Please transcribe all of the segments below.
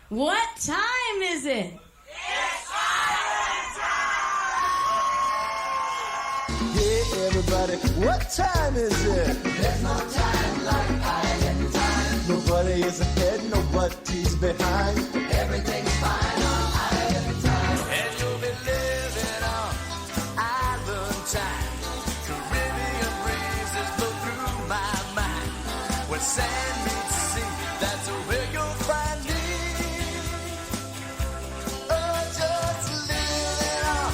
What time is it? It's island time! Yeah, everybody, what time is it? There's no time like island time. Nobody is ahead, nobody's behind. Everything's fine on island time. And you'll be living on island time. Caribbean breezes blow through my mind. When sand meets sea, that's where you'll find me. Oh, just living on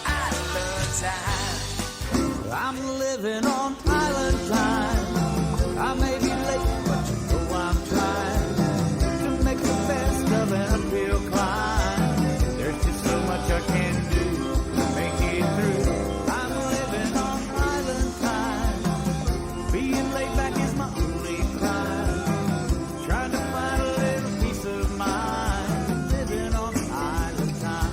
island time. I'm living on island time. I may be late, but you know I'm trying to make the best of an uphill climb. There's just so much I can do to make it through. I'm living on island time. Being laid back is my only crime. Trying to find a little peace of mind. Living on island time.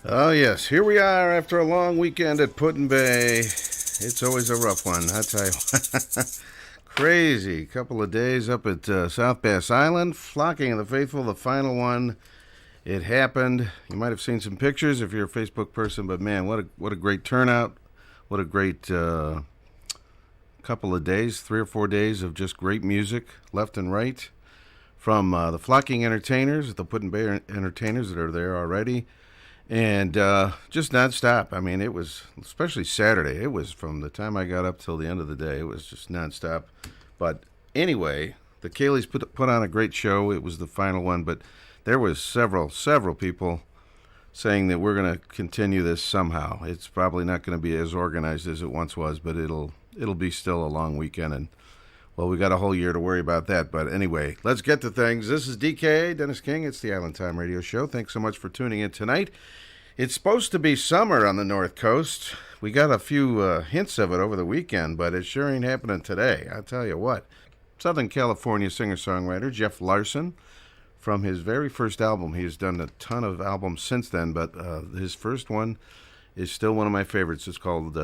Oh, yes. Here we are after a long weekend at Put-in-Bay. It's always a rough one, I tell you. Crazy. Couple of days up at South Bass Island. Flocking of the Faithful, the final one. It happened. You might have seen some pictures if you're a Facebook person, but man, what a great turnout. What a great couple of days, 3 or 4 days of just great music left and right from the flocking entertainers, the Put-in-Bay entertainers that are there already. And just nonstop. I mean, it was, especially Saturday, it was from the time I got up till the end of the day, it was just nonstop. But anyway, the Kayleys put on a great show. It was the final one, but there was several people saying that we're going to continue this somehow. It's probably not going to be as organized as it once was, but it'll be still a long weekend. And, well, we got a whole year to worry about that. But anyway, let's get to things. This is DK, Dennis King. It's the Island Time Radio Show. Thanks so much for tuning in tonight. It's supposed to be summer on the North Coast. We got a few hints of it over the weekend, but it sure ain't happening today. I'll tell you what. Southern California singer-songwriter Jeff Larson, from his very first album. He has done a ton of albums since then, but his first one is still one of my favorites. It's called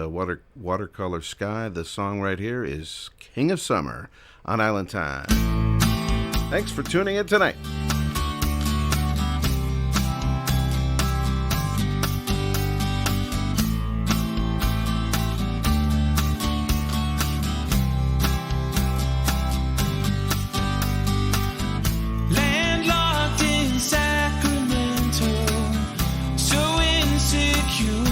Watercolor Sky. The song right here is King of Summer on Island Time. Thanks for tuning in tonight. Landlocked in Sacramento, so insecure.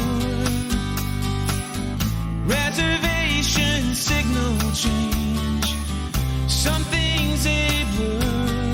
Reservation signal change, some things they blur.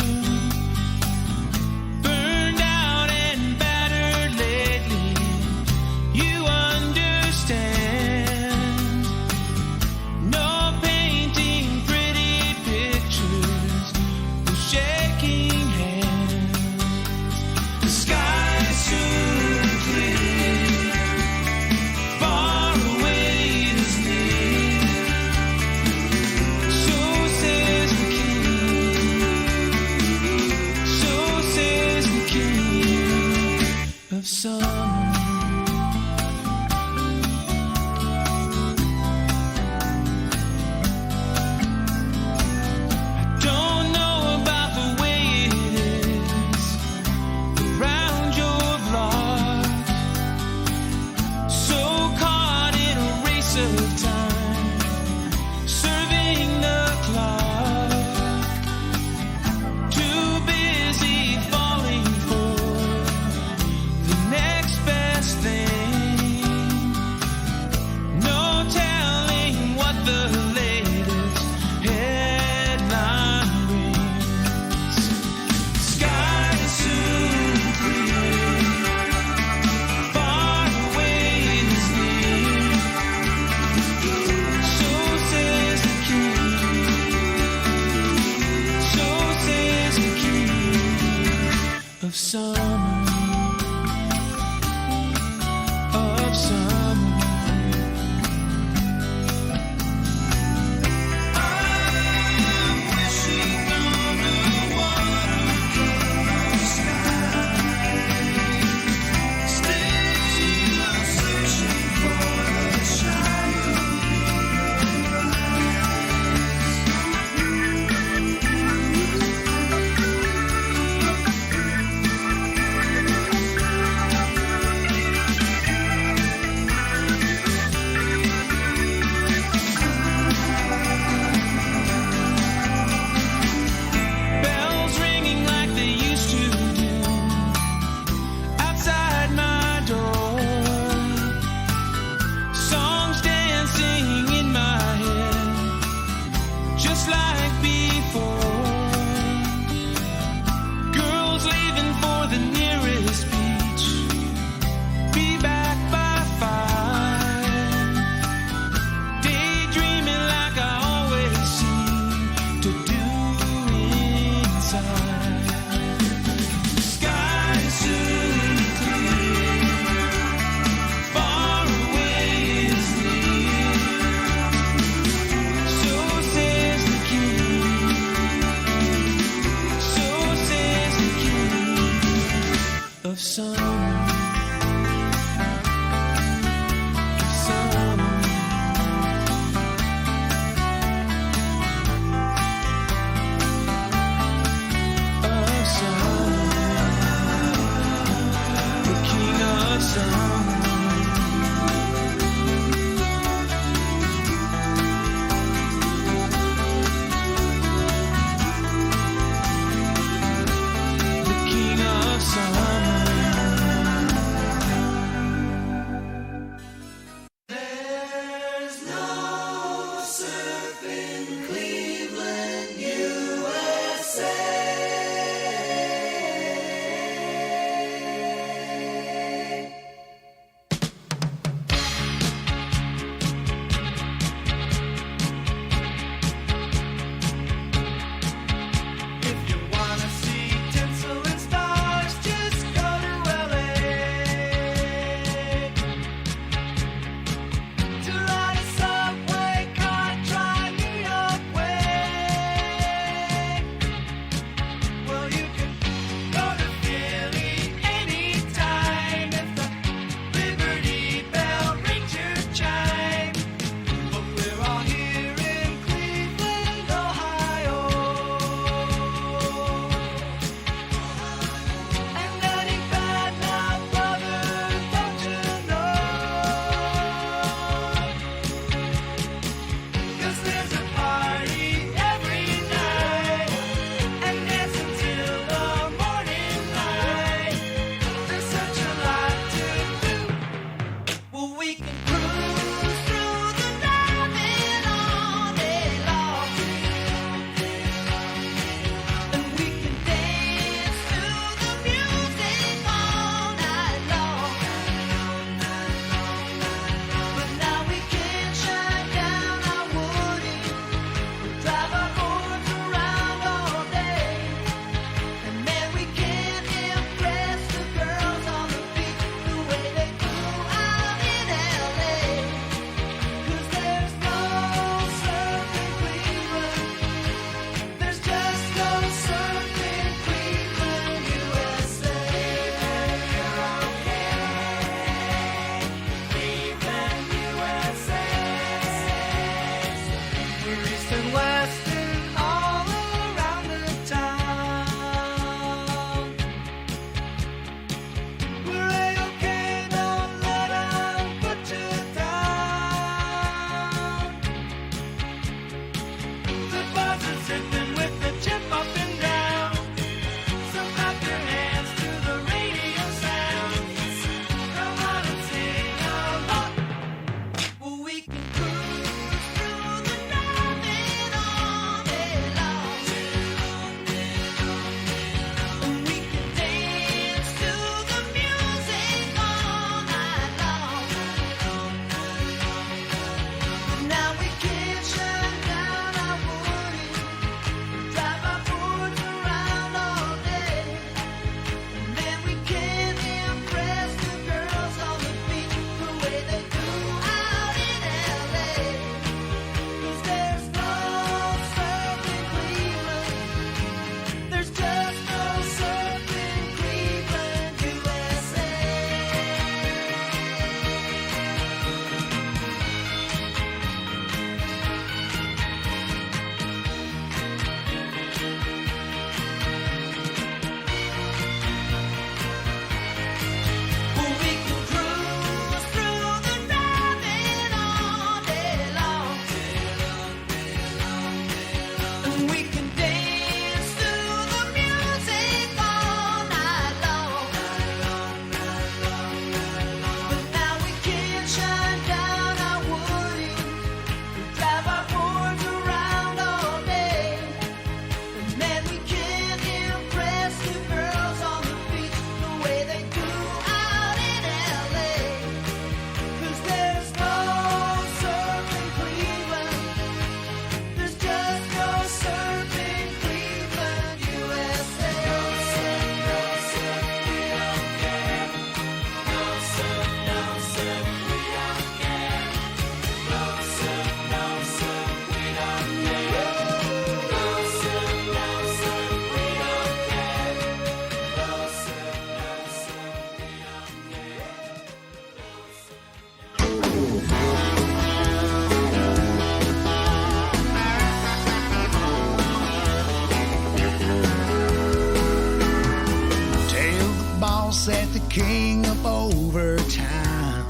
king of overtime.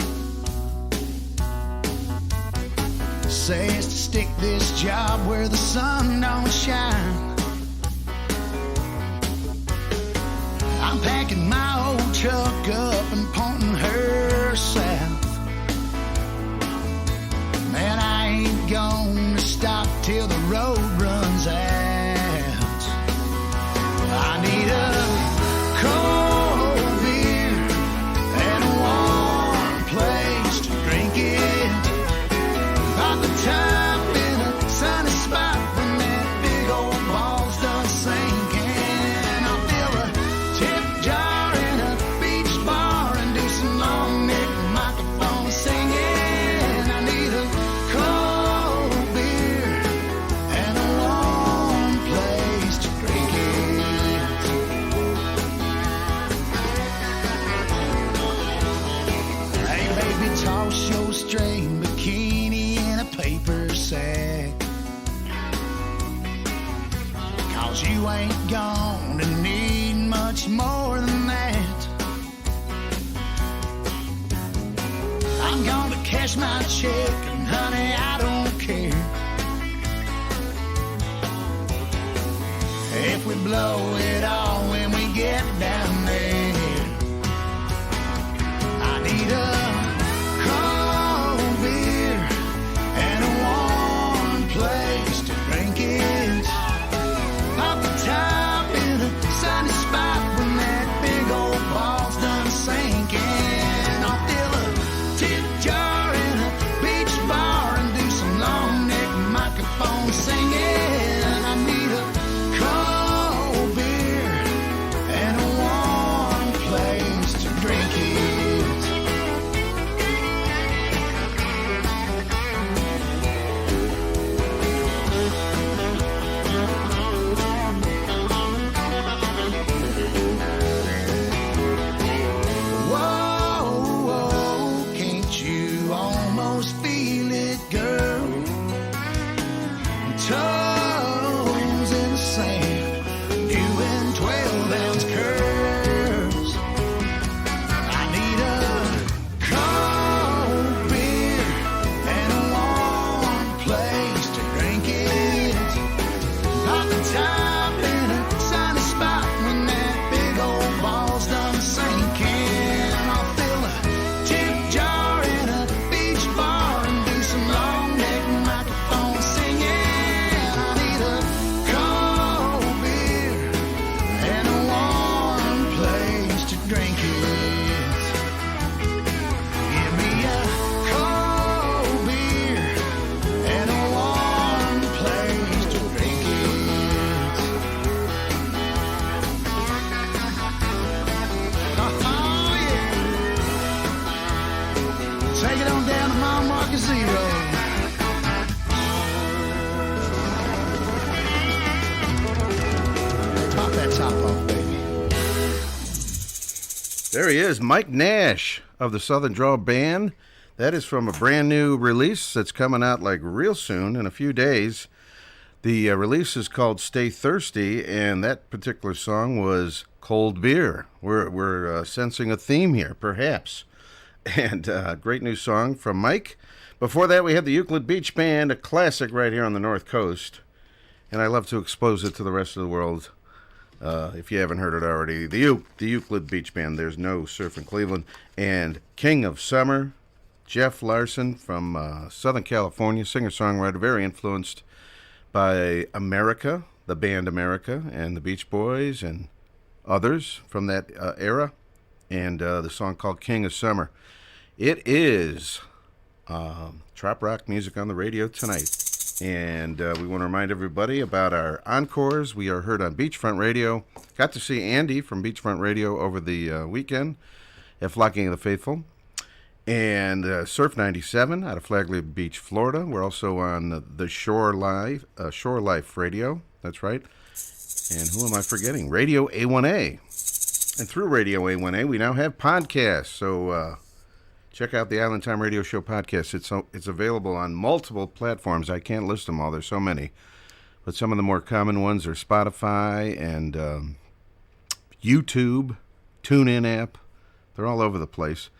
Says to stick this job where the sun don't shine. I'm packing my old truck up and pointing her south. Man, I ain't gonna stop till the road runs out. I need a cold beer and a warm place to drink it. About the time in a sunny spot when that big old ball's done sinking. I'll fill a tip jar in a beach bar and do some long neck microphone singing. I need a cold beer and a warm place to drink it. Hey baby, toss your string bikini in a paper sack, 'cause you ain't gonna need much more than that. I'm gonna cash my check and honey, I don't care if we blow it all when we get down there. I need a cold beer and a warm place to drink it. Off the top in a sunny spot when that big old ball's done sinking. I'll fill a tip jar in a beach bar and do some long neck microphone singing. I need a cold beer and a warm place to drink it. Whoa, whoa, can't you almost feel it, girl? Toes in the sand, doing 12-ounce curls. I need a cold beer and a warm place to drink it. Off the top in a sunny spot when that big old ball's done sinking. I'll fill a tip jar in a beach bar and do some long neck microphone singing. I need a cold beer and a warm place to drink it. Give me a cold beer and a warm place to drink it. Oh yeah. Take it on down to mile marker 0. Pop that top off, baby. There he is, Mike Nash of the Southern Drawl Band. That is from a brand new release that's coming out like real soon in a few days. The release is called Stay Thirsty, and that particular song was Cold Beer. We're sensing a theme here, perhaps. And great new song from Mike. Before that, we had the Euclid Beach Band, a classic right here on the North Coast. And I love to expose it to the rest of the world. If you haven't heard it already, the Euclid Beach Band, There's No Surf in Cleveland, and King of Summer, Jeff Larson from Southern California, singer-songwriter, very influenced by America, the band America, and the Beach Boys, and others from that era, and the song called King of Summer. It is trop rock music on the radio tonight. And we want to remind everybody about our encores. We are heard on Beachfront Radio. Got to see Andy from Beachfront Radio over the weekend at Flocking of the Faithful. And Surf 97 out of Flagler Beach, Florida. We're also on the Shore Life Radio. That's right. And who am I forgetting? Radio A1A. And through Radio A1A, we now have podcasts. So check out the Island Time Radio Show podcast. It's available on multiple platforms. I can't list them all. There's so many. But some of the more common ones are Spotify and YouTube, TuneIn app, They're all over the place.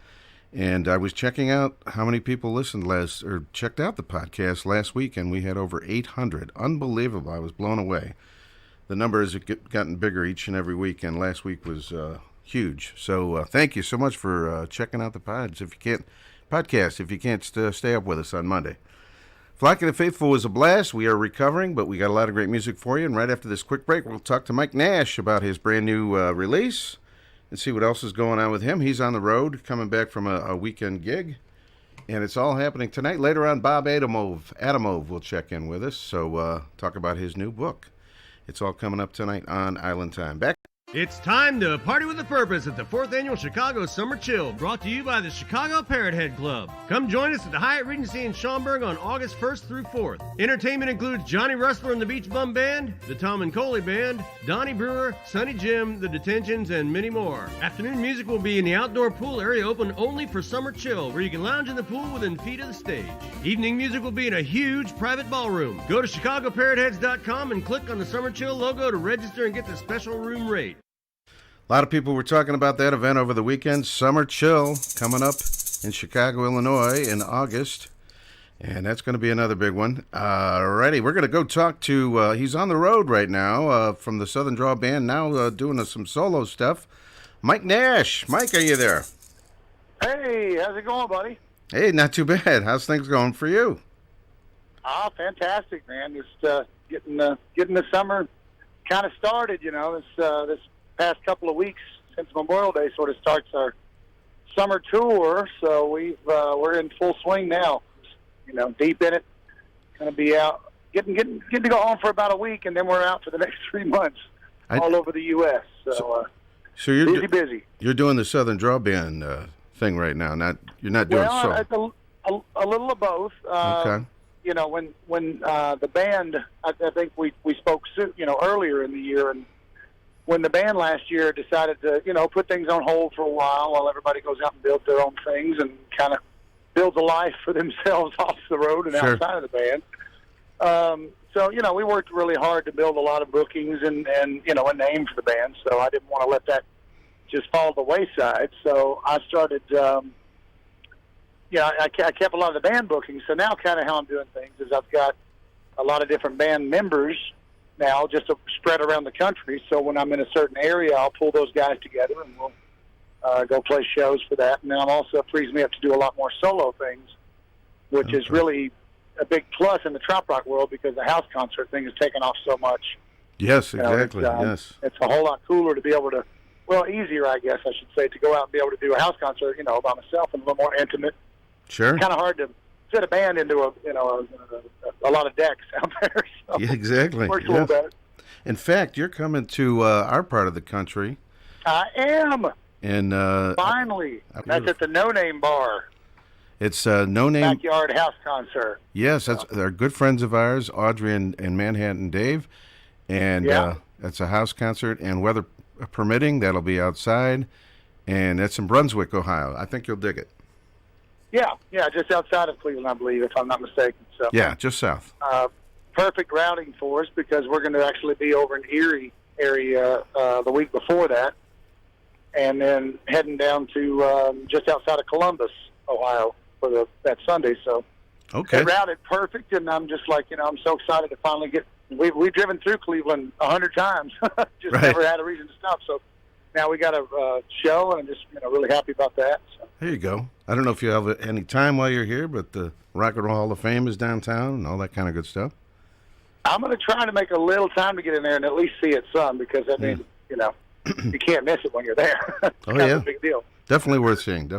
And I was checking out how many people listened checked out the podcast last week, and we had over 800. Unbelievable. I was blown away. The numbers have gotten bigger each and every week, and last week was huge. So thank you so much for checking out the podcast. If you can't stay up with us on Monday. Flocking the Faithful was a blast. We are recovering, but we got a lot of great music for you. And right after this quick break, we'll talk to Mike Nash about his brand new release and see what else is going on with him. He's on the road, coming back from a weekend gig. And it's all happening tonight. Later on, Bob Adamov will check in with us. So talk about his new book. It's all coming up tonight on Island Time. Back. It's time to party with a purpose at the 4th Annual Chicago Summer Chill, brought to you by the Chicago Parrot Head Club. Come join us at the Hyatt Regency in Schaumburg on August 1st through 4th. Entertainment includes Johnny Rustler and the Beach Bum Band, the Tom and Coley Band, Donnie Brewer, Sonny Jim, the Detentions, and many more. Afternoon music will be in the outdoor pool area open only for Summer Chill, where you can lounge in the pool within feet of the stage. Evening music will be in a huge private ballroom. Go to ChicagoParrotheads.com and click on the Summer Chill logo to register and get the special room rate. A lot of people were talking about that event over the weekend. Summer Chill coming up in Chicago, Illinois in August. And that's going to be another big one. Alrighty, we're going to go talk to, he's on the road right now from the Southern Drawl Band, now doing some solo stuff. Mike Nash. Mike, are you there? Hey, how's it going, buddy? Hey, not too bad. How's things going for you? Fantastic, man. Just getting the summer kind of started, this past couple of weeks since Memorial Day sort of starts our summer tour, so we're in full swing now. Deep in it. Going to be out, getting to go home for about a week, and then we're out for the next 3 months all over the U.S. So you're busy. You're doing the Southern Drawl Band thing right now. You're not doing solo. A little of both. Okay. When the band, I think we spoke earlier in the year, and when the band last year decided to, put things on hold for a while everybody goes out and builds their own things and kind of builds a life for themselves off the road and Sure. outside of the band. So, we worked really hard to build a lot of bookings and a name for the band. So I didn't want to let that just fall to the wayside. So I started, I kept a lot of the band bookings. So now kind of how I'm doing things is I've got a lot of different band members now just spread around the country. So when I'm in a certain area, I'll pull those guys together and we'll go play shows for that. And then it frees me up to do a lot more solo things, which is really a big plus in the trop rock world because the house concert thing has taken off so much. Yes, exactly. Yes. It's a whole lot cooler to be able to, easier, I guess I should say, to go out and be able to do a house concert, by myself and a little more intimate. Sure. Kind of hard to fit a band into a lot of decks out there. So Yeah, exactly. Works a little better. In fact, you're coming to our part of the country. I am. And finally, that's at the No Name Bar. It's No Name Backyard House Concert. Yes, they're good friends of ours, Audrey and Manhattan Dave, and it's a house concert. And weather permitting, that'll be outside, and that's in Brunswick, Ohio. I think you'll dig it. Yeah, just outside of Cleveland, I believe, if I'm not mistaken. So yeah, just south. Perfect routing for us because we're going to actually be over in Erie area the week before that, and then heading down to just outside of Columbus, Ohio, for that Sunday. So it routed perfect, and I'm just like, I'm so excited to finally get. We've driven through Cleveland 100 times, just never had a reason to stop. So now we got a show, and I'm just really happy about that. So. There you go. I don't know if you have any time while you're here, but the Rock and Roll Hall of Fame is downtown and all that kind of good stuff. I'm going to try to make a little time to get in there and at least see it some because, you can't miss it when you're there. It's kind of a big deal. Definitely worth seeing.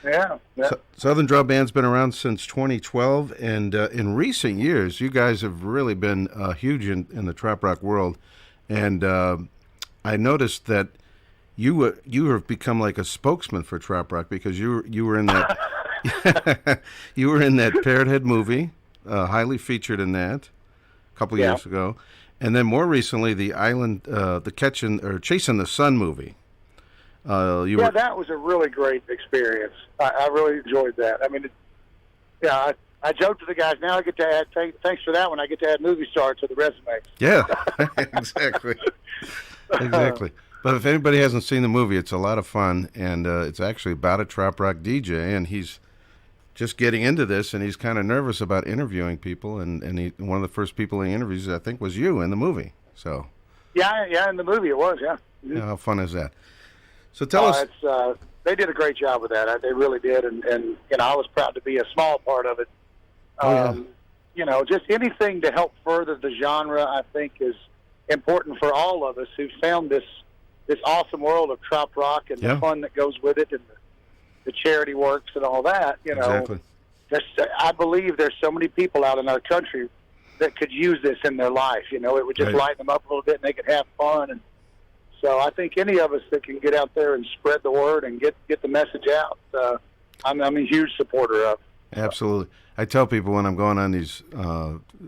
Yeah. Southern Drawl Band's been around since 2012, and in recent years, you guys have really been huge in the trop rock world. And I noticed that you have become like a spokesman for trop rock because you were in that you were in that Parrot Head movie, highly featured in that a couple years ago, and then more recently the Chasing the Sun movie. That was a really great experience. I really enjoyed that. I mean, I joked to the guys. Now I get to add. Thanks for that one. I get to add movie star to the resume. Yeah, exactly. But if anybody hasn't seen the movie, it's a lot of fun, and it's actually about a trop rock DJ, and he's just getting into this, and he's kind of nervous about interviewing people, and one of the first people he interviews, I think, was you in the movie. So. Yeah, in the movie it was, yeah. Mm-hmm. Yeah, how fun is that? So tell us. They did a great job with that. They really did, and you know, I was proud to be a small part of it. You know, just anything to help further the genre, I think, is important for all of us who found this awesome world of trop rock and the fun that goes with it, and the charity works and all that. You know, I believe there's so many people out in our country that could use this in their life. You know, it would just lighten them up a little bit, and they could have fun. And so I think any of us that can get out there and spread the word and get the message out, I'm a huge supporter of. Absolutely. I tell people when I'm going on these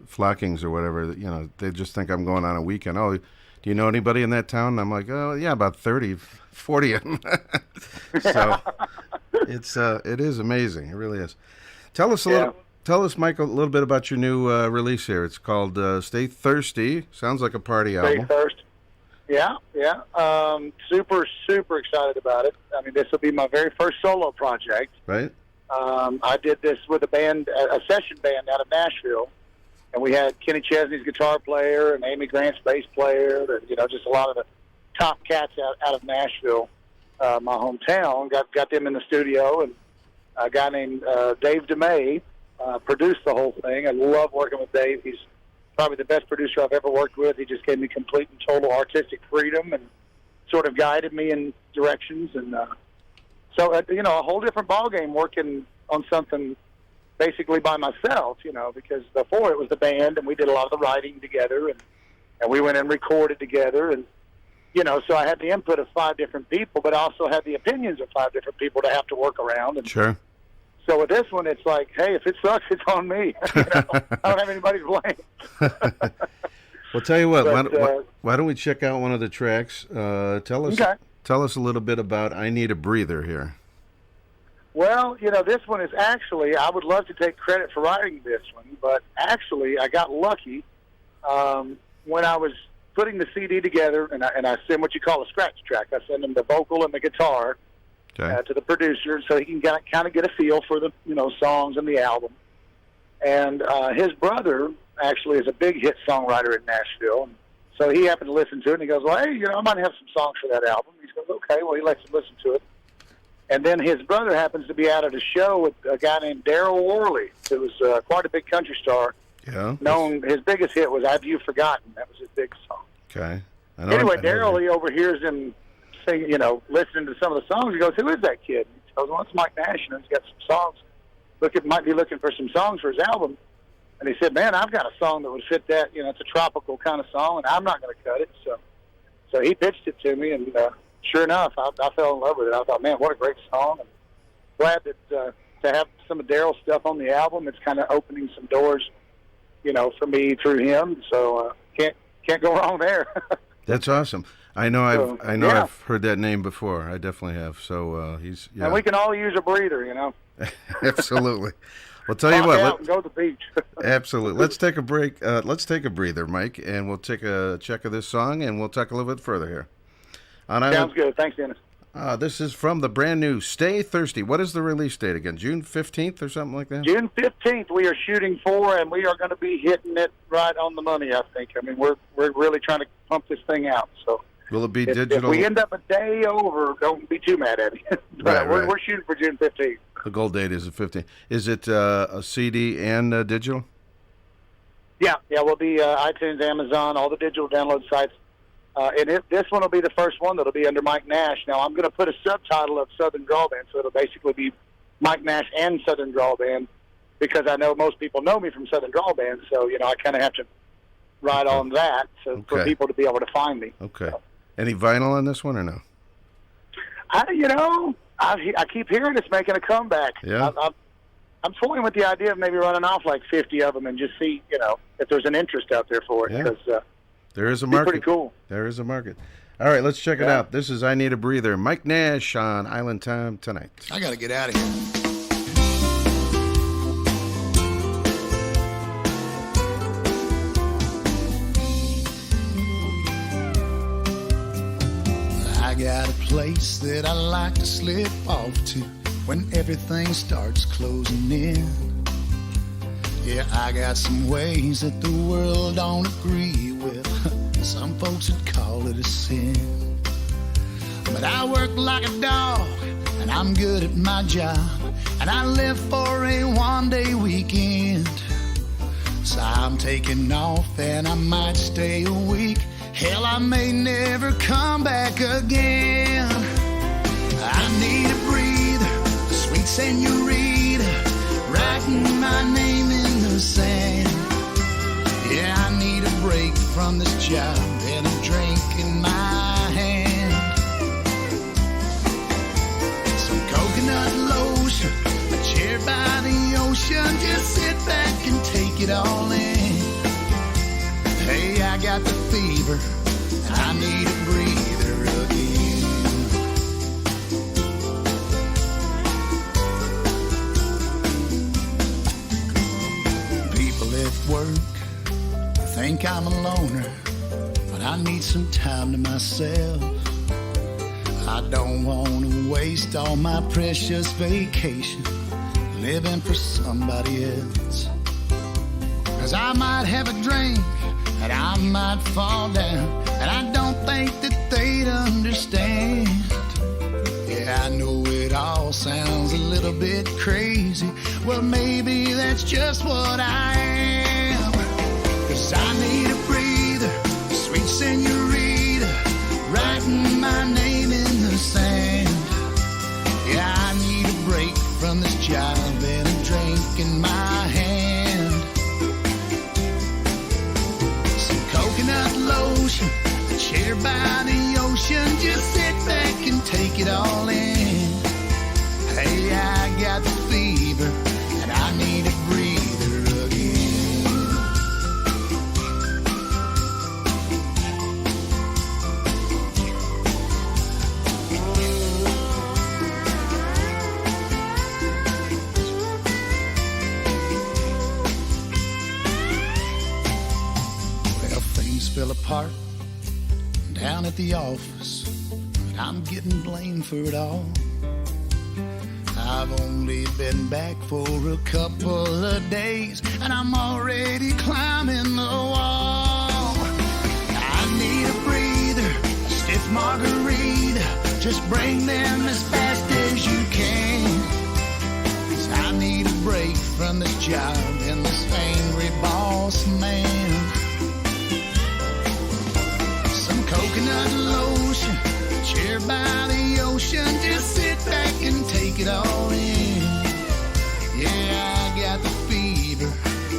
flockings or whatever, you know, they just think I'm going on a weekend. Oh, do you know anybody in that town? And I'm like, oh, yeah, about 30, 40 of them. So it is amazing. It really is. Tell us Mike, a little bit about your new release here. It's called Stay Thirsty. Sounds like a party album. Stay Thirsty. Yeah. Super, super excited about it. I mean, this will be my very first solo project. Right. I did this with a band, a session band out of Nashville, and we had Kenny Chesney's guitar player and Amy Grant's bass player, and, you know, just a lot of the top cats out of Nashville, my hometown. Got them in the studio, and a guy named Dave DeMay produced the whole thing. I love working with Dave. He's probably the best producer I've ever worked with. He just gave me complete and total artistic freedom and sort of guided me in directions, and so, you know, a whole different ballgame working on something basically by myself, you know, because before it was the band, and we did a lot of the writing together, and we went and recorded together, and, you know, so I had the input of 5 different people, but I also had the opinions of 5 different people to have to work around. And sure. So with this one, it's like, hey, if it sucks, it's on me. You know, I don't have anybody to blame. Well, tell you what, why don't we check out one of the tracks? Tell us a little bit about I Need a Breather here. Well, you know, this one is actually, I would love to take credit for writing this one, but actually I got lucky when I was putting the CD together, and I send what you call a scratch track. I send him the vocal and the guitar to the producer so he can kind of get a feel for the, you know, songs and the album. And his brother actually is a big hit songwriter in Nashville, and so he happened to listen to it, and he goes, well, hey, you know, I might have some songs for that album. He goes, okay, well, he lets him listen to it. And then his brother happens to be out at a show with a guy named Daryl Worley, who was quite a big country star. Yeah. His biggest hit was Have You Forgotten? That was his big song. Okay. Anyway, Daryl, he overhears him sing, you know, listening to some of the songs. He goes, who is that kid? He goes, well, it's Mike Nash, and he's got some songs. Might be looking for some songs for his album. And he said, man, I've got a song that would fit that. You know, it's a tropical kind of song, and I'm not going to cut it. So he pitched it to me, and sure enough, I fell in love with it. I thought, man, what a great song. And glad that to have some of Daryl's stuff on the album, it's kind of opening some doors, you know, for me through him. So can't go wrong there. That's awesome. I know I've heard that name before. I definitely have. So he's And we can all use a breather, you know. Absolutely. Well, tell you what. Out and go to the beach. Absolutely. Let's take a break. Let's take a breather, Mike, and we'll take a check of this song, and we'll talk a little bit further here. Sounds good. Thanks, Dennis. This is from the brand new Stay Thirsty. What is the release date again? June 15th or something like that? June 15th we are shooting for, and we are going to be hitting it right on the money, I think. I mean, we're really trying to pump this thing out. So will it be digital? If we end up a day over, don't be too mad at me. But we're shooting for June 15th. The goal date is the 15th. Is it a CD and digital? Yeah, we'll be iTunes, Amazon, all the digital download sites. And this one will be the first one that'll be under Mike Nash. Now, I'm going to put a subtitle of Southern Drawl Band, so it'll basically be Mike Nash and Southern Drawl Band, because I know most people know me from Southern Drawl Band, so, you know, I kind of have to write on that for people to be able to find me. Okay. So. Any vinyl on this one or no? I keep hearing it's making a comeback. Yeah. I'm toying with the idea of maybe running off like 50 of them and just see, you know, if there's an interest out there for it. Yeah. Because there is a market. Pretty cool. There is a market. All right, let's check it out. This is I Need a Breather. Mike Nash on Island Time tonight. I got to get out of here. got a place that I like to slip off to when everything starts closing in. Yeah, I got some ways that the world don't agree with. Some folks would call it a sin. But I work like a dog, and I'm good at my job, and I live for a one-day weekend. So I'm taking off, and I might stay a week. Hell, I may never come back again. I need a breather, sweet senorita, writing my name in the sand. Yeah, I need a break from this job and a drink in my hand. Some coconut lotion, a chair by the ocean, just sit back and take it all in. Hey, I got the fever, and I need a breather again. People at work think I'm a loner, but I need some time to myself. I don't want to waste all my precious vacation living for somebody else. 'Cause I might have a drink and I might fall down, and I don't think that they'd understand. Yeah, I know it all sounds a little bit crazy. Well, maybe that's just what I am. 'Cause I need a breather, sweet senorita, writing my name in the sand. Yeah, I need a break from this job and a drink in my hand. Some coconut lotion, a chair by the ocean, just sit back and take it all in. Hey, I got the fever, and I need a breather again. Well, things fell apart down at the office, but I'm getting blamed for it all. I've only been back for a couple of days, and I'm already climbing the wall. I need a breather, a stiff margarita, just bring them as fast as you can. 'Cause I need a break from this job and this angry boss man. Some coconut lotion, a chair by the ocean, just sit back and take it all in. Yeah, I got the fever,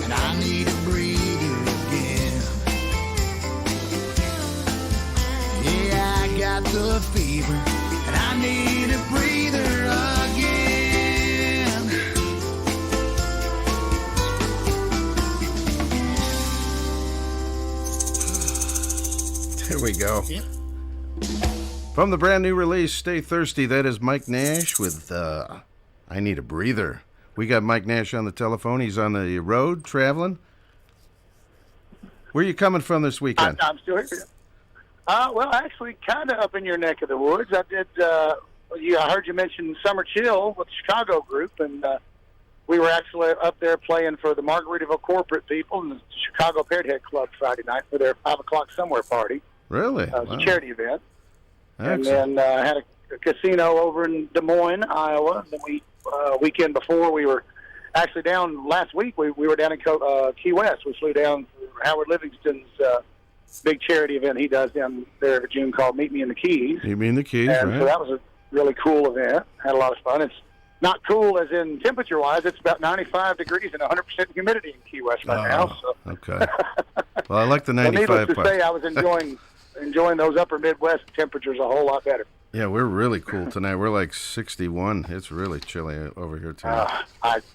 and I need a breather again. Yeah, I got the fever, and I need a breather again. There we go. Yep. From the brand new release, Stay Thirsty, that is Mike Nash with I Need a Breather. We got Mike Nash on the telephone. He's on the road traveling. Where are you coming from this weekend? I'm still here. Well, actually, kind of up in your neck of the woods. I did. I heard you mention Summer Chill with the Chicago group, and we were actually up there playing for the Margaritaville corporate people and the Chicago Parrot Head Club Friday night for their 5 o'clock somewhere party. Really? It was Wow. a charity event. Excellent. And then had a casino over in Des Moines, Iowa. And then weekend before, we were actually down last week. We were down in Key West. We flew down for Howard Livingston's big charity event he does down there every June called Meet Me in the Keys. You mean the Keys, And right? so that was a really cool event. Had a lot of fun. It's not cool as in temperature-wise. It's about 95 degrees and 100% humidity in Key West right now. So. Okay. Well, I like the So 95 needless to part. say, I was enjoying those upper Midwest temperatures a whole lot better. Yeah, we're really cool tonight. We're like 61. It's really chilly over here tonight.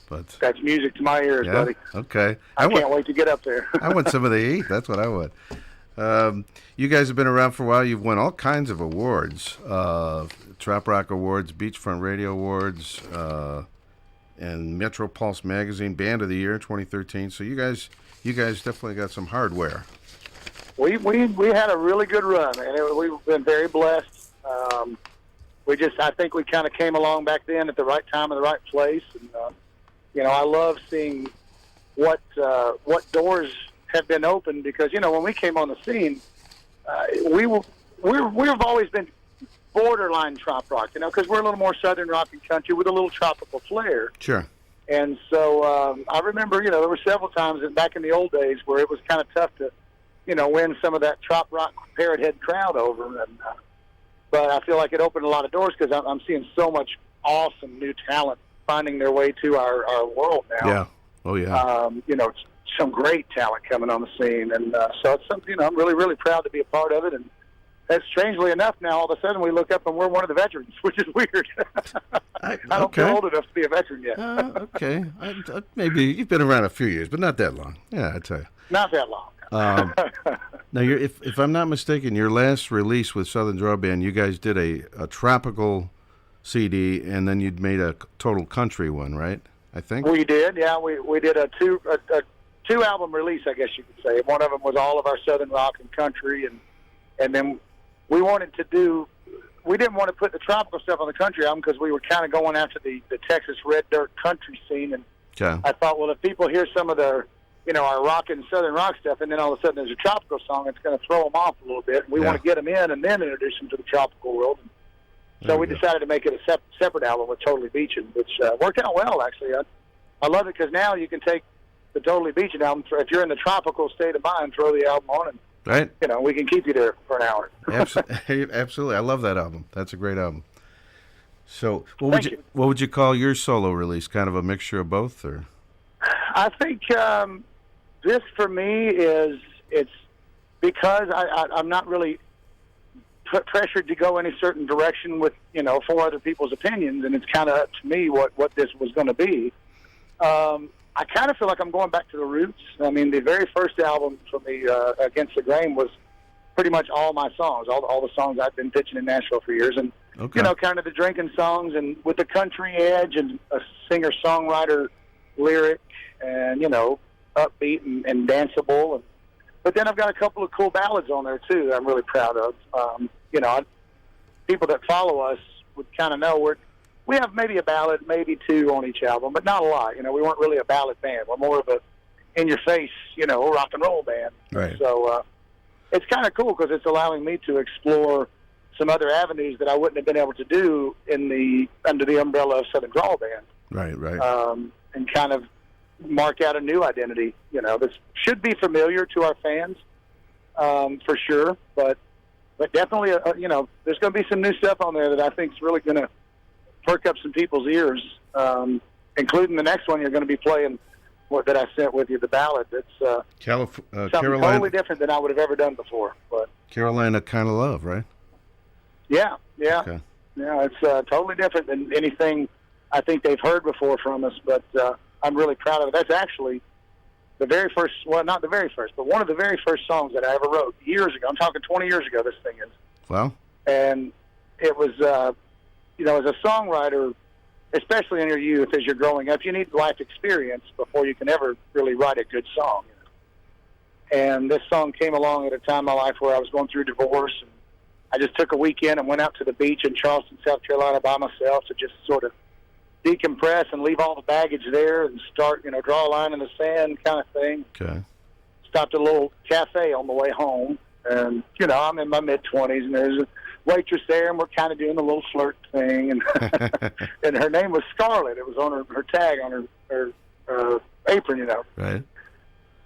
But That's music to my ears, yeah, buddy. okay. I can't wait to get up there. I want some of the heat. That's what I want. You guys have been around for a while. You've won all kinds of awards, Trop Rock Awards, Beachfront Radio Awards, and Metro Pulse Magazine Band of the Year 2013. So you guys definitely got some hardware. We had a really good run, and we've been very blessed I think we kind of came along back then at the right time and the right place. And, I love seeing what doors have been opened because, when we came on the scene, we've always been borderline trop rock, because we're a little more southern rock and country with a little tropical flair. Sure. And so I remember, there were several times back in the old days where it was kind of tough to, win some of that trop rock parrot head crowd over. And but I feel like it opened a lot of doors because I'm seeing so much awesome new talent finding their way to our world now. Yeah. Oh, yeah. Some great talent coming on the scene. And so it's something, I'm really, really proud to be a part of it. And strangely enough, now all of a sudden we look up and we're one of the veterans, which is weird. I don't feel old enough to be a veteran yet. Okay. Maybe you've been around a few years, but not that long. Yeah, I'd say. Not that long. Now, if I'm not mistaken, your last release with Southern Drawl Band, you guys did a tropical CD, and then you'd made a total country one, right? I think we did. Yeah, we did a two album release, I guess you could say. One of them was all of our Southern rock and country, and then we wanted to do. We didn't want to put the tropical stuff on the country album because we were kind of going after the Texas red dirt country scene, and I thought, well, if people hear some of the our rock and Southern rock stuff, and then all of a sudden there's a tropical song, it's going to throw them off a little bit. And we want to get them in and then introduce them to the tropical world. So we decided to make it a separate album with Totally Beachin', which worked out well, actually. I love it because now you can take the Totally Beachin' album, if you're in the tropical state of mind, throw the album on, and we can keep you there for an hour. Absolutely. I love that album. That's a great album. So what would you call your solo release? Kind of a mixture of both, or? I think this for me it's because I'm not really pressured to go any certain direction with for other people's opinions, and it's kind of up to me what this was going to be. I kind of feel like I'm going back to the roots. I mean, the very first album for me, Against the Grain, was pretty much all my songs, all the songs I've been pitching in Nashville for years, and kind of the drinking songs, and with the country edge and a singer-songwriter lyric, and upbeat and danceable. But then I've got a couple of cool ballads on there too that I'm really proud of. People that follow us would kind of know we have maybe a ballad, maybe two on each album, but not a lot. We weren't really a ballad band. We're more of a in-your-face, rock and roll band. Right. So it's kind of cool because it's allowing me to explore some other avenues that I wouldn't have been able to do under the umbrella of Southern Drawl Band. Right. And kind of mark out a new identity, that should be familiar to our fans, for sure. But definitely, there's going to be some new stuff on there that I think is really going to perk up some people's ears, including the next one you're going to be playing, that I sent with you, the ballad. That's something Carolina, totally different than I would have ever done before. But Carolina Kind of Love, right? Yeah. Okay. Yeah, it's totally different than anything I think they've heard before from us, but I'm really proud of it. That's actually the very first, well, not the very first, but one of the very first songs that I ever wrote years ago. I'm talking 20 years ago, this thing is. Wow. And it was, as a songwriter, especially in your youth, as you're growing up, you need life experience before you can ever really write a good song. And this song came along at a time in my life where I was going through divorce, and I just took a weekend and went out to the beach in Charleston, South Carolina by myself to just sort of decompress and leave all the baggage there and start, draw a line in the sand kind of thing. Okay. Stopped at a little cafe on the way home, and, I'm in my mid-20s, and there's a waitress there, and we're kind of doing a little flirt thing, and and her name was Scarlett. It was on her tag on her apron, Right.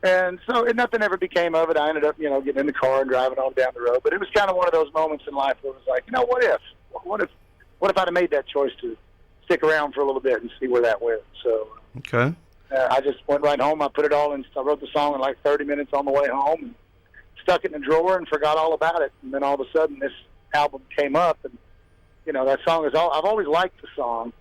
And so nothing ever became of it. I ended up, getting in the car and driving on down the road. But it was kind of one of those moments in life where it was like, what if I'd have made that choice to stick around for a little bit and see where that went? So okay. I just went right home. I put it all in. I wrote the song in like 30 minutes on the way home, and stuck it in the drawer and forgot all about it. And then all of a sudden, this album came up, and that song is all. I've always liked the song,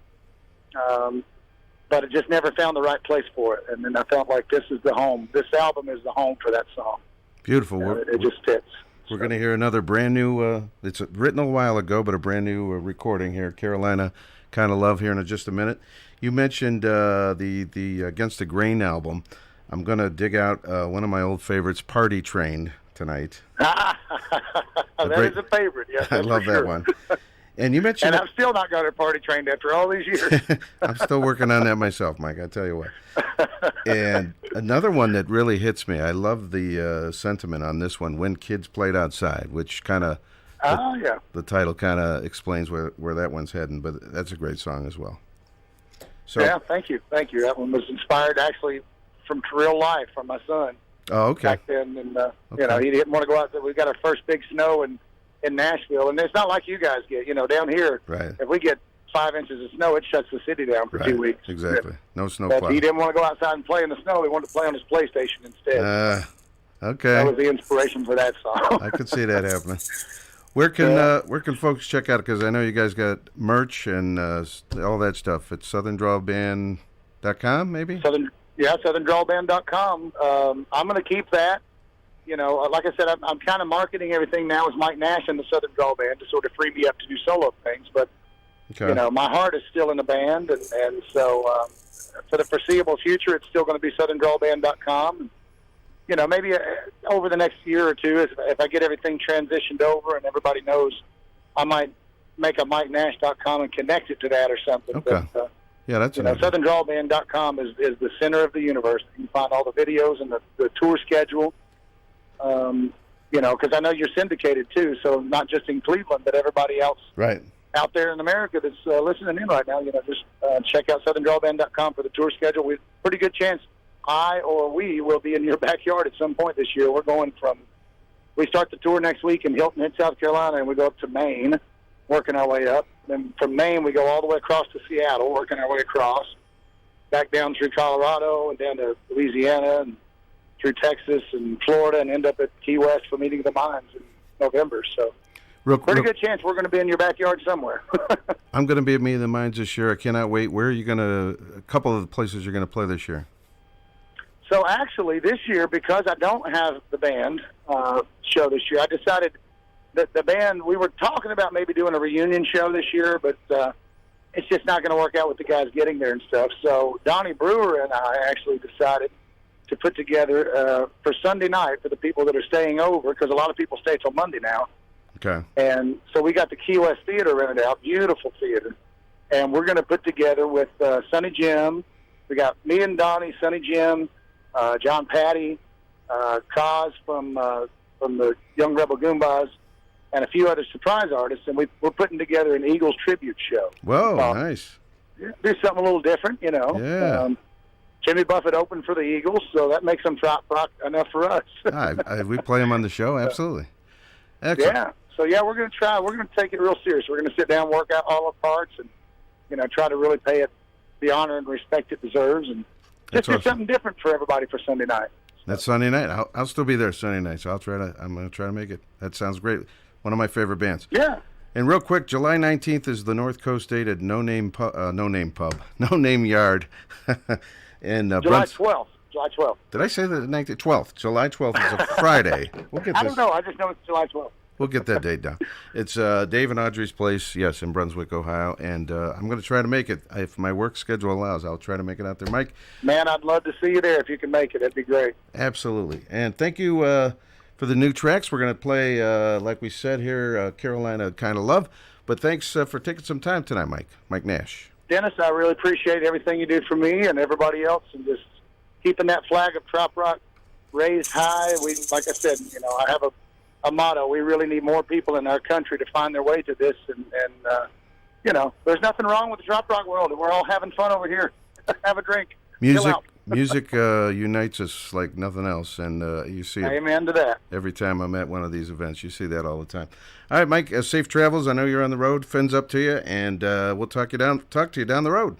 but it just never found the right place for it. And then I felt like this is the home. This album is the home for that song. Beautiful. It just fits. We're going to hear another brand new. It's written a while ago, but a brand new recording here. Carolina Kind of Love here in just a minute. You mentioned the Against the Grain album. I'm going to dig out one of my old favorites, Party Train, tonight. That is a favorite. Yes, I love that one. And you mentioned, and I'm still not got it party trained after all these years. I'm still working on that myself, Mike. I tell you what. And another one that really hits me. I love the sentiment on this one. When Kids Played Outside, which kind of the title kind of explains where that one's heading. But that's a great song as well. So yeah, thank you. That one was inspired actually from real life from my son. Oh, okay. Back then, and he didn't want to go out. We got our first big snow in Nashville, and it's not like you guys get. Down here, right. If we get 5 inches of snow, it shuts the city down for 2 weeks. Exactly. No snow But plow. he didn't want to go outside and play in the snow. He wanted to play on his PlayStation instead. Okay. That was the inspiration for that song. I could see that happening. Where can folks check out? Because I know you guys got merch and all that stuff. It's southerndrawlband.com, maybe? southerndrawlband.com. I'm going to keep that. Like I said, I'm kind of marketing everything now as Mike Nash and the Southern Drawl Band to sort of free me up to do solo things. But, my heart is still in the band. And so for the foreseeable future, it's still going to be southerndrawlband.com. Maybe over the next year or two, if I get everything transitioned over and everybody knows, I might make a MikeNash.com and connect it to that or something. Okay. But, yeah, that's southerndrawlband.com is the center of the universe. You can find all the videos and the tour schedule. Because I know you're syndicated too, so not just in Cleveland, but everybody else out there in America that's listening in right now. Just check out southerndrawlband.com for the tour schedule. We pretty good chance I or we will be in your backyard at some point this year. We start the tour next week in Hilton Head, South Carolina, and we go up to Maine, working our way up. Then from Maine, we go all the way across to Seattle, working our way across, back down through Colorado and down to Louisiana and through Texas and Florida, and end up at Key West for Meeting of the Minds in November. So pretty good chance we're going to be in your backyard somewhere. I'm going to be at Meeting of the Minds this year. I cannot wait. Where are you going to – a couple of the places you're going to play this year? So actually this year, because I don't have the band show this year, I decided that the band, we were talking about maybe doing a reunion show this year, but it's just not going to work out with the guys getting there and stuff. So Donnie Brewer and I actually decided to put together for Sunday night for the people that are staying over, because a lot of people stay till Monday now. Okay. And so we got the Key West Theater rented out, beautiful theater. And we're going to put together with Sonny Jim. We got me and Donnie, Sonny Jim, John Patty, Kaz from the Young Rebel Goombas, and a few other surprise artists, and we're putting together an Eagles tribute show. Whoa, nice. Do something a little different, Yeah. Jimmy Buffett opened for the Eagles, so that makes them trop rock enough for us. We play them on the show, absolutely. Excellent. Yeah. So, we're going to try. We're going to take it real serious. We're going to sit down, work out all our parts, and, try to really pay it the honor and respect it deserves, and just do something different for everybody for Sunday night. That's Sunday night. I'll still be there Sunday night, so I'm going to try to make it. That sounds great. One of my favorite bands. Yeah. And real quick, July 19th is the North Coast date at No Name Yard. And July 12th. July 12th. Did I say the 19th? 12th. July 12th is a Friday. We'll get this. I don't know. I just know it's July 12th. We'll get that date down. It's Dave and Audrey's place, yes, in Brunswick, Ohio. And I'm going to try to make it. If my work schedule allows, I'll try to make it out there. Mike? Man, I'd love to see you there if you can make it. That'd be great. Absolutely. And thank you for the new tracks. We're going to play, like we said here, Carolina Kind of Love. But thanks for taking some time tonight, Mike. Mike Nash. Dennis, I really appreciate everything you do for me and everybody else, and just keeping that flag of trop rock raised high. Like I said, I have a motto. We really need more people in our country to find their way to this, and there's nothing wrong with the trop rock world. We're all having fun over here. Have a drink. Music unites us like nothing else, and you see it. Amen to that. Every time I'm at one of these events, you see that all the time. All right, Mike. Safe travels. I know you're on the road. Fins up to you, and we'll talk to you down the road.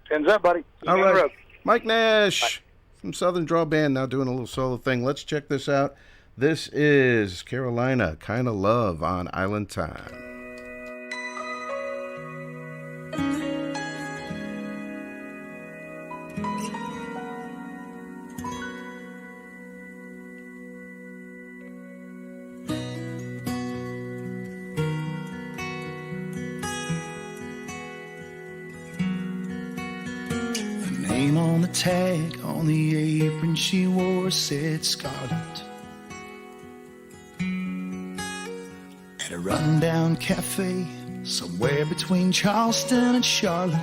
Fins up, buddy. All right, Mike Nash from Southern Drawl Band, now doing a little solo thing. Let's check this out. This is Carolina Kind of Love on Island Time. Name on the tag on the apron she wore said Scarlet. rundown cafe somewhere between Charleston and Charlotte.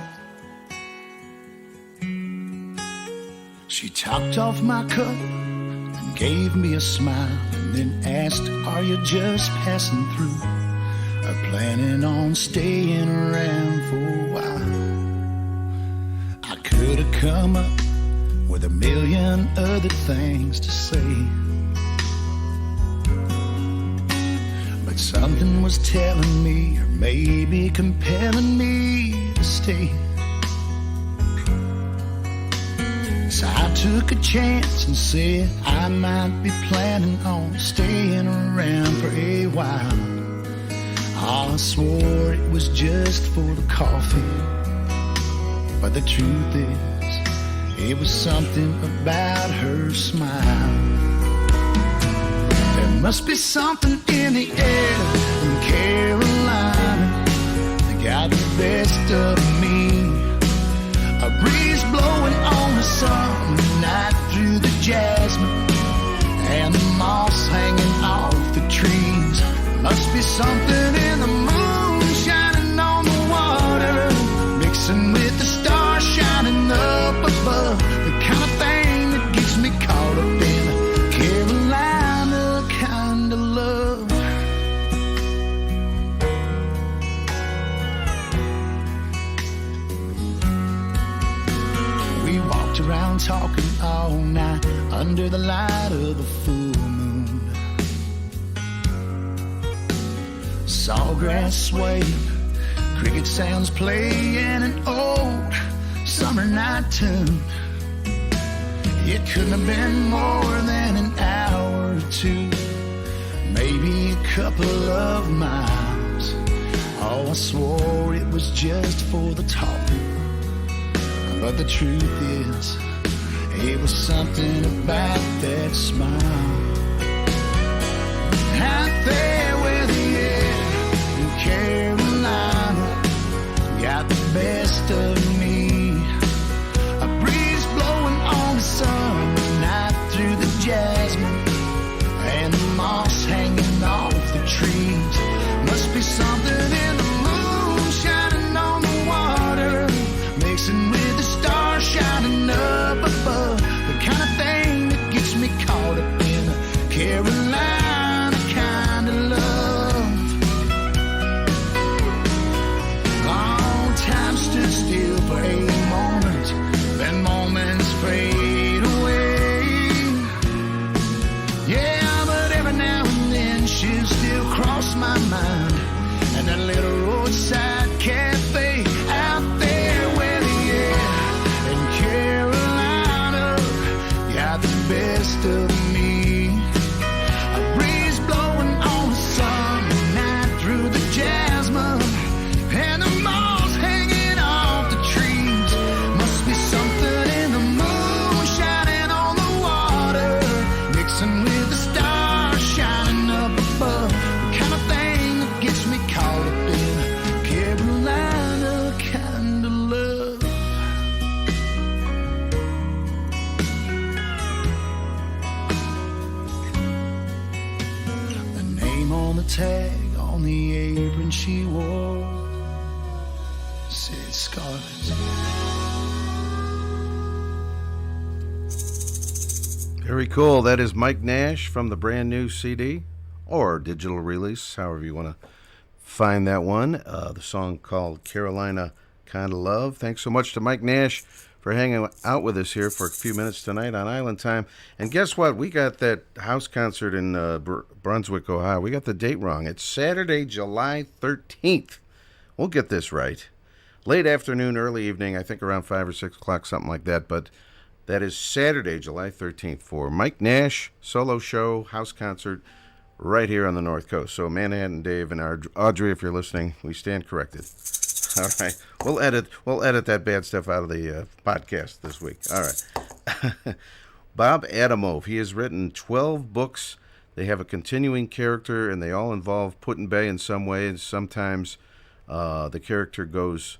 She topped off my cup and gave me a smile, and then asked, are you just passing through, or planning on staying around for a while? I could have come up with a million other things to say, but something was telling me, or maybe compelling me to stay. So I took a chance and said I might be planning on staying around for a while. I swore it was just for the coffee, but the truth is, it was something about her smile. There must be something in the air from Carolina that got the best of me. A breeze blowing on a summer night through the jasmine, and the moss hanging off the trees. Must be something in the moon shining on the water, mixing with the stars shining up above. The kind of thing that gets me caught up in a Carolina kind of love. We walked around talking all night under the light of the full moon. Sawgrass swaying, cricket sounds playing an old summer night tune. It couldn't have been more than an hour or two, maybe a couple of miles. Oh, I swore it was just for the talking, but the truth is, it was something about that smile. Out there where the air in Carolina got the best of me. A breeze blowing on the summer night through the jasmine, and the moss hanging off the trees. Must be something in the moon shining on the water, mixing with the stars shining up above. The kind of thing that gets me caught up in a Carolina kind of love. Long time stood still for a moment, then moments fade away. Yeah, but every now and then she'll still cross my mind, and that little roadside cafe out there where the air in Carolina got the best of me. A breeze blowing on the summer night through the jasmine, and the moss hanging off the trees. Must be something in the moon shining on the water, mixing with the stars shining up above. The kind of thing that gets me caught up in a Carolina kind of love. The name on the tag on the apron she wore said Scarlet. Very cool. That is Mike Nash from the brand new CD or digital release, however you want to find that one. The song called Carolina Kinda Love. Thanks so much to Mike Nash for hanging out with us here for a few minutes tonight on Island Time. And guess what? We got that house concert in Brunswick, Ohio. We got the date wrong. It's Saturday, July 13th. We'll get this right. Late afternoon, early evening, I think around 5 or 6 o'clock, something like that. But that is Saturday, July 13th for Mike Nash, solo show, house concert, right here on the North Coast. So Manhattan Dave and Audrey, if you're listening, we stand corrected. All right. We'll edit that bad stuff out of the podcast this week. All right. Bob Adamov, he has written 12 books. They have a continuing character, and they all involve Put-in-Bay in some way. And sometimes the character goes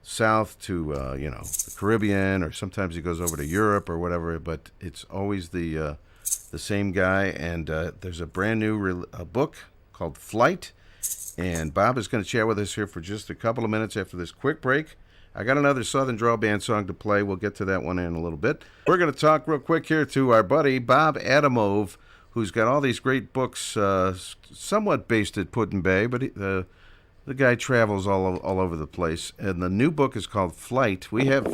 south to, the Caribbean, or sometimes he goes over to Europe or whatever, but it's always the same guy. And there's a brand new book called Flight, And Bob is going to chat with us here for just a couple of minutes after this quick break. I got another Southern Drawl Band song to play. We'll get to that one in a little bit. We're going to talk real quick here to our buddy Bob Adamov, who's got all these great books, somewhat based at Put-in-Bay, but the guy travels all over the place. And the new book is called Flight. We have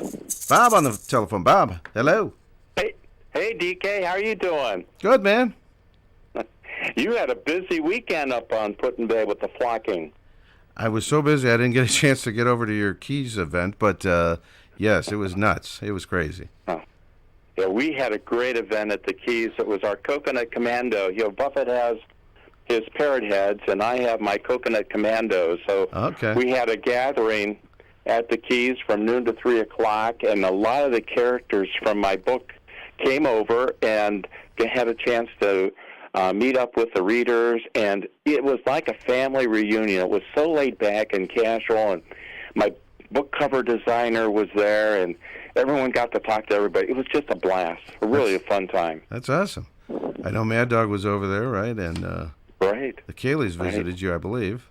Bob on the telephone. Bob, hello. Hey, DK, how are you doing? Good, man. You had a busy weekend up on Put-in-Bay with the flocking. I was so busy I didn't get a chance to get over to your Keys event, but yes, it was nuts. It was crazy. Oh. Yeah, we had a great event at the Keys. It was our Coconut Commando. Buffett has his parrot heads, and I have my Coconut Commandos. So we had a gathering at the Keys from noon to 3 o'clock, and a lot of the characters from my book came over and had a chance to meet up with the readers, and it was like a family reunion. It was so laid back and casual, and my book cover designer was there, and everyone got to talk to everybody. It was just a blast, a fun time. That's awesome. I know Mad Dog was over there, right? And right. The Kayleys visited you, I believe.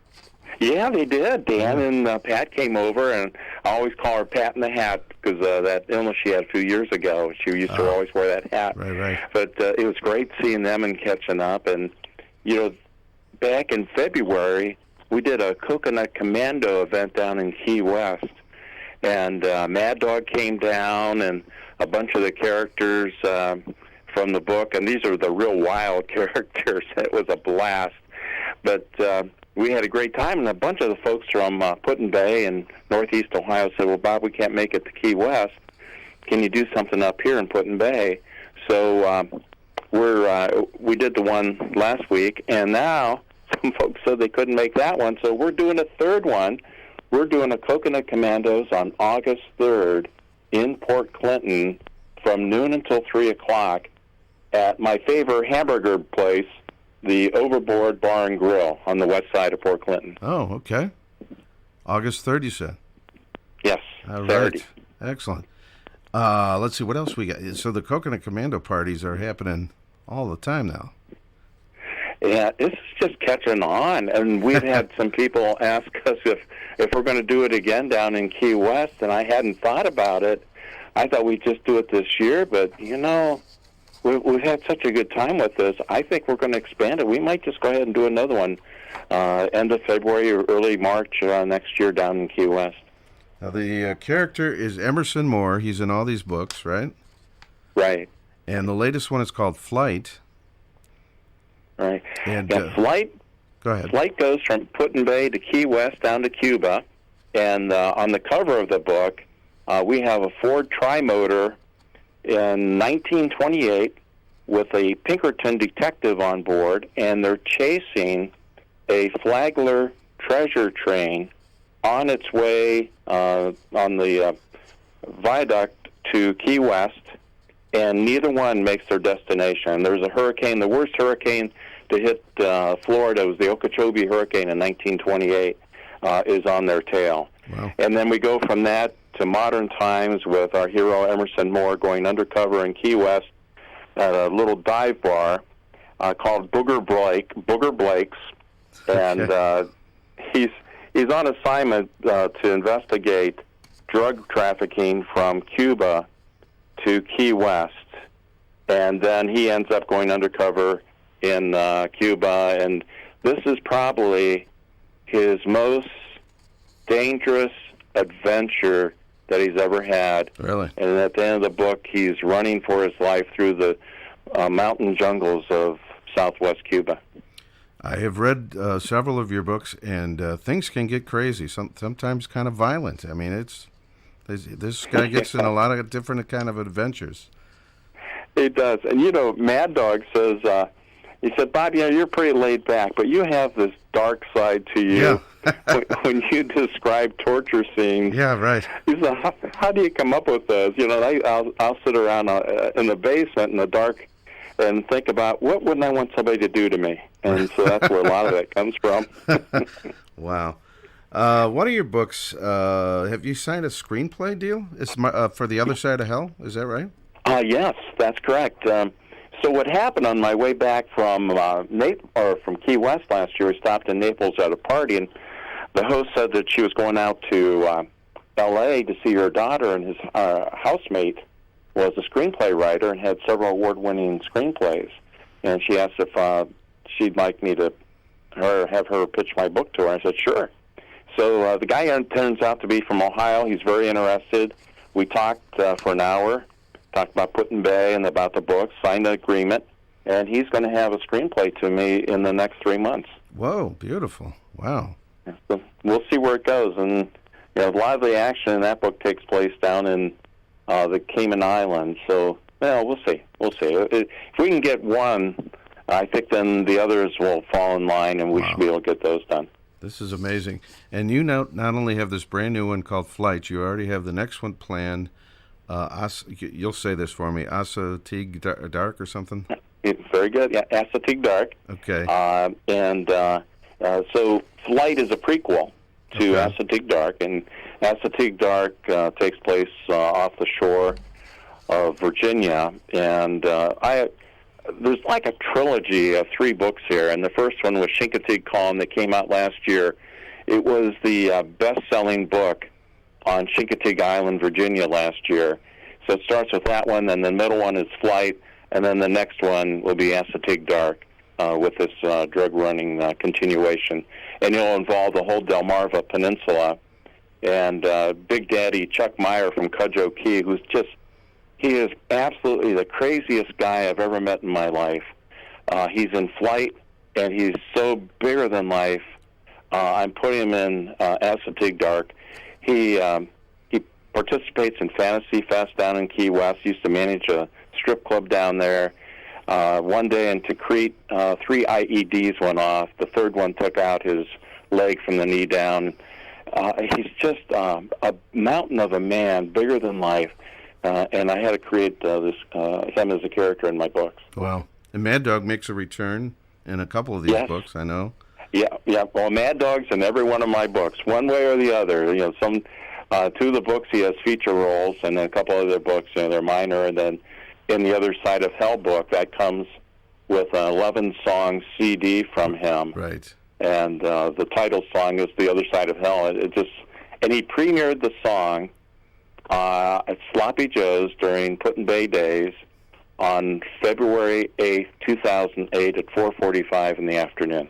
Yeah, they did. Dan and Pat came over, and I always call her Pat in the Hat because that illness she had a few years ago. She used to always wear that hat. Right. But it was great seeing them and catching up. And, back in February, we did a Coconut Commando event down in Key West. And Mad Dog came down, and a bunch of the characters from the book. And these are the real wild characters. It was a blast. But we had a great time, and a bunch of the folks from Put-in-Bay and Northeast Ohio said, well, Bob, we can't make it to Key West. Can you do something up here in Put-in-Bay? So we did the one last week, and now some folks said they couldn't make that one, so we're doing a third one. We're doing a Coconut Commandos on August 3rd in Port Clinton from noon until 3 o'clock at my favorite hamburger place, the Overboard Bar and Grill on the west side of Port Clinton. Oh, okay. August 3rd, you said? Yes, all Saturday. Right. Excellent. Let's see, what else we got? So the Coconut Commando parties are happening all the time now. Yeah, this is just catching on, and we've had some people ask us if we're going to do it again down in Key West, and I hadn't thought about it. I thought we'd just do it this year, but, we've had such a good time with this. I think we're going to expand it. We might just go ahead and do another one end of February or early March next year down in Key West. Now, the character is Emerson Moore. He's in all these books, right? Right. And the latest one is called Flight. Right. And Flight. Go ahead. Flight goes from Put-in-Bay to Key West down to Cuba. And on the cover of the book, we have a Ford Trimotor in 1928 with a Pinkerton detective on board, and they're chasing a Flagler treasure train on its way on the viaduct to Key West, and neither one makes their destination. There's a hurricane. The worst hurricane to hit Florida was the Okeechobee hurricane in 1928 is on their tail. Wow. And then we go from that to modern times with our hero Emerson Moore going undercover in Key West at a little dive bar called Booger Blake's, and he's on assignment to investigate drug trafficking from Cuba to Key West, and then he ends up going undercover in Cuba, and this is probably his most dangerous adventure that he's ever had. Really? And at the end of the book, he's running for his life through the mountain jungles of southwest Cuba. I have read several of your books, and things can get crazy, sometimes kind of violent. I mean, this guy gets in a lot of different kind of adventures. He does. And, Mad Dog says, he said, Bob, you're pretty laid back, but you have this dark side to you. Yeah. when you describe torture scenes. Yeah, right. He said, how do you come up with those? I'll sit around in the basement in the dark and think about what wouldn't I want somebody to do to me? And so that's where a lot of it comes from. Wow. One of your books, have you signed a screenplay deal? It's for The Other Side of Hell, is that right? Yes, that's correct. So what happened on my way back from from Key West last year, we stopped in Naples at a party, and the host said that she was going out to L.A. to see her daughter, and his housemate was a screenplay writer and had several award-winning screenplays. And she asked if she'd like me to have her pitch my book to her. I said, sure. So the guy turns out to be from Ohio. He's very interested. We talked for an hour, talked about Put-in-Bay and about the book, signed an agreement, and he's going to have a screenplay to me in the next 3 months. Whoa, beautiful. Wow. So we'll see where it goes. And a lot of the action in that book takes place down in the Cayman Islands. So, we'll see. We'll see. If we can get one, I think then the others will fall in line, and we should be able to get those done. This is amazing. And you not only have this brand new one called Flight, you already have the next one planned. You'll say this for me, Asateague Dark or something? It's very good. Yeah, Asateague Dark. Okay. So Flight is a prequel to Asateague Dark, and Asateague Dark takes place off the shore of Virginia, and there's like a trilogy of 3 books here, and the first one was Chincoteague Calm that came out last year. It was the best-selling book on Chincoteague Island, Virginia last year. So it starts with that one, and the middle one is Flight, and then the next one will be Asateague Dark with this drug-running continuation. And it'll involve the whole Delmarva Peninsula. And Big Daddy Chuck Meyer from Cudjoe Key, he is absolutely the craziest guy I've ever met in my life. He's in Flight, and he's so bigger than life. I'm putting him in Asateague Dark. He participates in Fantasy Fest down in Key West. He used to manage a strip club down there. One day in Tikrit, 3 IEDs went off. The third one took out his leg from the knee down. He's just a mountain of a man, bigger than life. And I had to create him as a character in my books. Wow. And Mad Dog makes a return in a couple of these books, I know. Yeah. Well, Mad Dog's in every one of my books, one way or the other. 2 of the books he has feature roles, and then a couple other books, they're minor. And then in the Other Side of Hell book, that comes with an 11-song CD from him. Right. And the title song is The Other Side of Hell. And he premiered the song at Sloppy Joe's during Put-in-Bay days on February 8th, 2008 at 4:45 in the afternoon.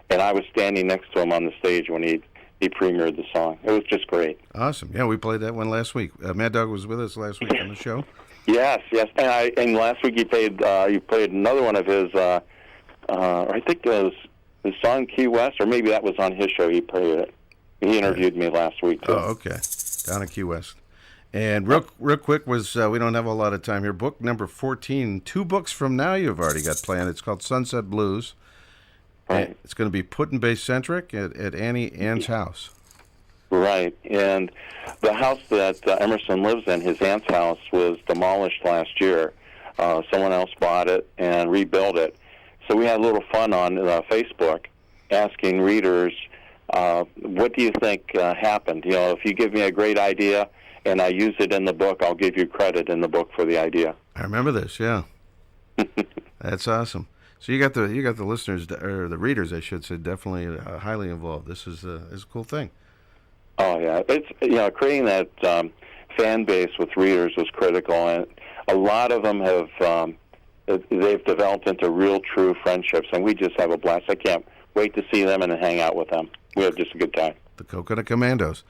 And I was standing next to him on the stage when he premiered the song. It was just great. Awesome. Yeah, we played that one last week. Mad Dog was with us last week on the show. Yes. And last week he played another one of his, I think it was his song Key West, or maybe that was on his show. He played it. He interviewed me last week, too. Oh, okay. Down in Key West. And real quick we don't have a lot of time here. Book number 14, 2 books from now you've already got planned. It's called Sunset Blues. Right. It's going to be Put-in-Bay centric at Ann's house. Right. And the house that Emerson lives in, his aunt's house, was demolished last year. Someone else bought it and rebuilt it. So we had a little fun on Facebook asking readers, what do you think happened? If you give me a great idea and I use it in the book, I'll give you credit in the book for the idea. I remember this, yeah. That's awesome. So you got the listeners, or the readers, I should say, definitely highly involved. This is a cool thing. Oh yeah, it's creating that fan base with readers was critical, and a lot of them they've developed into real, true friendships, and we just have a blast. I can't wait to see them and hang out with them. We have just a good time. The Coconut Commandos.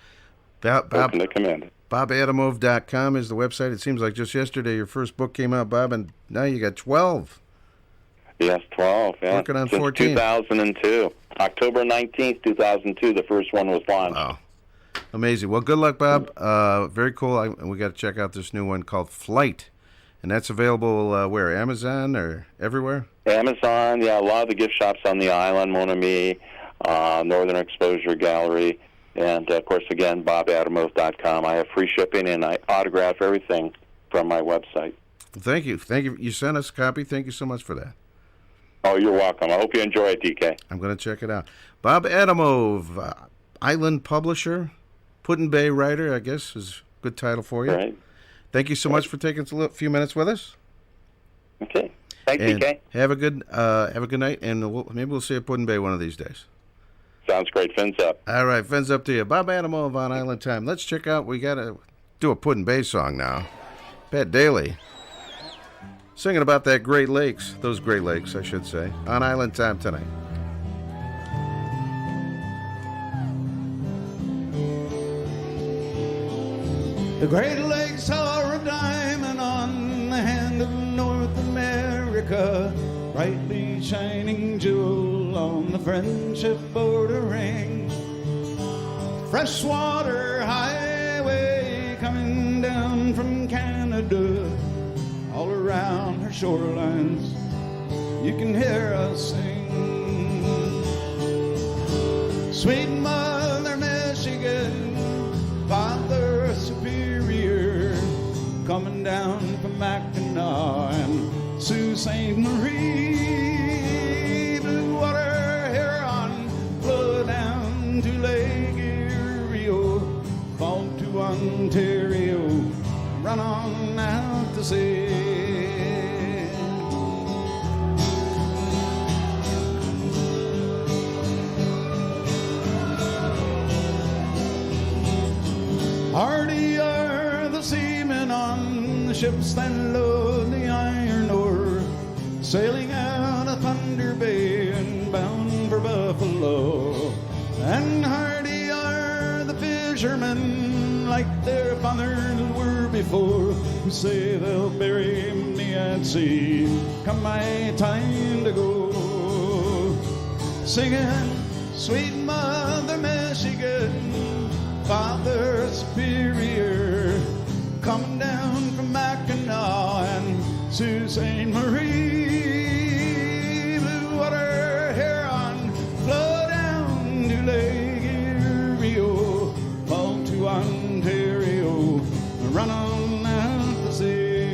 Coconut Commandos. BobAdamov.com is the website. It seems like just yesterday your first book came out, Bob, and now you got 12. Yes, 12. Yeah. Working on Since 14. 2002. October 19th, 2002, the first one was launched. Wow. Amazing. Well, good luck, Bob. Very cool. We got to check out this new one called Flight. And that's available where? Amazon or everywhere? Amazon, yeah, a lot of the gift shops on the island, Mon Ami, Northern Exposure Gallery, and, of course, again, BobAdamov.com. I have free shipping, and I autograph everything from my website. Thank you. You sent us a copy. Thank you so much for that. Oh, you're welcome. I hope you enjoy it, DK. I'm going to check it out. Bob Adamov, Island Publisher, Put-in-Bay Writer, I guess is a good title for you. Right. Thank you so much for taking a few minutes with us. Okay. Thanks, And PK. have a good night, and maybe we'll see you at Puddin' Bay one of these days. Sounds great. Fins up. All right, fins up to you. Bob Adamov on Island Time. Let's check out, we got to do a Puddin' Bay song now. Pat Daly singing about that Great Lakes, those Great Lakes, I should say, on Island Time tonight. The Great Lakes are a diamond on the hand of North America, brightly shining jewel on the friendship bordering. Freshwater highway coming down from Canada, all around her shorelines you can hear us sing. Sweet Mother Michigan, Father Superior, coming down from Mackinac and Sault Ste. Marie. Blue water Huron, flow down to Lake Erie, fall to Ontario, run on out to sea. Hardy are the seamen on the ships that load the iron ore, sailing out of Thunder Bay and bound for Buffalo. And hardy are the fishermen, like their fathers were before, who say they'll bury me at sea come my time to go. Singing, sweet Mother Michigan, Father Superior, coming down from Mackinac and Sault Ste. Marie. Blue water Huron, flow down to Lake Erie, fall to Ontario, run on out to sea.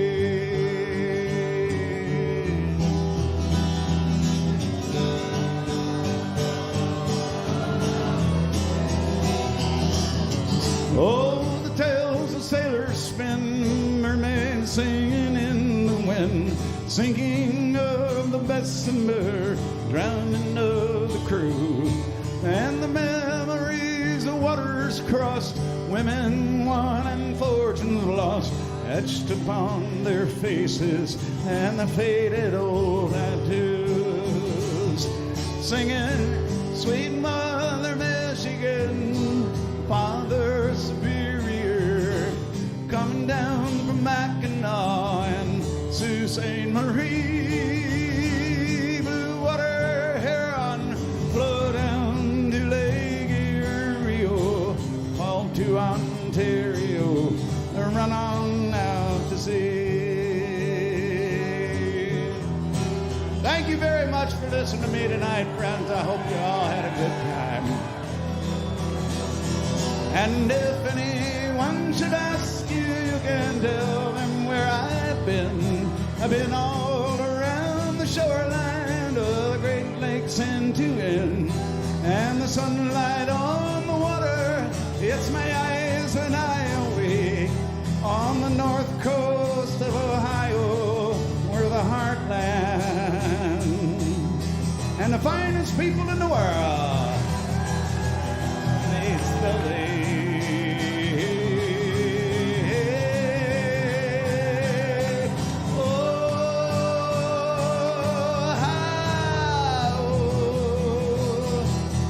Oh, the tales of sailors spin, mermaids singing in the wind, sinking of the Bessemer, drowning of the crew, and the memories of waters crossed, women won and fortunes lost, etched upon their faces and the faded old tattoos. Singing, sweet Mother Michigan, Father Superior, coming down from Mackinac and Sault Ste. Marie. Blue water Huron, flow down to Lake Erie, fall to Ontario, run on out to sea. Thank you very much for listening to me tonight, friends. I hope you all had a good time. And if anyone should ask you, you can tell them where I've been. I've been all around the shoreline of the Great Lakes end to end. And the sunlight on the water, it's my eyes when I awake. On the north coast of Ohio, we're the heartland. And the finest people in the world, they still live.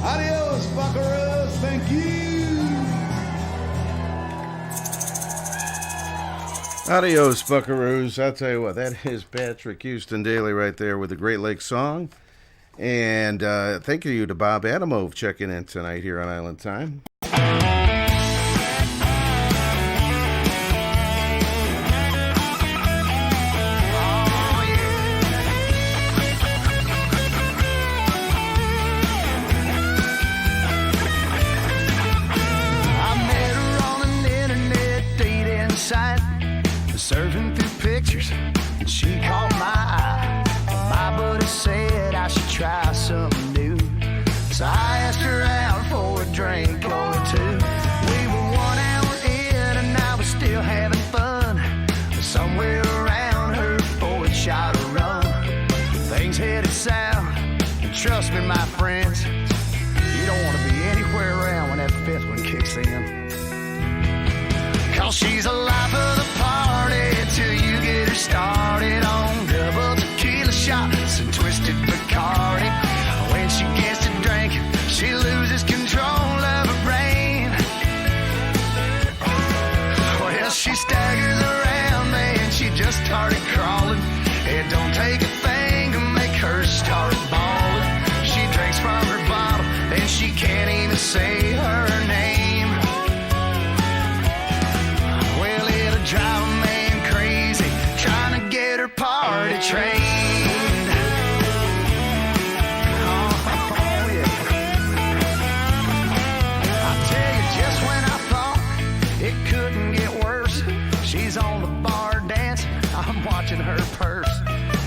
Adios, buckaroos. Thank you. Adios, buckaroos. I'll tell you what, that is Patrick Houston Daly right there with the Great Lakes song. And thank you to Bob Adamov checking in tonight here on Island Time. Surfing through pictures, and she caught my eye. My buddy said I should try something new, so I asked her out for a drink or two. We were 1 hour in, and I was still having fun. Somewhere around her 4th shot of rum, out. And trust me, my friends, you don't want to be anywhere around when that fifth one kicks in. 'Cause she's the life of the party till you get her started on double tequila shots and twisted Bacardi. When she gets to drinking, she loses control of her brain. Well, she staggers around, man, she just started crawling. It don't take a thing to make her start bawling. She drinks from her bottle and she can't even say her name. Well, it'll drive a man crazy trying to get her party trained. Oh, yeah. I tell you, just when I thought it couldn't get worse, she's on the bar dancing, I'm watching her purse.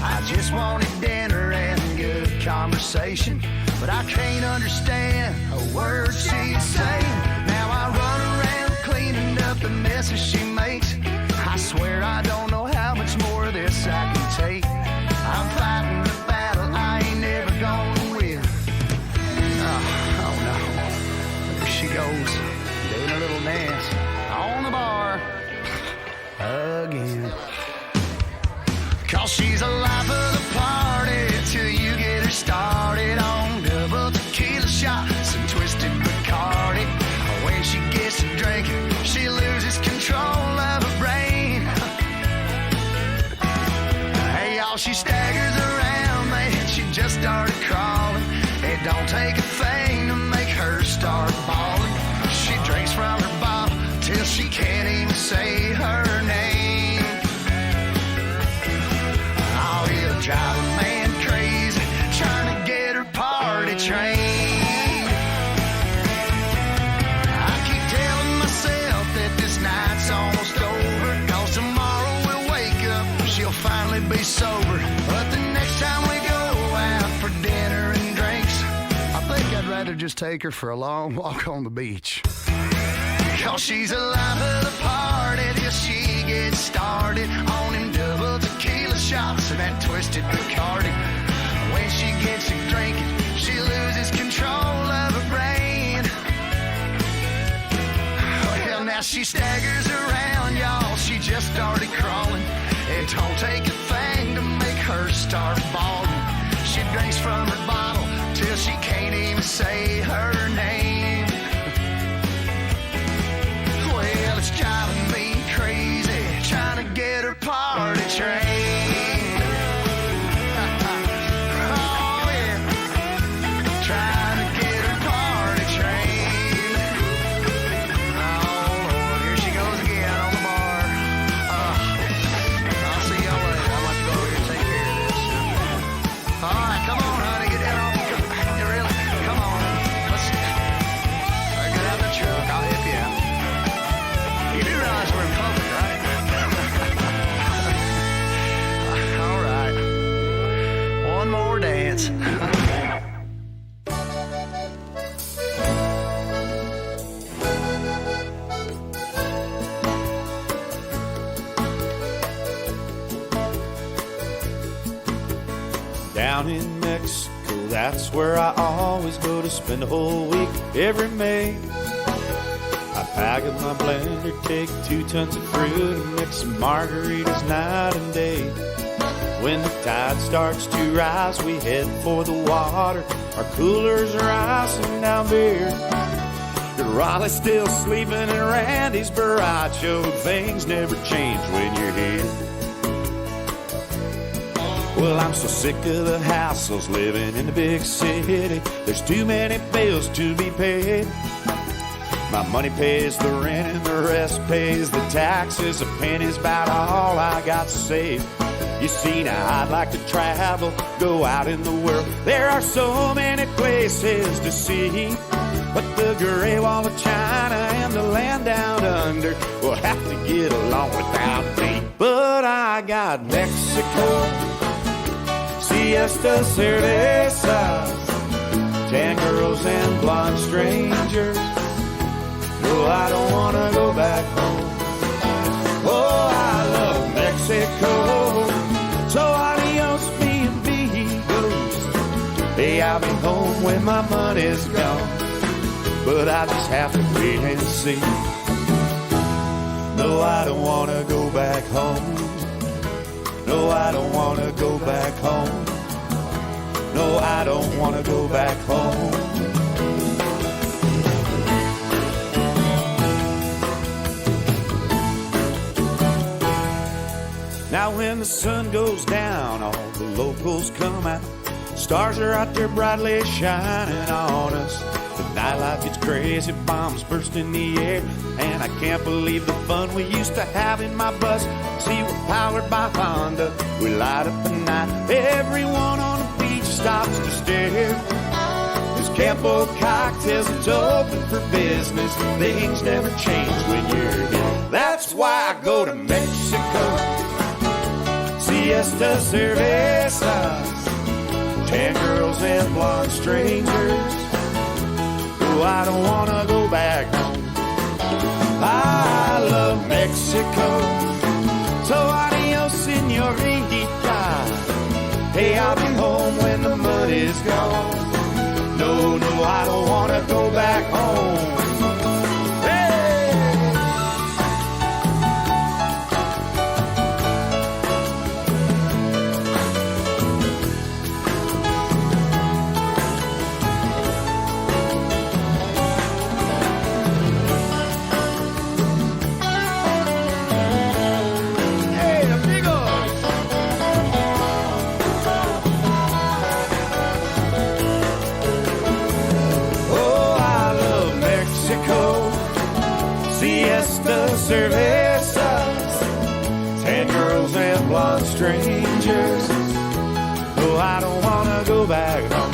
I just wanted dinner and good conversation, but I can't understand a word she's saying. Now I run around cleaning up the messes she makes. I swear I don't know how much more of this I can take. I'm fighting the battle I ain't never gonna win. Oh no, there she goes, doing a little dance on the bar again. 'Cause she's the life of the party till you get her started on double tequila shots and twisted Bacardi. When she gets to drinking, she loses control of her brain. Hey, y'all, she staggers around, man, she just started crawling. It don't take a thing to make her start bawling. She drinks from her bottle till she can't even say her name. Oh, it'll drive a man crazy trying to get her party trained. I keep telling myself that this night's almost over, 'cause tomorrow we'll wake up, she'll finally be sober. But the next time we go out for dinner and drinks, I think I'd rather just take her for a long walk on the beach. 'Cause she's alive of the party till she gets started on them double tequila shots and that twisted Bacardi. When she gets to drinking, she loses control of her brain. Well, now she staggers around, y'all, she just started crawling. It don't take a thing to make her start bawling. She drinks from her bottle till she can't even say her name. Well, it's driving me crazy trying to get her party trained. Oh, yeah. Trying to get her party trained. Oh, Lord, here she goes again on the bar. I'll see y'all later. I'd like to go over here and take care of this. All right, come on, honey, get down off the truck. Really? Come on. Let's get out of the truck. I'll help you out. You do realize we're in public, right? All right. One more dance. Down in Mexico, that's where I always go to spend the whole week every May. I pack up my blender, take 2 tons of fruit and mix some margaritas night and day. When the tide starts to rise, we head for the water. Our coolers are icing down beer. Raleigh's still sleeping in Randy's Baracho. Things never change when you're here. Well, I'm so sick of the hassles living in the big city. There's too many bills to be paid. My money pays the rent and the rest pays the taxes. A penny's about all I got to save. You see, now I'd like to travel, go out in the world. There are so many places to see. But the Great Wall of China and the land down under will have to get along without me. But I got Mexico, siesta cerveza, tan girls and blonde strangers. No, I don't want to go back home. Oh, I love Mexico. So adios, me amigos. Hey, I'll be home when my money's gone, but I just have to wait and see. No, I don't want to go back home. No, I don't want to go back home. No, I don't want to go back home. Now when the sun goes down, all the locals come out. Stars are out there brightly shining on us. The nightlife gets crazy, bombs burst in the air, and I can't believe the fun we used to have in my bus. See, we're powered by Honda. We light up the night. Everyone on the beach stops to stare. There's Campo cocktails, it's open for business. Things never change when you're here. That's why I go to Mexico. Siesta cervezas, tan girls and blonde strangers. Oh, I don't want to go back home. I love Mexico. So adios, señorita. Hey, I'll be home when the money's gone. No, no, I don't want to go back home. Cervezas, tan girls and blonde strangers. Oh, I don't want to go back home.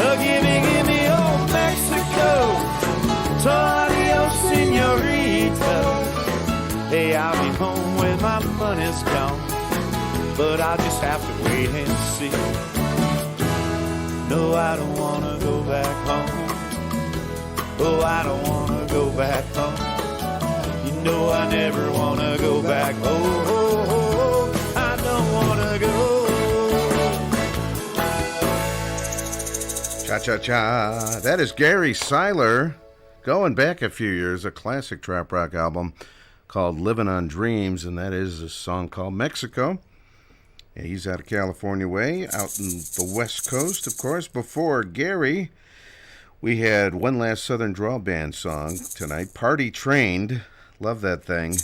Oh, give me old Mexico. So adios, señorita. Hey, I'll be home when my money's gone, but I'll just have to wait and see. No, I don't want to go back home. Oh, I don't want to go back home. No, I never want to go back. Oh, I don't want to go. Cha-cha-cha. That is Gary Seiler. Going back a few years, a classic trap rock album called Living on Dreams, and that is a song called Mexico. Yeah, he's out of California way, out in the West Coast, of course. Before Gary, we had one last Southern Drawl Band song tonight, Party Trained. Love that thing.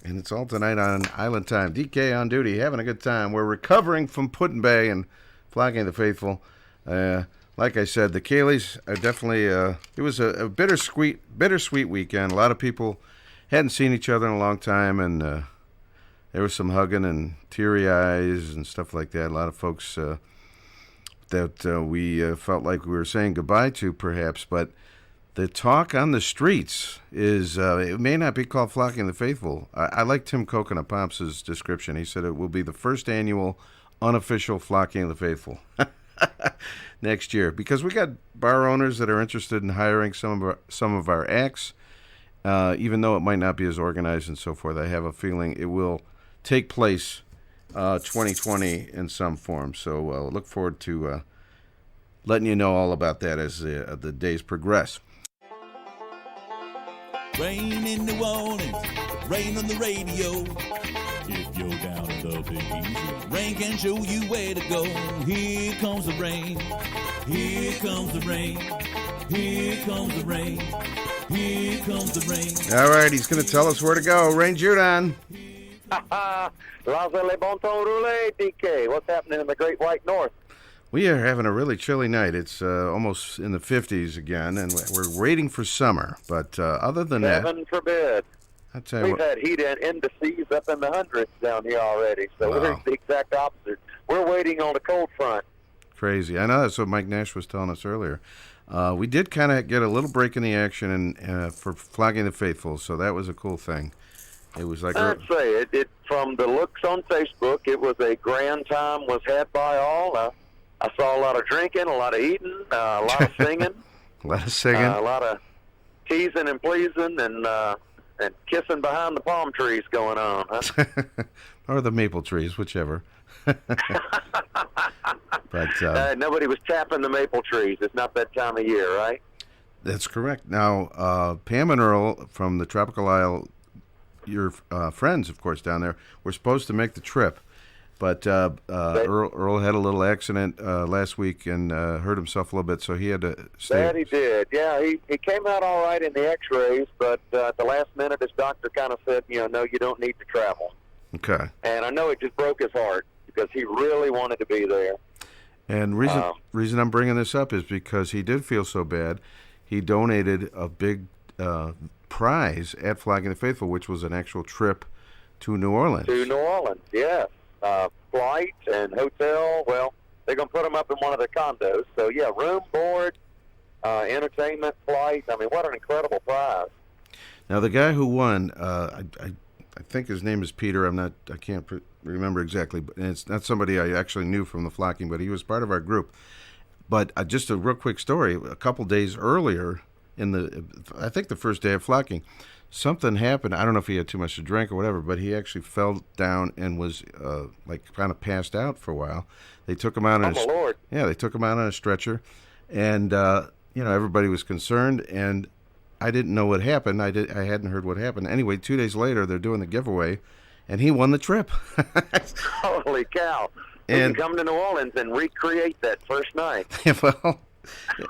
And it's all tonight on Island Time. DK on duty, having a good time. We're recovering from Put-in-Bay and Flocking the Faithful. Like I said, the Kayleys are definitely, it was a bittersweet weekend. A lot of people hadn't seen each other in a long time, and there was some hugging and teary eyes and stuff like that. A lot of folks that we felt like we were saying goodbye to, perhaps, but the talk on the streets is, it may not be called Flocking the Faithful. I like Tim Coconut Pops' description. He said it will be the first annual unofficial Flocking the Faithful next year, because we got bar owners that are interested in hiring some of our acts, even though it might not be as organized and so forth. I have a feeling it will take place 2020 in some form. So look forward to letting you know all about that as the days progress. Rain in New Orleans, rain on the radio. If you're down in the Big Easy, rain can show you where to go. Here comes the rain, here comes the rain, here comes the rain, here comes the rain. All right, he's going to tell us where to go. Rain Jaudon. Le bon temps roulé, DK. What's happening in the Great White North? We are having a really chilly night. It's almost in the 50s again, and we're waiting for summer. But other than that, heaven forbid. We've had heat indices up in the hundreds down here already, so we're the exact opposite. We're waiting on a cold front. Crazy. I know that's what Mike Nash was telling us earlier. We did kind of get a little break in the action for Flogging the Faithful, so that was a cool thing. It was like I'd say it. From the looks on Facebook, it was a grand time was had by all. I saw a lot of drinking, a lot of eating, a lot of singing. A lot of singing. A lot of teasing and pleasing and kissing behind the palm trees going on. Huh? Or the maple trees, whichever. But nobody was tapping the maple trees. It's not that time of year, right? That's correct. Now, Pam and Earl from the Tropical Isle, your friends, of course, down there, were supposed to make the trip. But Earl had a little accident last week and hurt himself a little bit, so he had to stay. That he did. Yeah, he came out all right in the x-rays, but at the last minute his doctor kind of said, no, you don't need to travel. Okay. And I know it just broke his heart because he really wanted to be there. And reason I'm bringing this up is because he did feel so bad, he donated a big prize at Flogging the Faithful, which was an actual trip to New Orleans. To New Orleans, yes. Flight and hotel. Well, they're going to put them up in one of their condos. So, yeah, room, board, entertainment, flight. I mean, what an incredible prize. Now, the guy who won, I think his name is Peter. I can't remember exactly, but it's not somebody I actually knew from the flocking, but he was part of our group. But just a real quick story. A couple days earlier, I think the first day of flocking, something happened. I don't know if he had too much to drink or whatever, but he actually fell down and was kind of passed out for a while. They took him out on they took him out on a stretcher, and everybody was concerned, and I didn't know what happened. I hadn't heard what happened. Anyway, 2 days later, they're doing the giveaway, and he won the trip. Holy cow! And you can come to New Orleans and recreate that first night. Well,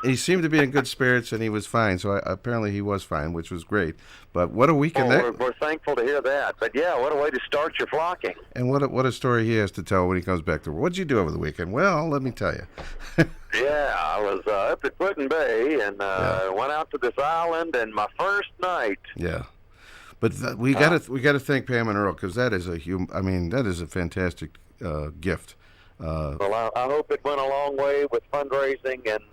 he seemed to be in good spirits, and he was fine. So apparently he was fine, which was great. But what a weekend! We're thankful to hear that. But yeah, what a way to start your flocking. And what a story he has to tell when he comes back to work. What'd you do over the weekend? Well, let me tell you. Yeah, I was up at Putin Bay and went out to this island, and my first night. Yeah, but we got to thank Pam and Earl, because that is a fantastic gift. Well, I hope it went a long way with fundraising and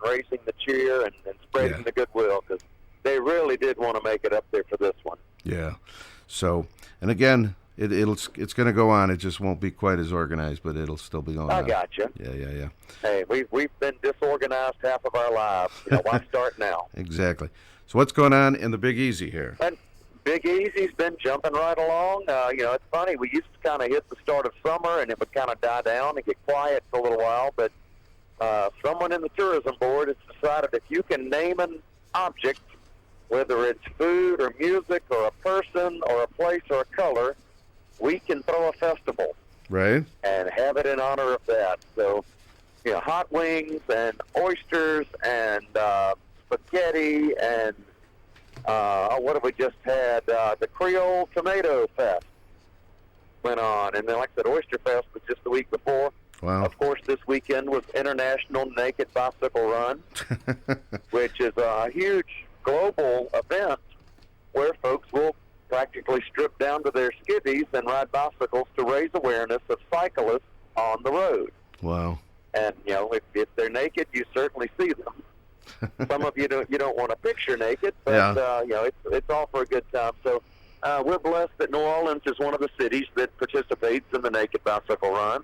raising the cheer and spreading the goodwill, because they really did want to make it up there for this one. Yeah. So, and again, it's going to go on. It just won't be quite as organized, but it'll still be going on. I got you. Yeah. Hey, we've been disorganized half of our lives. Why start now? Exactly. So what's going on in the Big Easy here? And Big Easy's been jumping right along. It's funny. We used to kind of hit the start of summer, and it would kind of die down and get quiet for a little while. But someone in the tourism board has decided if you can name an object, whether it's food or music or a person or a place or a color, we can throw a festival. Right. And have it in honor of that. So, hot wings and oysters and spaghetti and what have we just had? The Creole Tomato Fest went on. And then, like I said, Oyster Fest was just the week before. Wow. Of course, this weekend was International Naked Bicycle Run, which is a huge global event where folks will practically strip down to their skivvies and ride bicycles to raise awareness of cyclists on the road. Wow. And, if they're naked, you certainly see them. Some of you don't want to picture naked, but it's all for a good time. So we're blessed that New Orleans is one of the cities that participates in the Naked Bicycle Run.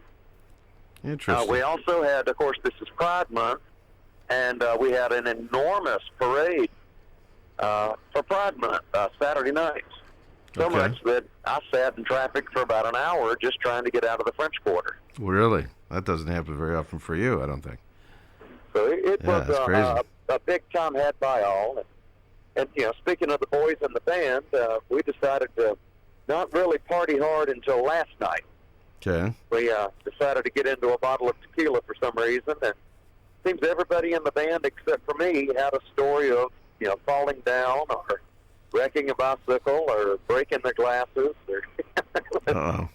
Interesting. We also had, of course, this is Pride Month, and we had an enormous parade for Pride Month Saturday night. So much that I sat in traffic for about an hour just trying to get out of the French Quarter. Really? That doesn't happen very often for you, I don't think. So it was a big time had by all. And speaking of the boys in the band, we decided to not really party hard until last night. Okay. We decided to get into a bottle of tequila for some reason, and it seems everybody in the band except for me had a story of falling down or wrecking a bicycle or breaking their glasses. Uh-oh.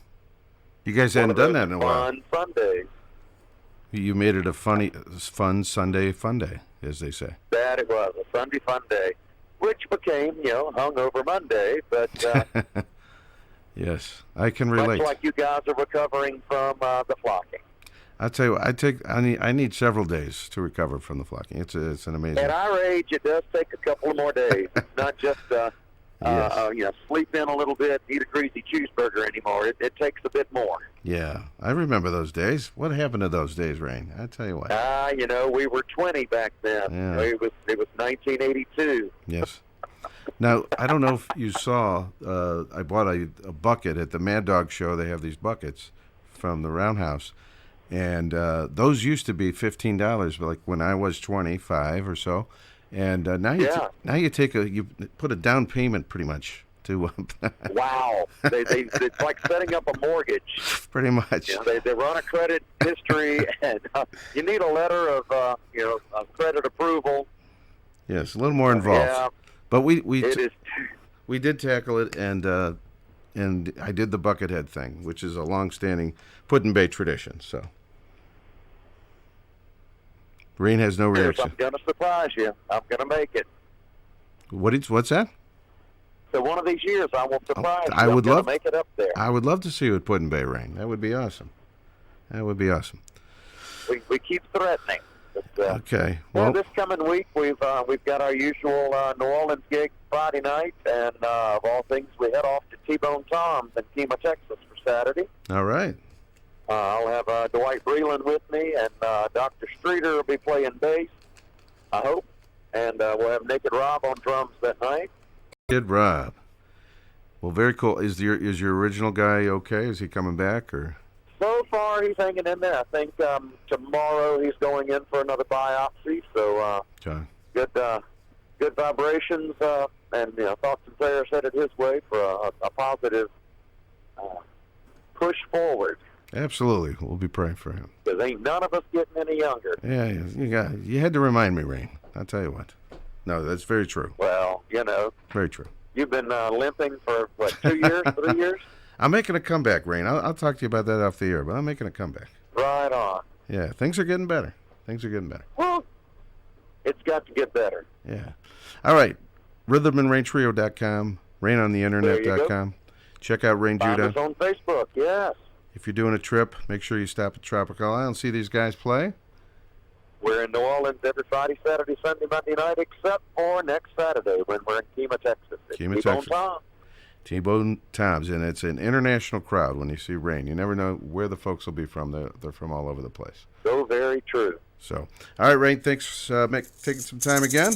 You guys hadn't done that in a while. Fun Sundays. You made it a fun Sunday fun day, as they say. That it was, a Sunday fun day, which became, hungover Monday, but... yes, I can relate. Much like you guys are recovering from the flocking. I'll tell you what, I need several days to recover from the flocking. It's an amazing... At our age, it does take a couple of more days. It's not just, sleep in a little bit, eat a greasy cheeseburger anymore. It takes a bit more. Yeah, I remember those days. What happened to those days, Rain? I tell you what. We were 20 back then. Yeah. It was 1982. Yes. Now, I don't know if you saw, I bought a bucket at the Mad Dog Show. They have these buckets from the Roundhouse. And those used to be $15, but like when I was 25 or so. And now you put a down payment pretty much to. Wow, it's like setting up a mortgage. Pretty much. You know, they run a credit history, and you need a letter of of credit approval. Yes, a little more involved. Yeah, but we did tackle it, and I did the Buckethead thing, which is a long-standing Put-in-Bay tradition. So. Rain has no reaction. I'm going to surprise you. I'm going to make it. What's that? So one of these years, I will surprise you. I would love to make it up there. I would love to see you at Put-in-Bay, Rain. That would be awesome. That would be awesome. We keep threatening. But, okay. Well, this coming week, we've got our usual New Orleans gig Friday night, and of all things, we head off to T-Bone Tom's in Kemah, Texas for Saturday. All right. I'll have Dwight Breland with me, and Dr. Streeter will be playing bass, I hope. And we'll have Naked Rob on drums that night. Naked Rob. Well, very cool. Is your original guy okay? Is he coming back? Or? So far, he's hanging in there. I think tomorrow he's going in for another biopsy. So good vibrations, and thoughts and prayers headed his way for a positive push forward. Absolutely. We'll be praying for him. Because ain't none of us getting any younger. Yeah, you had to remind me, Rain. I'll tell you what. No, that's very true. Well, Very true. You've been limping for, 2 years, 3 years? I'm making a comeback, Rain. I'll talk to you about that off the air, but I'm making a comeback. Right on. Yeah, things are getting better. Well, it's got to get better. Yeah. All right. RhythmandRainTrio.com, RainOnTheInternet.com. Check out Rain Find Judah. us on Facebook, yes. If you're doing a trip, make sure you stop at Tropical Isle and see these guys play. We're in New Orleans every Friday, Saturday, Sunday, Monday night, except for next Saturday when we're in Kemah, Texas. Kemah, Texas. T-Bone Tom's, and it's an international crowd when you see Rain. You never know where the folks will be from. They're from all over the place. So very true. So, all right, Rain, thanks for taking some time again.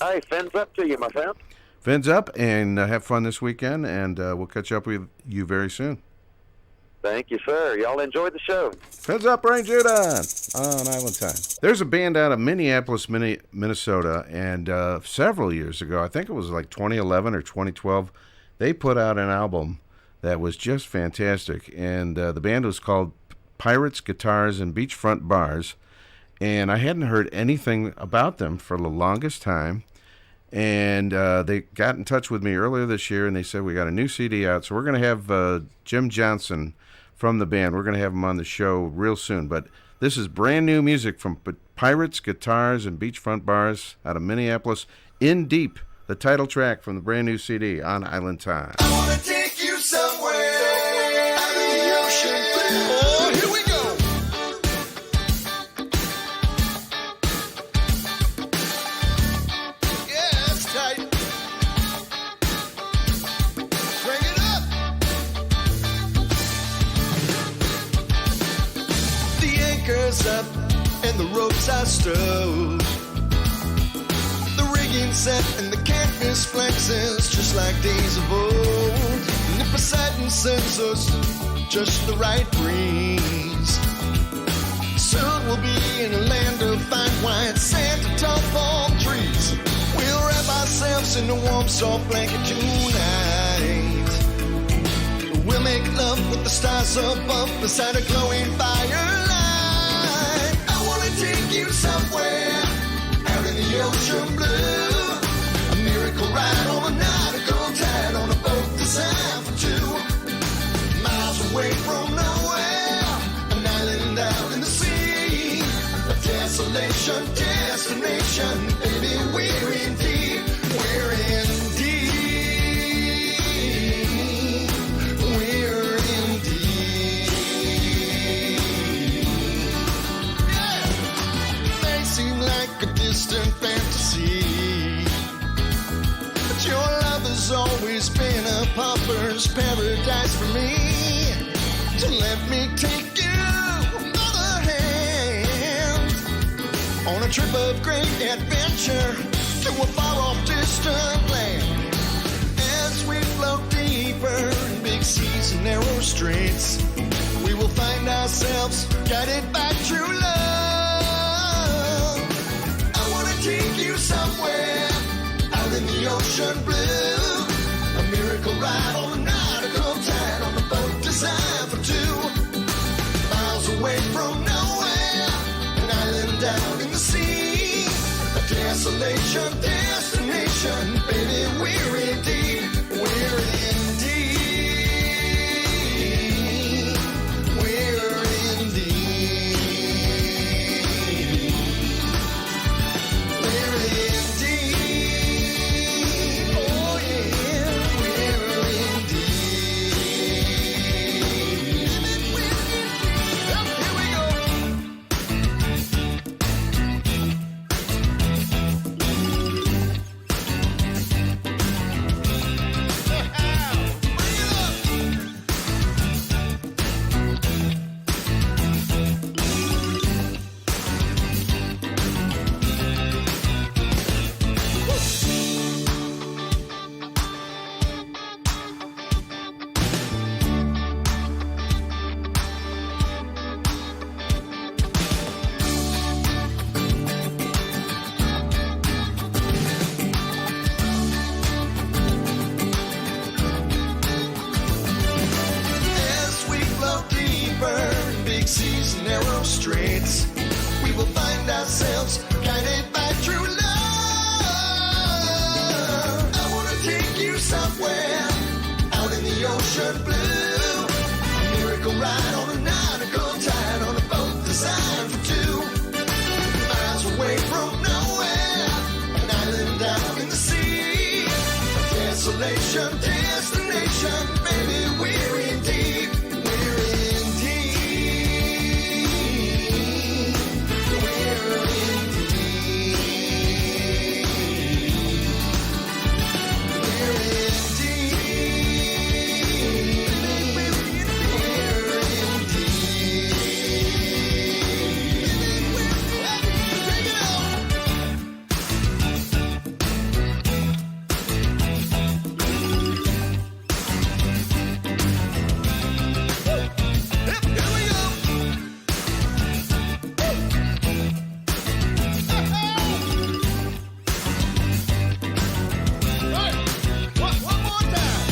Hey, fins up to you, my friend. Fins up, and have fun this weekend, and we'll catch up with you very soon. Thank you, sir. Y'all enjoyed the show. Fins up, Rain Jaudon on Island Time. There's a band out of Minneapolis, Minnesota, and several years ago, I think it was like 2011 or 2012, they put out an album that was just fantastic, and the band was called Pirates, Guitars, and Beachfront Bars, and I hadn't heard anything about them for the longest time, and they got in touch with me earlier this year, and they said, we got a new CD out, so we're going to have Jim Johnson from the band. We're going to have him on the show real soon, but this is brand new music from Pirates, Guitars, and Beachfront Bars out of Minneapolis. In Deep, the title track from the brand new CD on Island Time. I wanna take you somewhere out of the ocean blue. Oh, here we go. Yeah, that's tight. Bring it up. The anchor's up and the ropes are stowed. The rigging set and the canvas flexes just like days of old. And if Poseidon sends us just the right breeze, soon we'll be in a land of fine white sand and tall palm trees. We'll wrap ourselves in a warm, soft blanket tonight. We'll make love with the stars above beside a glowing firelight. I wanna take you somewhere out in the ocean blue. A miracle ride on a nautical tide on a boat designed for two. Miles away from nowhere, an island out in the sea. A desolation destination, baby, we're in deep. We're in deep. We're in deep. Yeah. May seem like a distant fantasy, but your love has always been a pauper's paradise for me. So let me take you by the hand on a trip of great adventure to a far-off distant land. As we float deeper in big seas and narrow straits, we will find ourselves guided by true love. I wanna take you somewhere out in the ocean blue. A miracle ride on a nautical tide on a boat designed for two. Miles away from nowhere, an island down in the sea. A desolation destination, baby, we're in deep. We're in deep. We're in deep. We're in deep. Oh yeah, we're in deep. Up, here we go. As we float deeper in big seas and narrow straits, we will find ourselves guided by true love. I wanna take you somewhere out in the ocean blue. A miracle ride on a nautical tide on a boat designed for two. Miles away from nowhere, an island down in the sea. A desolation destination, baby, we're in deep. We're in deep. We're in deep. We're in deep. We're in deep. Take it out. Yep, here we go. Right. One more time.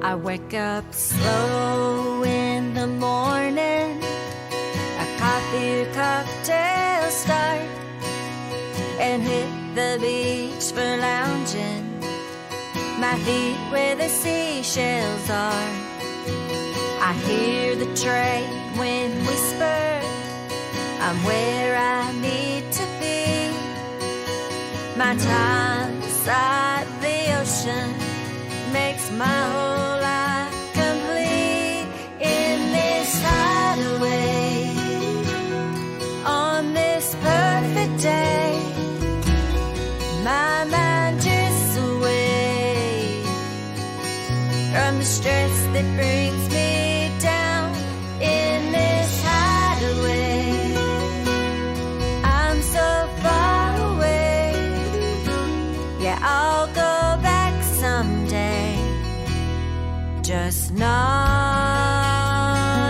I wake up slow in the morning, a coffee cocktail start, and hit the beach for lounging, my feet where the seashells are. I hear the trade wind whisper, I'm where I need to be. My time beside the ocean makes my whole life complete. In this hideaway, on this perfect day, my mind drifts away from the stress that brings me down. In this hideaway, I'm so far away. Yeah, I'll go back someday, just not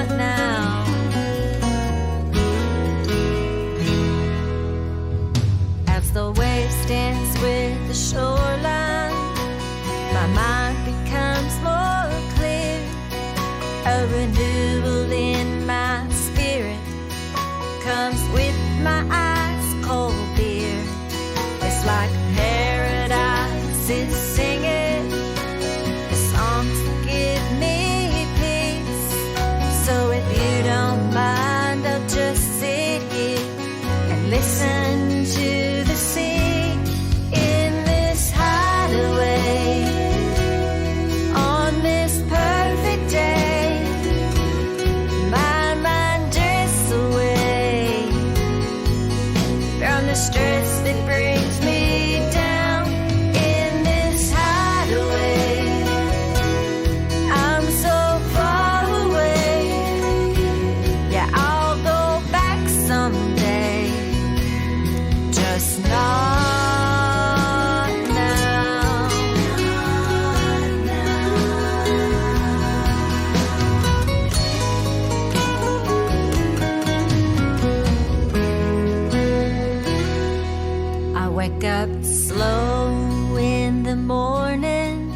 now. As the waves dance with the shoreline, my mind becomes more clear. A renewal in my spirit comes with my ice cold beer. It's like paradise is singing the songs that give me peace. So if you don't mind, I'll just sit here stress that brings me down in this hideaway. I'm so far away. Yeah, I'll go back someday. Just not now. I wake up slow in the morning.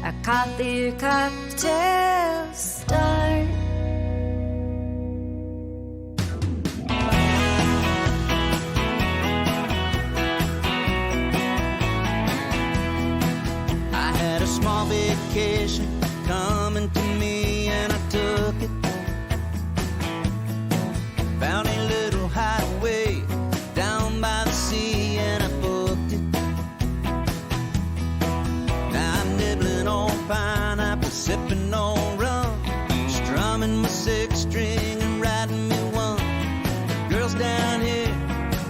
A coffee or cocktail start. I had a small vacation coming to me and I took it. Found a little hideaway down by the sea and I booked it. Now I'm nibbling on pineapple, sipping on rum, strumming my six string and riding me one. The girls down here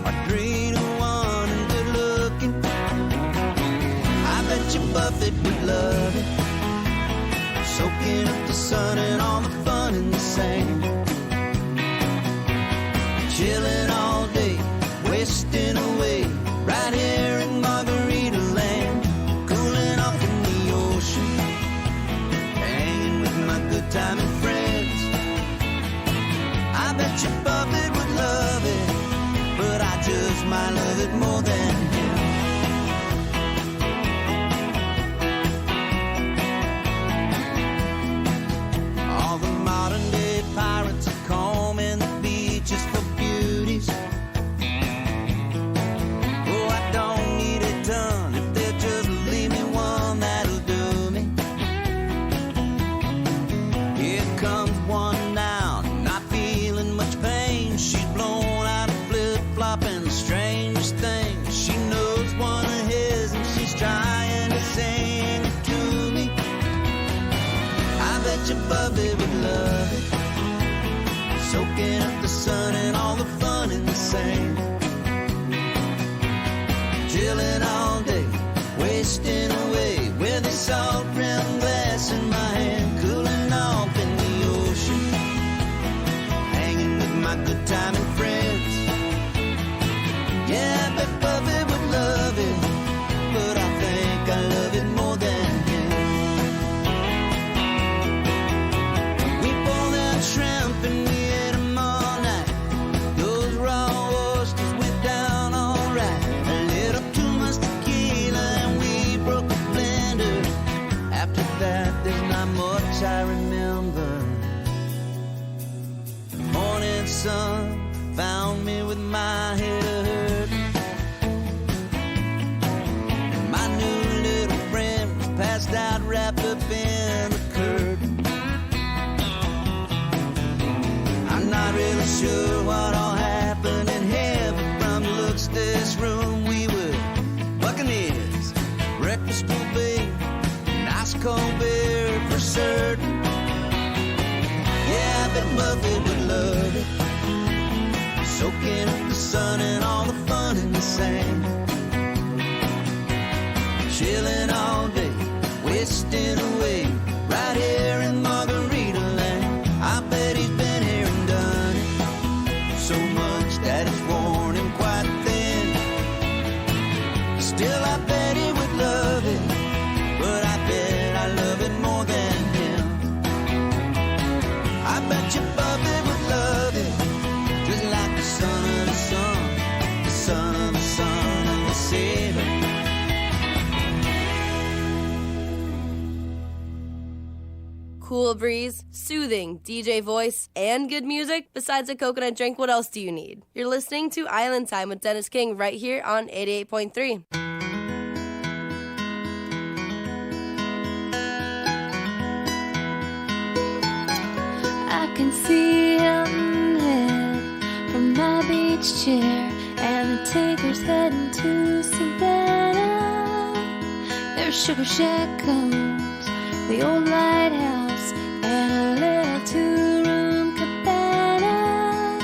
are 3 to 1 and good looking. I bet you Buffett would love it, soaking up the sun and all the fun in the sand. Chilling all day, wasting away, right here in Margarita Land. Cooling off in the ocean, hanging with my good time and friends. I bet you Buffett would love it, but I just might love it more than him. All the modern day pirates are combing the beaches for beauties. Oh, I don't need a ton if they'll just leave me one, that'll do me. Here comes one now, not feeling much pain. She's blown out a flip-flop and the strangest thing, she knows one of his and she's trying to sing it to me. I bet you Bubby would love it, soaking up the sun and all the fun in the sand. Chilling all day, wasting away with a salt rim glass in my hand. Cooling off in the ocean, hanging with my good time and friends. Yeah, I bet Bubby would love it, but I think I love it more than him. We pulled out shrimp and we ate 'em all night. Those raw oysters went down all right. A little too much tequila and we broke the blender. After that, there's not much I remember. The morning sun found me with my head hurt, and my new little friend was passed out wrapped up in the curtain. I'm not really sure what all happened in here, but from the looks of this room, we were buccaneers. Breakfast will be nice cold beer for certain. Yeah, I bet Buffett would love it, soaking up the sun and all the fun in the sand. Chilling all day, wasting away, right here in Margarita Land. I bet he's been here and done it, so much that it's worn him quite thin. Still, I bet he would love it, but I bet I love it more than him. I bet you Buffett would love it, just like the son of the sun, the son of the son of the sailor. Cool breeze, soothing DJ voice, and good music. Besides a coconut drink, what else do you need? You're listening to Island Time with Dennis King right here on 88.3. I can see Hilton Head from my beach chair, and the Tinker's heading to Savannah. There's Sugar Shack cones, the old lighthouse, and a little two-room cabana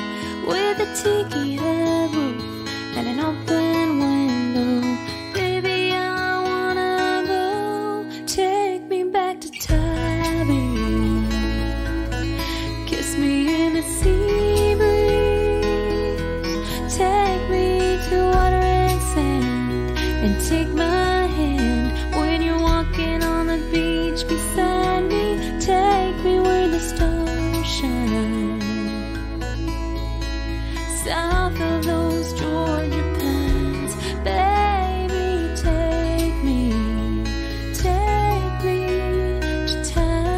with a tiki head roof and an open and take my hand when you're walking on the beach beside me. Take me where the stars shine, south of those Georgia pines. Baby, take me to Tabby.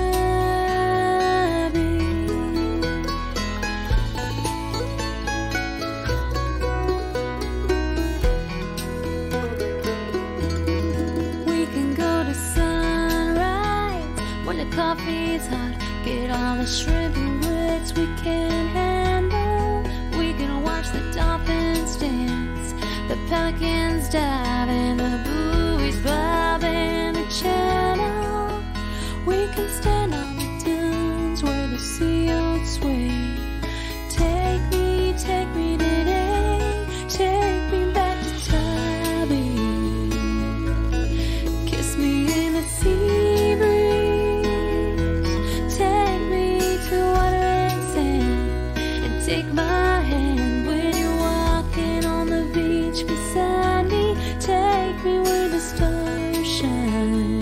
We can go to sunrise when the coffee's hot. Get all the shrimp and grits we can handle. We can watch the dolphins dance, the pelicans dive, and the buoys bob in the channel. We can stand on the dunes where the sea oats sway. Take me today, take me back to Tabby. Kiss me in the sea breeze, take me to water and sand, and take my hand when you're walking on the beach beside me. Take me where the stars shine,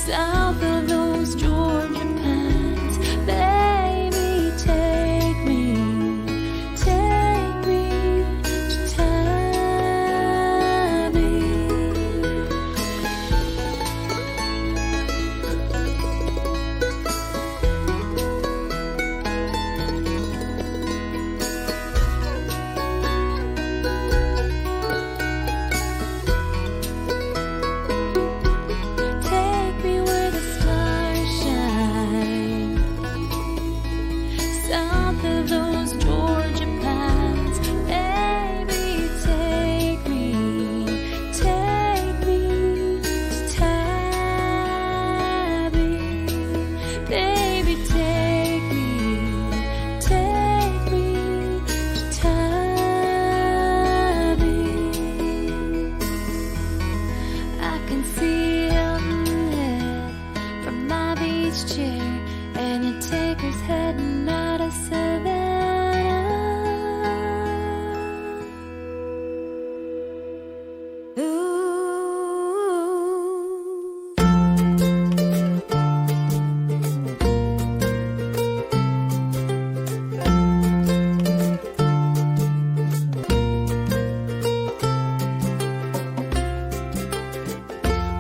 south of those Georgia pines. Baby, take me to Tabby. Take me where the stars shine, south of those Georgia pines. Baby, take me to Tabby. Baby, take me to Tabby. I can see Hilton Head from my beach chair, and the taker's heading out of Savannah.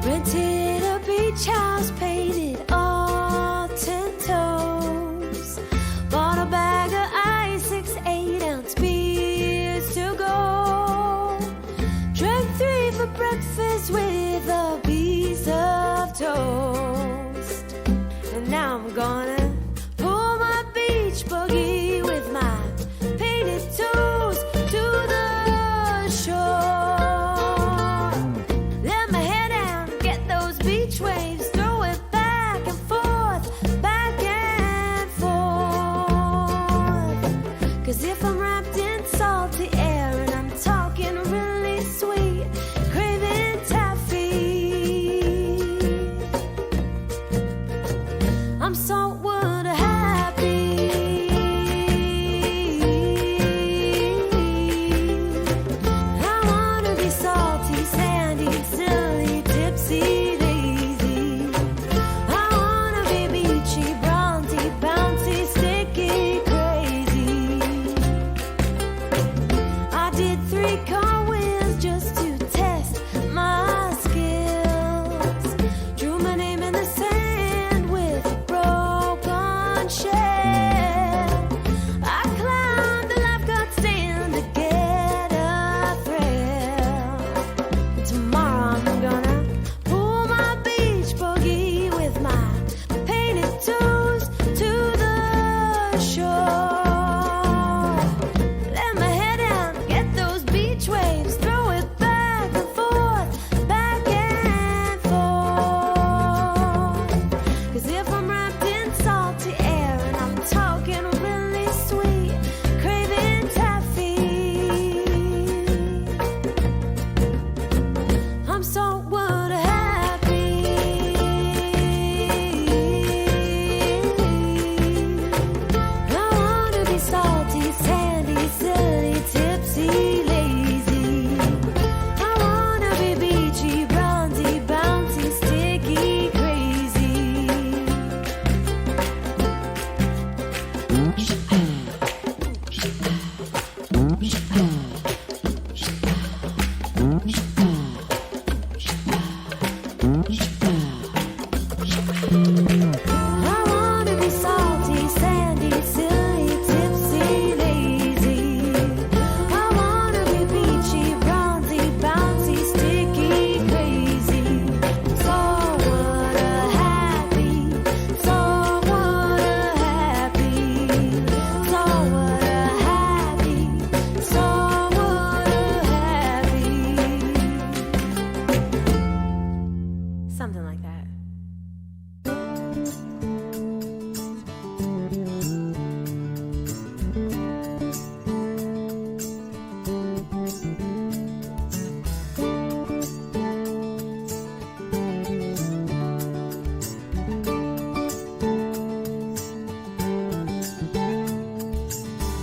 Rented a beach house, painted all 10 toes. Bought a bag of ice, 6 8-ounce beers to go. Drank 3 for breakfast with a piece of toast. And now I'm gonna pull my beach buggy with my painted toes to the shore. Let my hair down, get those beach waves, throw it back and forth, back and forth. 'Cause if I'm wrapped in salty air and I'm talking really sweet, craving taffy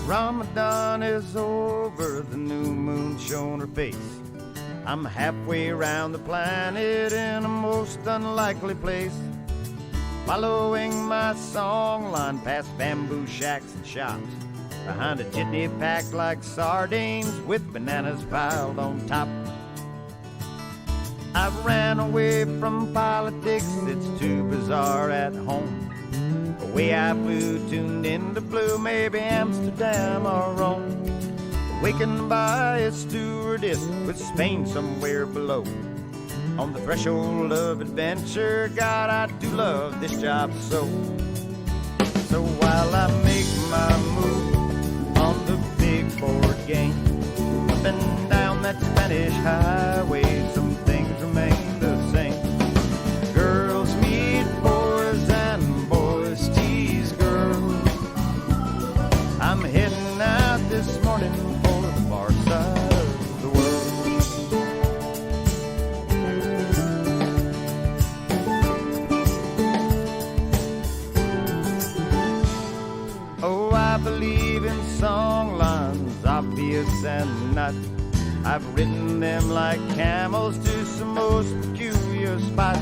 Ramadan is over, the new moon shone her face. I'm halfway around the planet in a most unlikely place. Following my song line past bamboo shacks and shops, behind a jitney packed like sardines with bananas piled on top. I ran away from politics, it's too bizarre at home. Away I flew, tuned into blue, maybe Amsterdam or Rome. Awakened by a stewardess with Spain somewhere below. On the threshold of adventure, God, I do love this job so. So while I make my move on the big board game, up and down that Spanish highway, some things remain the same. Girls meet boys and boys tease girls. I'm heading out this morning for the far side of the world. Oh, I believe in song lines, obvious and not. I've ridden them like camels to some most peculiar spots.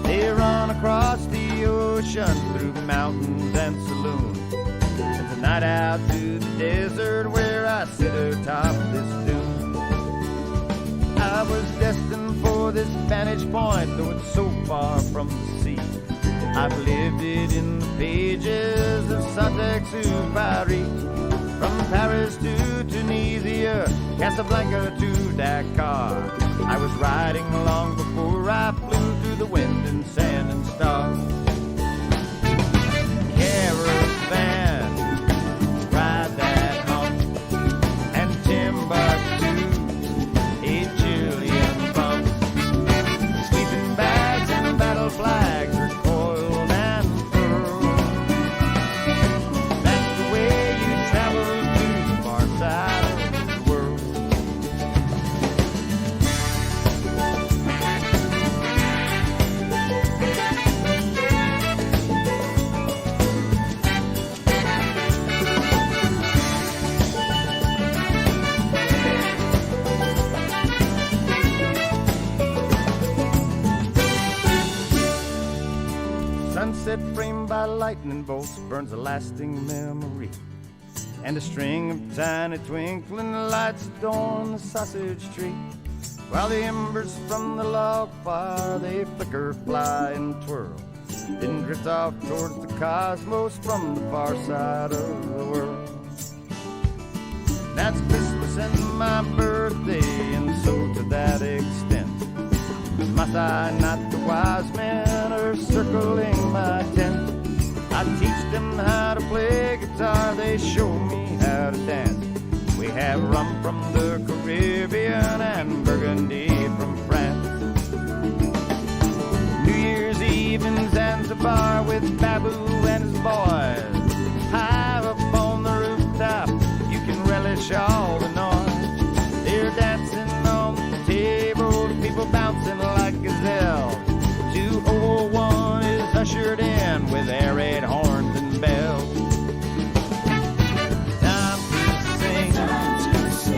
They run across the ocean, through mountains and saloons. And tonight out to the desert where I sit atop this dune. I was destined for this vantage point, though it's so far from the sea. I've lived it in the pages of Saint-Exupéry. From Paris to Tunisia, Casablanca to Dakar. I was riding along before I flew through the wind and sand and stars. Caravan, ride that hump, and Timbuktu, a Chilean bump. Sleeping bags and battle flags are coiled and furled. That's the way you travel to the far side of the world. Sunset framed by lightning bolts burns a lasting memory. And a string of tiny twinkling lights adorn the sausage tree. While the embers from the log fire, they flicker, fly, and twirl. Then drift off towards the cosmos from the far side of the world. That's Christmas and my birthday, and so to that extent, must I not the wise men are circling my tent. I teach them how to play guitar, they show me how to dance. We have rum from the Caribbean and Burgundy from France. New Year's Eve in Zanzibar with Babu and his boys. High up on the rooftop, you can relish all the noise. They're dancing on the table, people bouncing like gazelles. 201 is ushered in with air raid horns and bells. Time to sing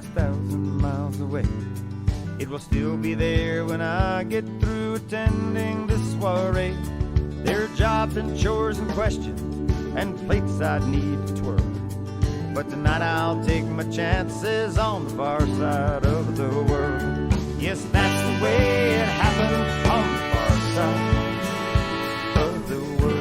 6,000 miles away. It will still be there when I get through attending this soiree. There are jobs and chores and questions and plates I'd need to twirl. But tonight I'll take my chances on the far side of the world. Yes, that's the way it happens on the far side of the world.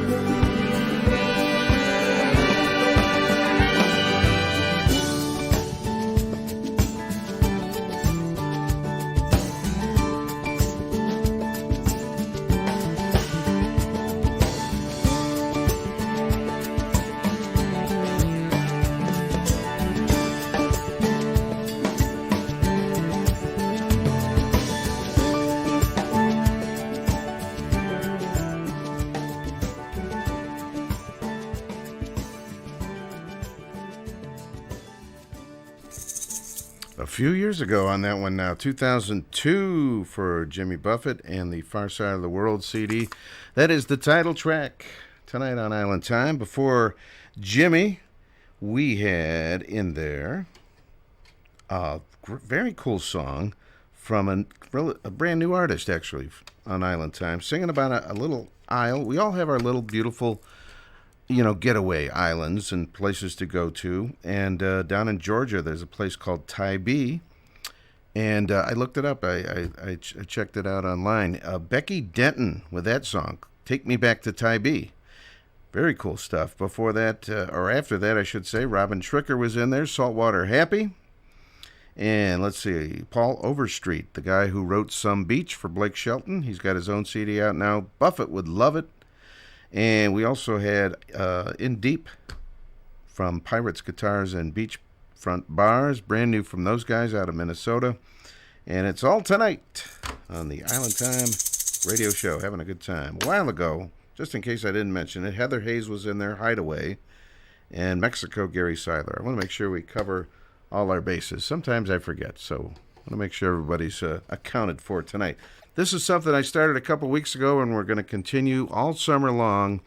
A few years ago on that one now, 2002 for Jimmy Buffett and the Far Side of the World CD. That is the title track tonight on Island Time. Before Jimmy, we had in there a very cool song from a brand new artist, actually, on Island Time, singing about a little isle. We all have our little beautiful, getaway islands and places to go to. And down in Georgia, there's a place called Tybee. And I looked it up. I checked it out online. Becky Denton with that song, Take Me Back to Tybee. Very cool stuff. Before that, or after that, I should say, Robin Tricker was in there, Saltwater Happy. And let's see, Paul Overstreet, the guy who wrote Some Beach for Blake Shelton. He's got his own CD out now. Buffett Would Love It. And we also had In Deep from Pirates Guitars and Beachfront Bars, brand new from those guys out of Minnesota. And it's all tonight on the Island Time radio show, having a good time. A while ago, just in case I didn't mention it, Heather Hayes was in there, Hideaway, and Mexico, Gary Seiler. I want to make sure we cover all our bases. Sometimes I forget, so I want to make sure everybody's accounted for tonight. This is something I started a couple weeks ago, and we're going to continue all summer long.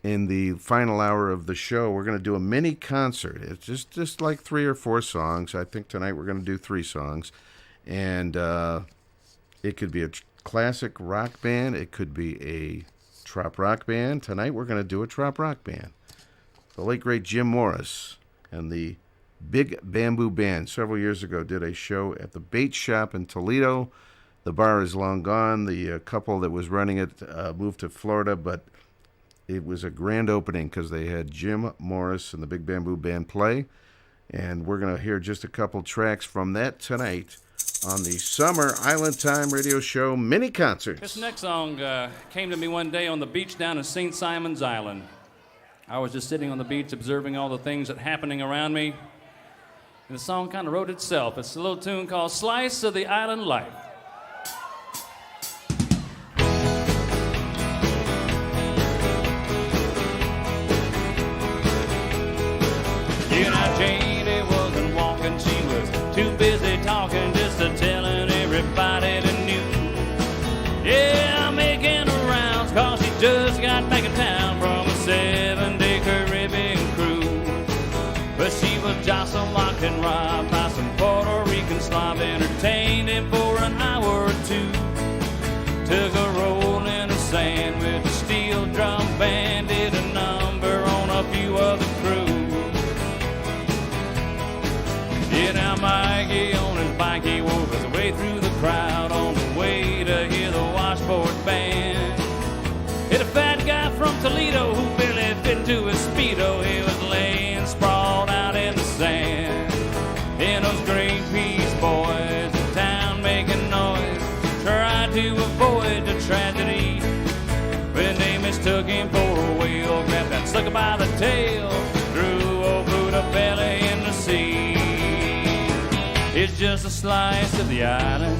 In the final hour of the show, we're going to do a mini concert. It's just like 3 or 4 songs. I think tonight we're going to do 3 songs. And it could be a classic rock band. It could be a trop rock band. Tonight we're going to do a trop rock band. The late, great Jim Morris and the Big Bamboo Band several years ago did a show at the Bait Shop in Toledo. The bar is long gone. The couple that was running it moved to Florida, but it was a grand opening because they had Jim Morris and the Big Bamboo Band play. And we're going to hear just a couple tracks from that tonight on the Summer Island Time radio show mini concert. This next song came to me one day on the beach down in St. Simon's Island. I was just sitting on the beach observing all the things that happening around me. And the song kind of wrote itself. It's a little tune called Slice of the Island Life. Janie wasn't walking, she was too busy talking, just a telling everybody that knew. Yeah, making her rounds, cause she just got back in town from a 7-day Caribbean cruise. But she was jostled, locked, and robbed by some Puerto Rican slob, entertained him for an hour or 2. Took a roll in the sand with a steel drum band, did a number on a few of the crew. Yeah, now Mikey on his bike, he wove his way through the crowd on the way to hear the washboard band. Hit a fat guy from Toledo who barely fit into his Speedo. He was laying sprawled out in the sand. And those Greenpeace boys in town making noise tried to avoid the tragedy. When they mistook him for a whale, grabbed that sucker by the tail, threw old Buddha belly in the sea. It's just a slice of the island.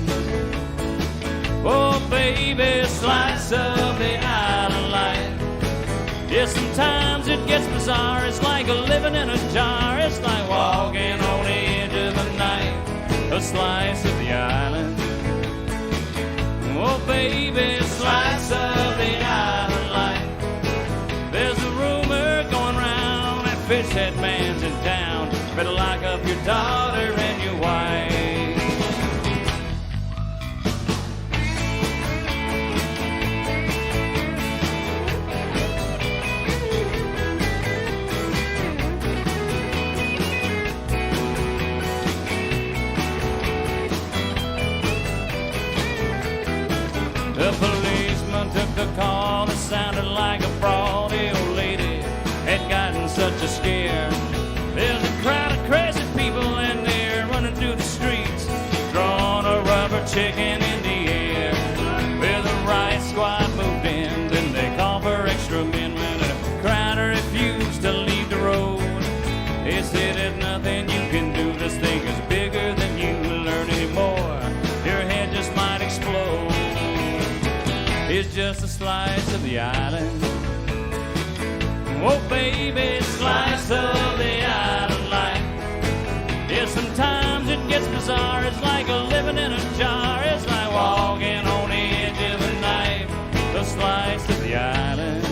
Oh, baby, a slice of the island life. Yeah, sometimes it gets bizarre. It's like living in a jar. It's like walking on the edge of the night. A slice of the island. Oh, baby, a slice of the island life. There's a rumor going round that Fishhead Man's in town. Better lock up your daughter and your wife. The policeman took the call. It sounded like a fraud. The old lady had gotten such a scare. There's a crowd of crazy people and they're running through the streets, drawing a rubber chicken in the air. Well, the riot squad moved in, then they called for extra men when the crowd refused to leave the road. They said there's nothing you can do, this thing is bigger than you learn anymore. Your head just might explode. It's just a slice of the island. Oh baby, slice of the island life. Yeah, sometimes it gets bizarre. It's like a living in a jar. It's like walking on the edge of a knife. A slice of the island.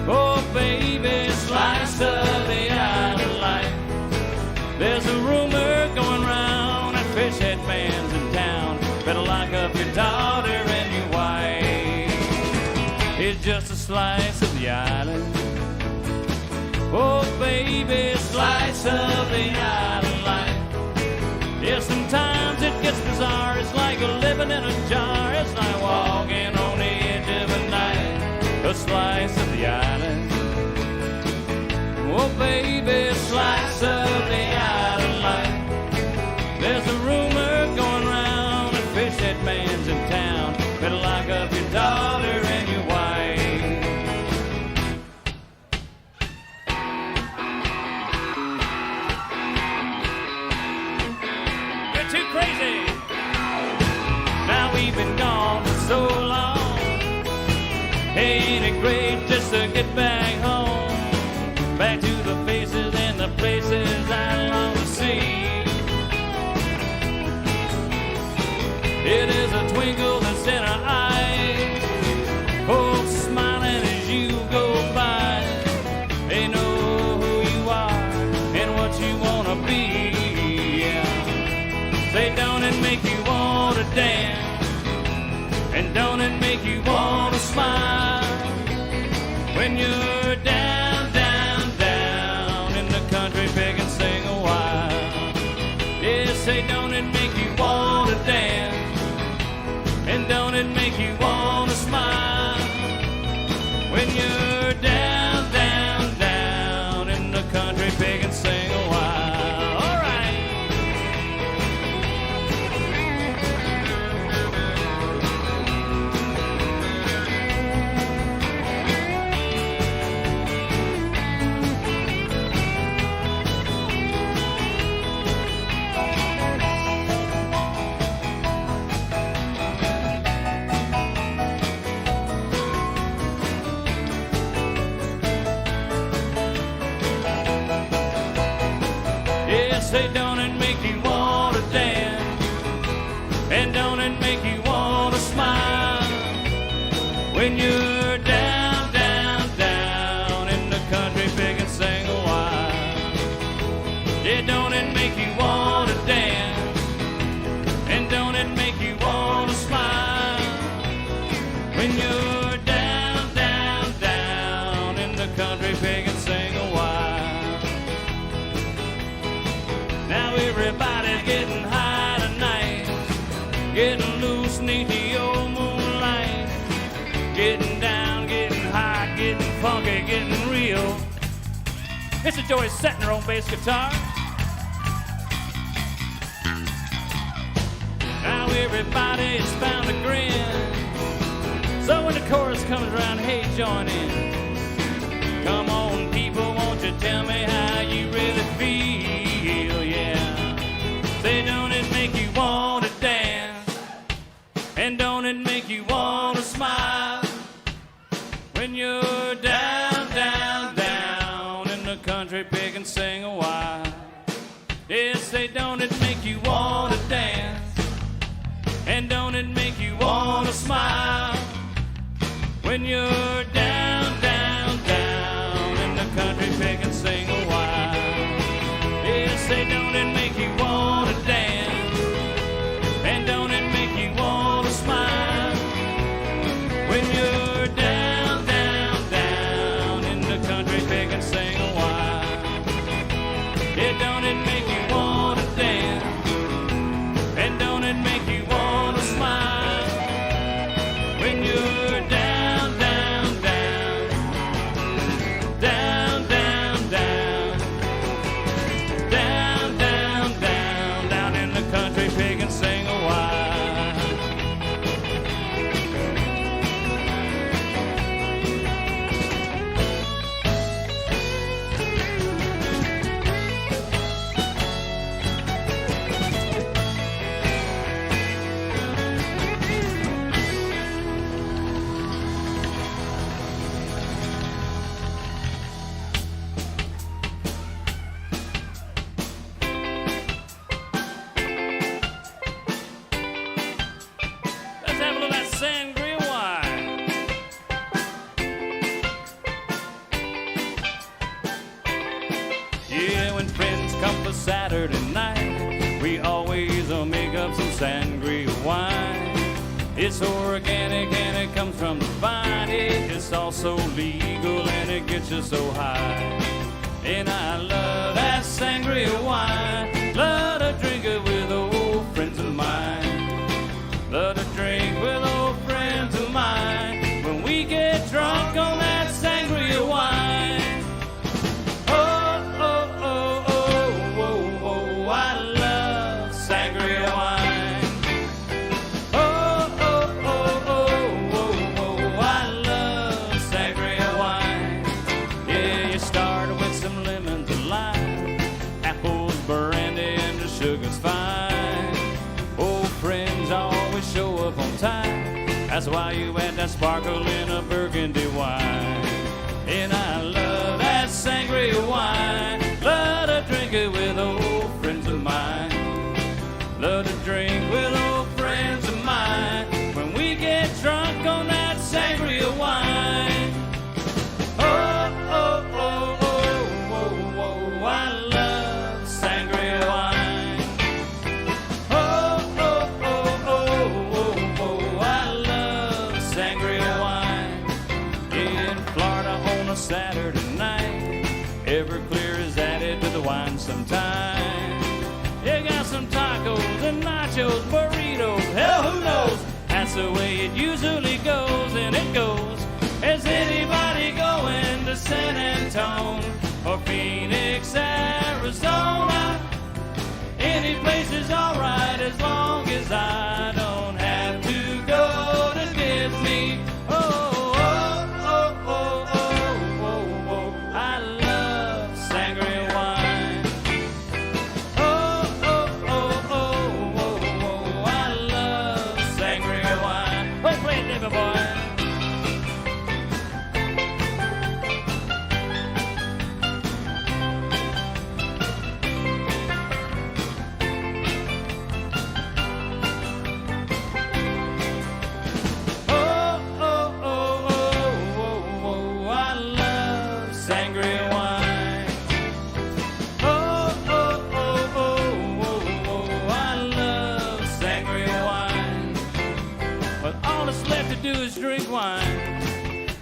Oh baby, slice of the island life. There's a rumor going round that fish head man's in town. Better lock up your daughter and your wife. It's just a slice of the island. Oh baby, slice of the island life. Yeah, sometimes it gets bizarre. It's like a living in a jar. It's like walking on the edge of a knife. A slice of the island. Oh baby, slice of the island life. There's a rumor going round that fish head man's in town. Better lock up your daughter and your wife. You're too crazy. Now we've been gone for so long. Hey, ain't it great just to get back home? Back to the faces and the places I long to see. It is a twinkle that's in our eyes, folks smiling as you go by. They know who you are and what you want to be. Yeah. Say, don't it make you want to dance? And don't it make you want to smile? When you're down, down, down in the country, big and sing a while. Yeah, say, don't it make you want to dance? And don't it make you want to smile? When you're down, down, down in the country, big and sing a while. All right. Say, don't it make you want to dance? And don't it make you want to smile? When you're down, down, down in the country, big and sing a while. Yeah, don't it make you want to dance? And don't it make you want to smile? When you're down, down, down in the country, big and sing a while. Now everybody's getting high tonight, getting loose neath the old moonlight, getting down, getting high, getting funky, getting real. Mr. Joey's setting her own bass guitar. Now everybody's found a grin, so when the chorus comes around, hey, join in. Come on, people, won't you tell me how you really feel? Say, don't it make you want to dance? And don't it make you want to smile? When you're down, down, down in the country, pick and sing a while. Yeah, say, don't it make you want to dance? And don't it make you want to smile? When you're down, down, down in the country, pick and sing a while. Yeah, say, don't it make you want to dance? And don't it make you want to smile? When you're down, down, down in the country, pick and sing a while. Yeah, don't it make you want to dance? And don't it make you want to smile? and the country pig can sing a while. Saturday night, we always make up some sangria wine. It's organic and it comes from the vine. It's also legal and it gets you so high. And I love that sangria wine. Love to drink it with old friends of mine. Love to drink with old friends of mine. When we get drunk on that sangria wine. That's why you add that sparkle in a burgundy wine. And I love that sangria wine. Love to drink it with old friends of mine. Love to drink with old friends of mine. When we get drunk on that sangria wine. Oh, oh, oh, oh, oh, oh, I love sangria wine. Saturday night, Everclear is added to the wine sometime. You got some tacos and nachos, burritos, hell who knows? That's the way it usually goes, and it goes. Is anybody going to San Antonio or Phoenix, Arizona? Any place is alright as long as I don't have to go to Disney. Oh,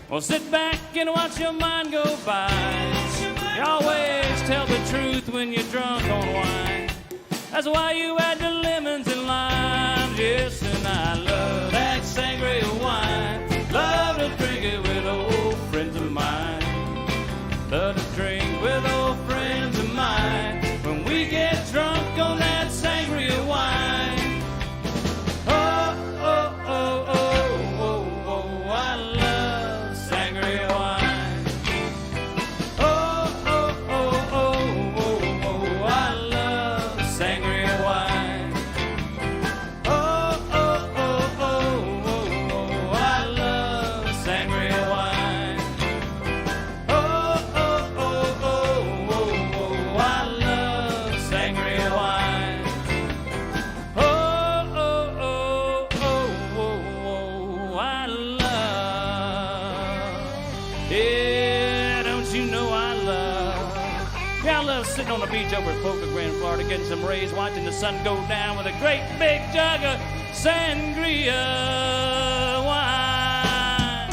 well, sit back and watch your mind go by. You always tell the truth when you're drunk on wine. That's why you add the lemons and limes. Yes, and I love that sangria wine. Love to drink it with old friends of mine. Love to drink with old friends of mine. When we get drunk on that sangria wine. Oh, oh, oh, oh, oh, oh, I love sangria wine. Oh, oh, oh, oh, oh, oh, I love sangria wine. Oh, oh, oh, oh, oh, oh, I love sangria wine. Oh, oh, oh, oh, oh, oh, I love sangria wine. Oh, oh, oh, oh, oh, oh, I love. Yeah, don't you know I love. Yeah, I love sitting on the beach over at Boca Grande, Florida, getting some rays, watching the sun go down with a great big jug of sangria wine.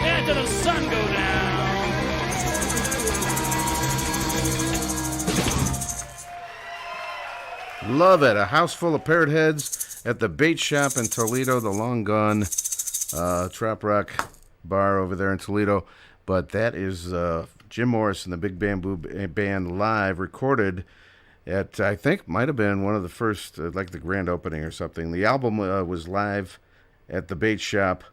Yeah, till the sun go down. Love it. A house full of parrot heads at the bait shop in Toledo, the Long Gun Trap Rock bar over there in Toledo. But that is Jim Morris and the Big Bamboo Band live, recorded at, I think, might have been one of the first, like the grand opening or something. The album was live at the Bait Shop,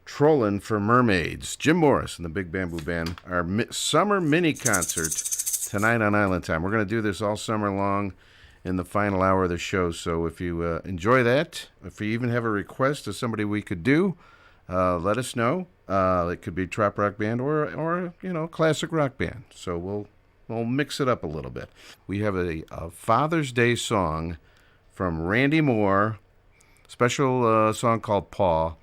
Trollin' for Mermaids. Jim Morris and the Big Bamboo Band, our summer mini concert tonight on Island Time. We're going to do this all summer long in the final hour of the show. So if you enjoy that, if you even have a request of somebody we could do, let us know. It could be trop rock band or classic rock band. So we'll mix it up a little bit. We have a Father's Day song from Randy Moore, special song called Paw,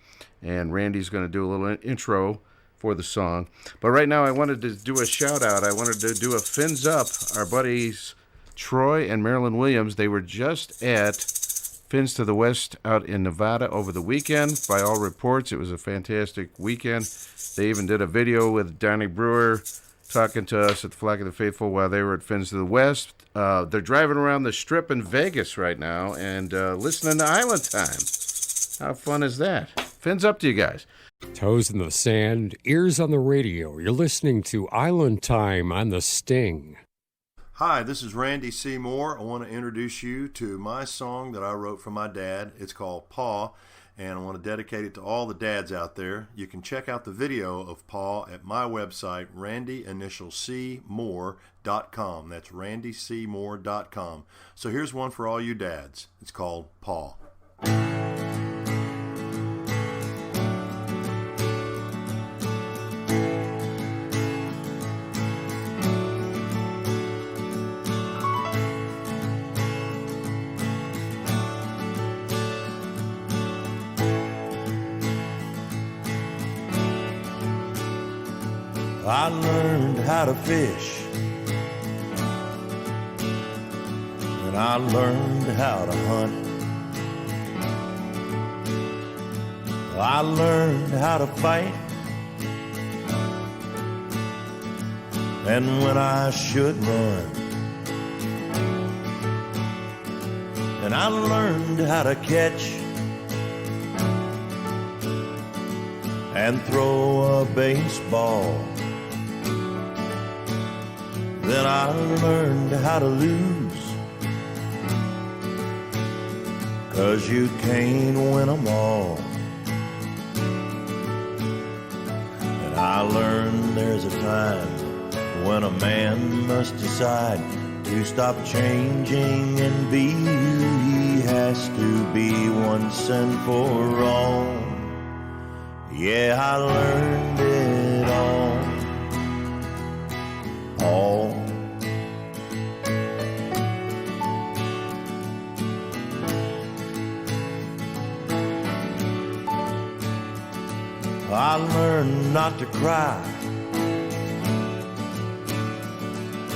and Randy's going to do a little intro for the song. But right now I wanted to do a shout out. I wanted to do a fins up. Our buddies Troy and Marilyn Williams, they were just at Fins to the West out in Nevada over the weekend. By all reports, it was a fantastic weekend. They even did a video with Donnie Brewer talking to us at the Flock of the Faithful while they were at Fins to the West. They're driving around the Strip in Vegas right now and listening to Island Time. How fun is that? Fins up to you guys. Toes in the sand, ears on the radio. You're listening to Island Time on the Sting. Hi, this is Randy Seymour. I want to introduce you to my song that I wrote for my dad. It's called Paw, and I want to dedicate it to all the dads out there. You can check out the video of Paw at my website, randyinitialcmore.com. That's randycmore.com. So here's one for all you dads. It's called Paw. I learned how to fish, and I learned how to hunt. I learned how to fight, and when I should run. And I learned how to catch and throw a baseball. Then I learned how to lose, 'cause you can't win them all. And I learned there's a time when a man must decide to stop changing and be who he has to be once and for all. Yeah, I learned it all. I learned not to cry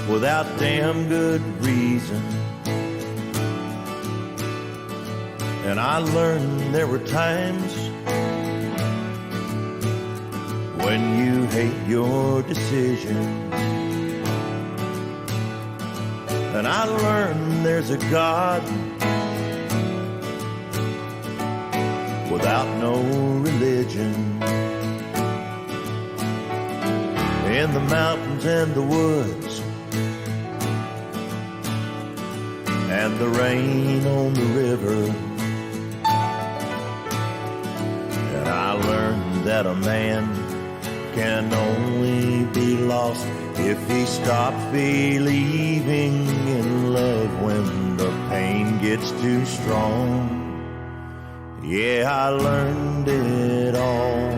without damn good reason. And I learned there were times when you hate your decision. And I learned there's a God without no religion. In the mountains and the woods, and the rain on the river. And I learned that a man can only be lost if he stops believing in love when the pain gets too strong. Yeah, I learned it all.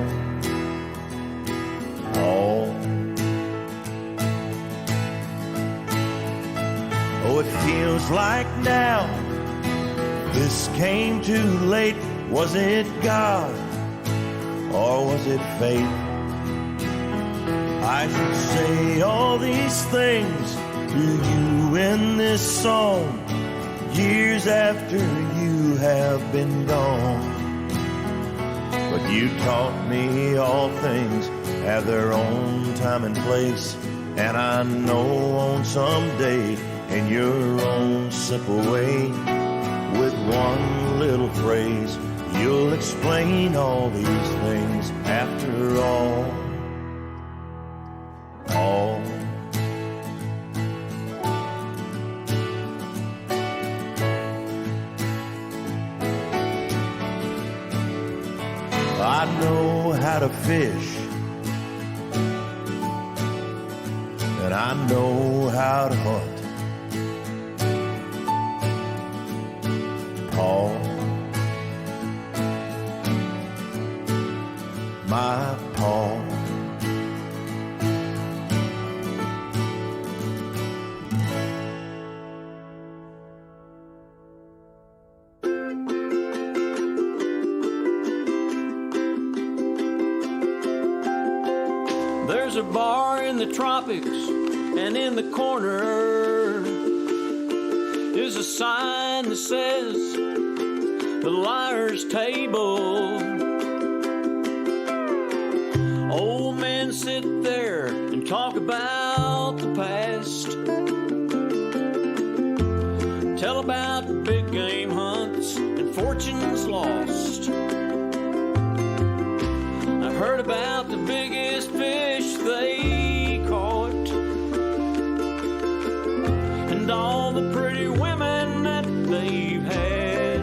Oh, it feels like now this came too late. Was it God or was it fate? I should say all these things to you in this song years after you have been gone. But you taught me all things have their own time and place, and I know on some day in your own simple way, with one little phrase, You'll explain all these things after all. All. I know how to fish, and I know how to hunt. Paul, my Paul. There's a bar in the tropics, and in the corner is a sign that says the Liar's Table. Old men sit there and talk about the past, tell about the big game hunts and fortunes lost. I heard about the biggest fish they caught, and all the pretty women that they've had,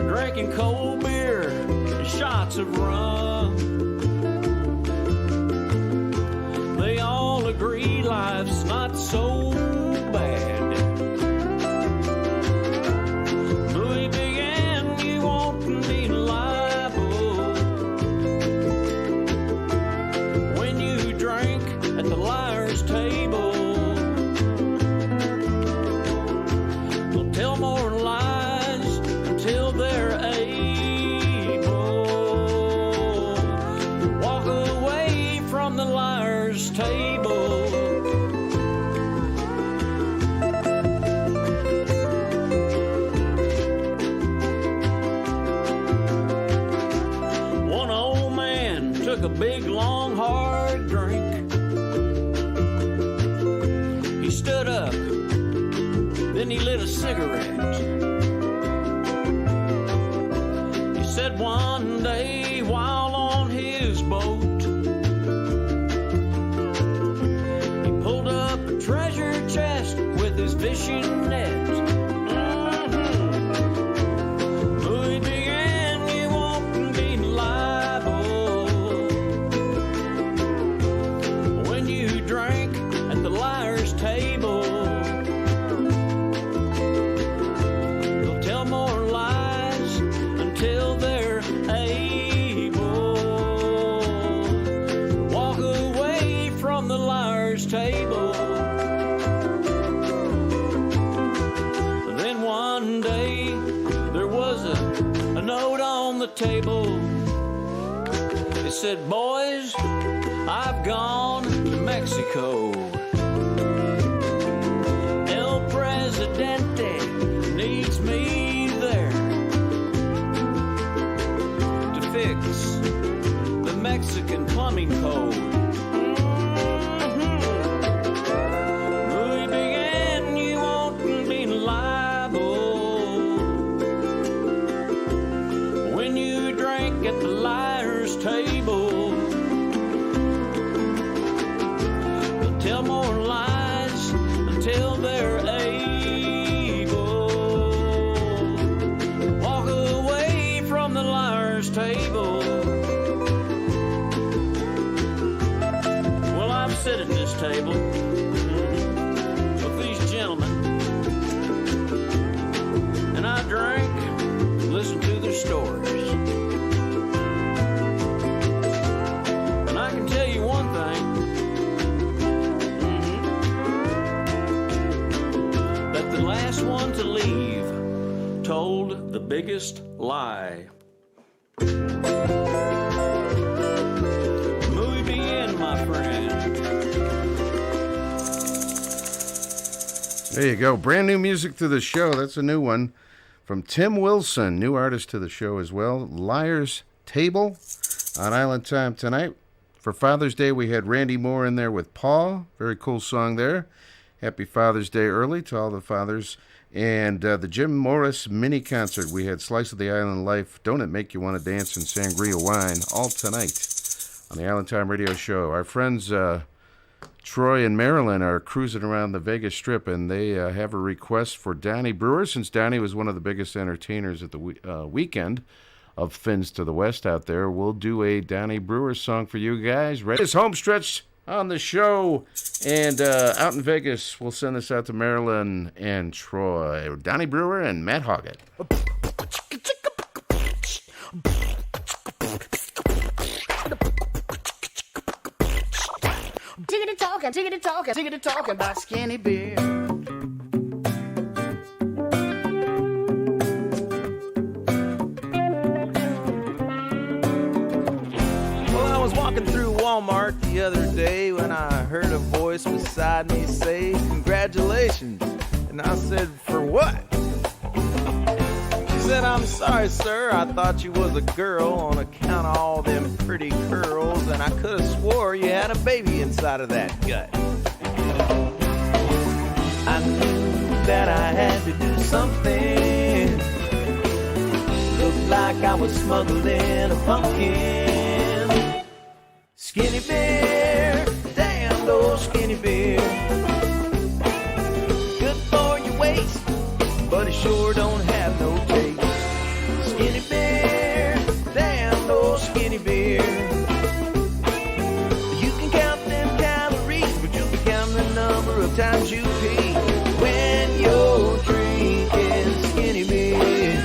drinking cold beer and shots of rum. They all agree life's not so bad. Louis began, you won't be liable when you drink at the Liar's Table. They'll tell more lies until they're able to walk away from the Liar's Table. One old man took a big, long, hard drink. He stood up, then he lit a cigarette. He said one day while on his boat, he pulled up a treasure chest with his fishing net. Louis began, you won't be liable when you drink at the Liar's Table. They'll tell more lies until they're able to walk away from the Liar's Table. Then one day there was a note on the table. It said, "Boys, I've gone to Mexico. El Presidente needs me there to fix the Mexican plumbing code." Louis began, you won't be liable when you drink at the Liar's Table. They'll tell more lies until they're able to walk away from the Liar's Table. Well, I've sit at this table with these gentlemen, and I drank, listened to their stories. And I can tell you one thing, that the last one to leave told the biggest lie. Louis began, my friend. There you go. Brand new music to the show. That's a new one from Tim Wilson. New artist to the show as well. Liar's Table on Island Time tonight. For Father's Day, we had Randy Moore in there with Paul. Very cool song there. Happy Father's Day early to all the fathers And the Jim Morris mini concert. We had Slice of the Island Life, Don't It Make You Want to Dance, and Sangria Wine all tonight on the Island Time Radio Show. Our friends Troy and Marilyn are cruising around the Vegas Strip, and they have a request for Donnie Brewer, since Donnie was one of the biggest entertainers at the weekend of Fins to the West out there. We'll do a Donnie Brewer song for you guys. Ready? This home stretch on the show, and out in Vegas, we'll send this out to Marilyn and Troy. Donnie Brewer and Matt Hoggett. Tickety talking about skinny beer. Well, I was walking through Walmart the other day when I heard a voice beside me say, "Congratulations." And I said, "For what?" She said, "I'm sorry, sir. I thought you was a girl on account of all them pretty curls, and I could have swore you had a baby inside of that gut." I knew that I had to do something. Looked like I was smuggling a pumpkin. Skinny beer, damn those skinny beer. Good for your waist, but it sure don't have no taste. Skinny beer, damn those skinny beer. You can count them calories, but you'll be counting the number of times you pee when you're drinking skinny beer.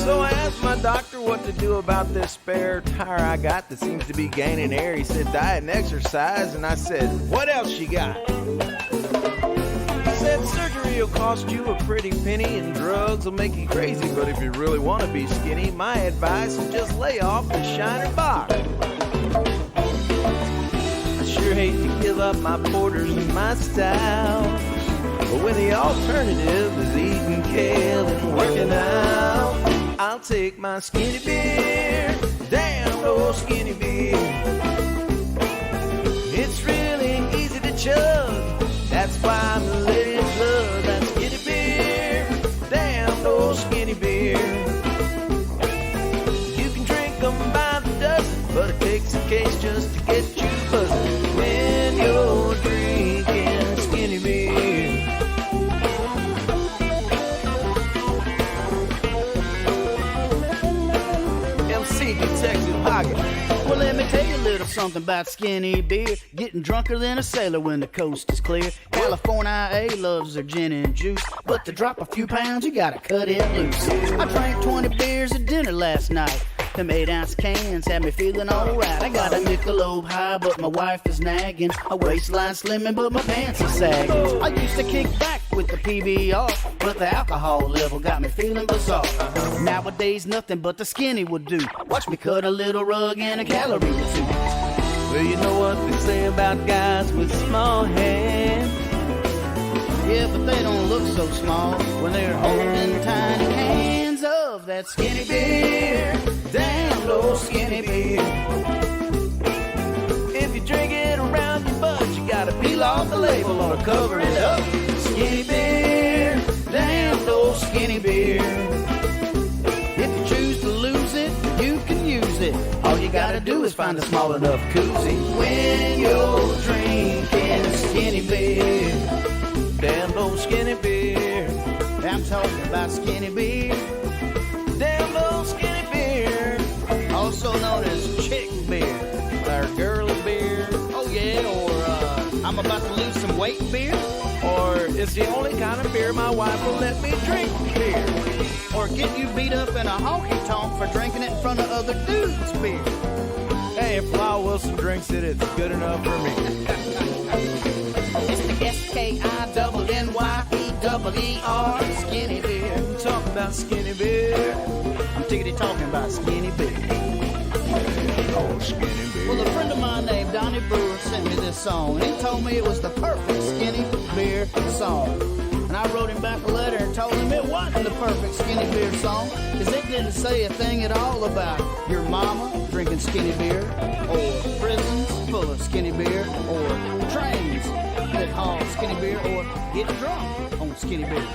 So I asked my doctor what to do about this spare tire I got that seems to be gaining air. He said diet and exercise, and I said, "What else you got?" He said surgery will cost you a pretty penny and drugs will make you crazy, but if you really want to be skinny, my advice is just lay off the shiner box. I sure hate to give up my porters and my style, but when the alternative is eating kale and working out, I'll take my skinny beer, damn those skinny beer. It's really easy to chug, that's why I'm letting plug that skinny beer, damn those skinny beer. You can drink them by the dozen, but it takes a case just to get you buzzing when you're drinking skinny beer. Detective Hoggett. Well, let me tell you a little something about skinny beer. Getting drunker than a sailor when the coast is clear. California IA loves their gin and juice, but to drop a few pounds, you gotta cut it loose. I drank 20 beers at dinner last night. Them 8-ounce cans had me feeling alright. I got a Michelob high, but my wife is nagging. My waistline slimming, but my pants are sagging. I used to kick back with the PBR, but the alcohol level got me feeling bizarre. Nowadays, nothing but the skinny would do. Watch me cut a little rug and a calorie or two. Well, you know what they say about guys with small hands. Yeah, but they don't look so small when they're holding tiny cans of that skinny beer. Damn those skinny beer. If you drink it around your butt, you gotta peel off the label or cover it up. Skinny beer, damn those skinny beer. If you choose to lose it, you can use it. All you gotta do is find a small enough koozie when you're drinking skinny beer. Damn those skinny beer. I'm talking about skinny beer. Damn those skinny beer. Also known as chick beer. Or girly beer. Oh yeah, or I'm about to lose some weight beer. Or it's the only kind of beer my wife will let me drink beer. Or get you beat up in a honky tonk for drinking it in front of other dudes' beer. Hey, if Lyle Wilson drinks it, it's good enough for me. It's the SKINNYEER, skinny beer. Talk about skinny beer. I'm tickety talking about skinny beer. Oh, skinny beer. Well, a friend of mine named Donnie Brewer sent me this song, and he told me it was the perfect skinny beer song. And I wrote him back a letter and told him it wasn't the perfect Skinny Beer song, cause it didn't say a thing at all about your mama drinking skinny beer, or prisons full of skinny beer, or trains that haul skinny beer, or getting drunk on skinny beer.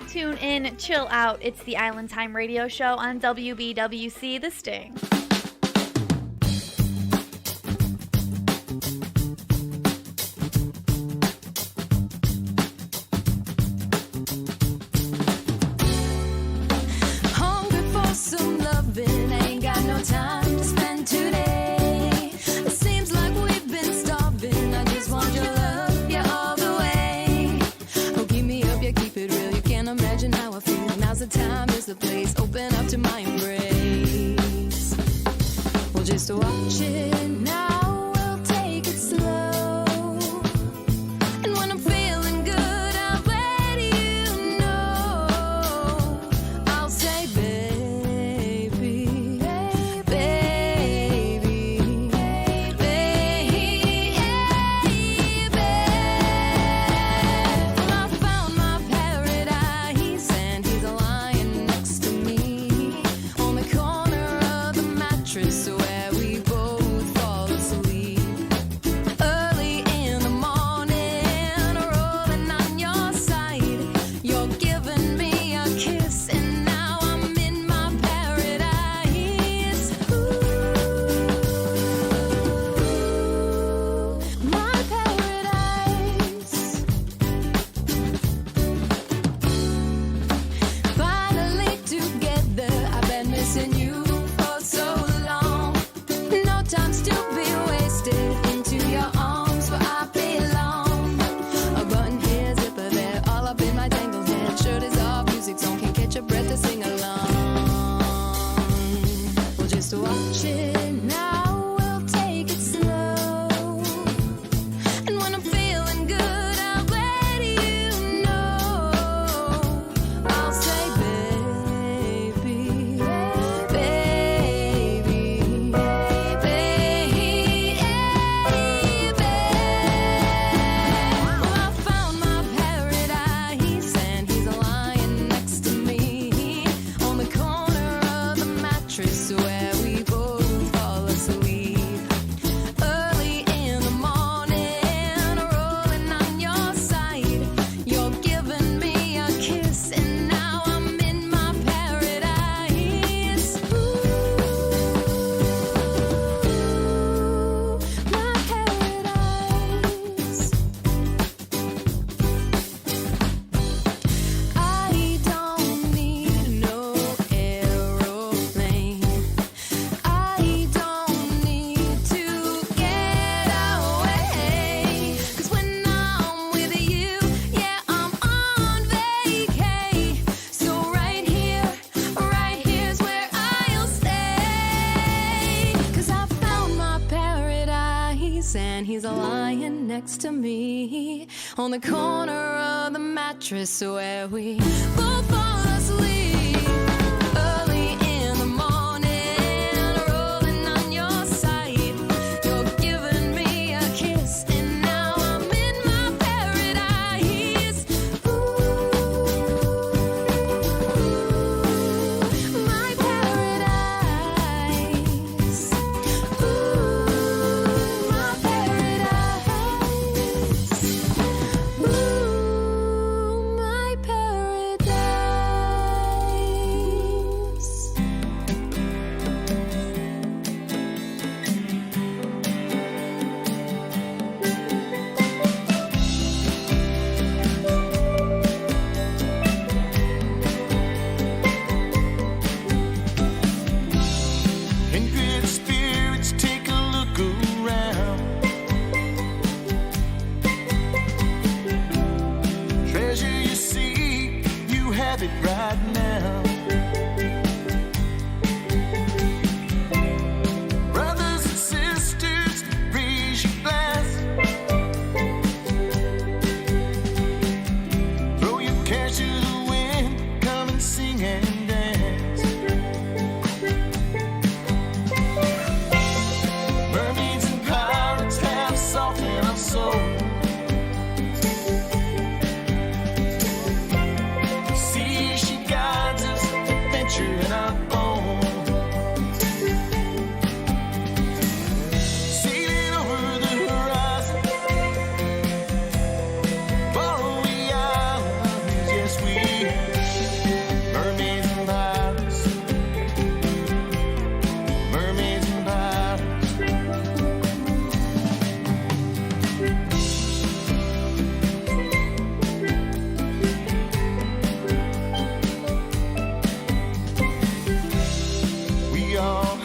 Tune in, chill out. It's the Island Time Radio Show on WBWC The Sting. Hungry for some loving, ain't got no time to spend today. It seems like we've been starving. I just want your love, yeah, all the way. Oh, keep me up, yeah, keep it real. You can't imagine how I feel. Now's the time, is the place. Open up to my embrace. Well, just watch it now. We'll take it slow. And when I'm feeling good, I'll let you know. I'll say, baby, baby, baby. Well, I found my paradise, and he's lying next to me on the corner of the mattress where we both fall asleep. Early in the morning, rolling on your side, you're giving me a kiss, and now I'm in my paradise. Ooh, my paradise. Finally together, I've been missing you for so long. No time's to be wasted, into your arms where I belong. A button here, zipper there, all up in my tangled hair. Shirt is off, music's on, can't catch a breath to sing along. Well, just watch it now, we'll take it slow. And when I'm feeling good, I'll let you know. I'll say, baby, baby, baby. Well, I found my paradise, and he's lying next to me on the corner of the mattress where we both fall asleep. Early in the morning, rolling on your side, you're giving me a kiss, and now I'm in my paradise. Ooh, my paradise. I don't need no aeroplane. I don't need to get away. 'Cause when I'm with you, yeah, I'm on vacay. So right here's where I'll stay. 'Cause I found my paradise, and he's lying next to me on the corner of the mattress where we both fall asleep. Early in the morning, rolling on your side, you're giving me a kiss, and now I'm in my paradise. My paradise. My paradise. My paradise. In good spirits, take a look around. Treasure you see, you have it right now. Brothers and sisters, raise your glass. Throw your cash to the wind, come and sing and dance.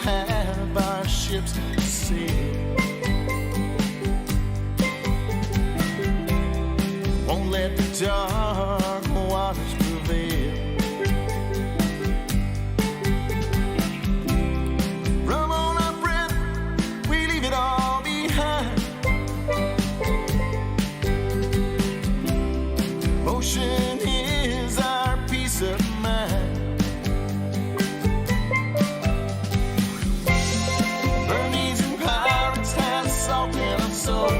have our ships sail. Won't let the dark waters prevail. Rum on our breath, we leave it all behind. Motion is our peace of mind. Mermaids and pirates have salt in our soul.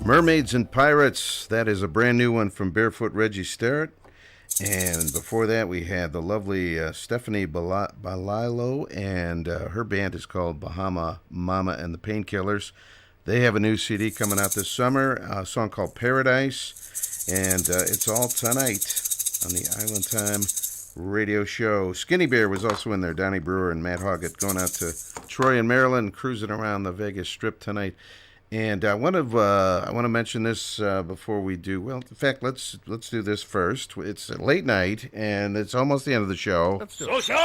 Mermaids and Pirates, that is a brand new one from Barefoot Reggie Starrett. And before that, we had the lovely Stephanie Balilo, and her band is called Bahama Mama and the Painkillers. They have a new CD coming out this summer, a song called Paradise, and it's all tonight on the Island Time radio show. Skinny Bear was also in there, Donnie Brewer and Matt Hoggett, going out to Troy and Maryland, cruising around the Vegas Strip tonight. And I want to mention this before we do. Well, in fact, let's do this first. It's a late night, and it's almost the end of the show. Social!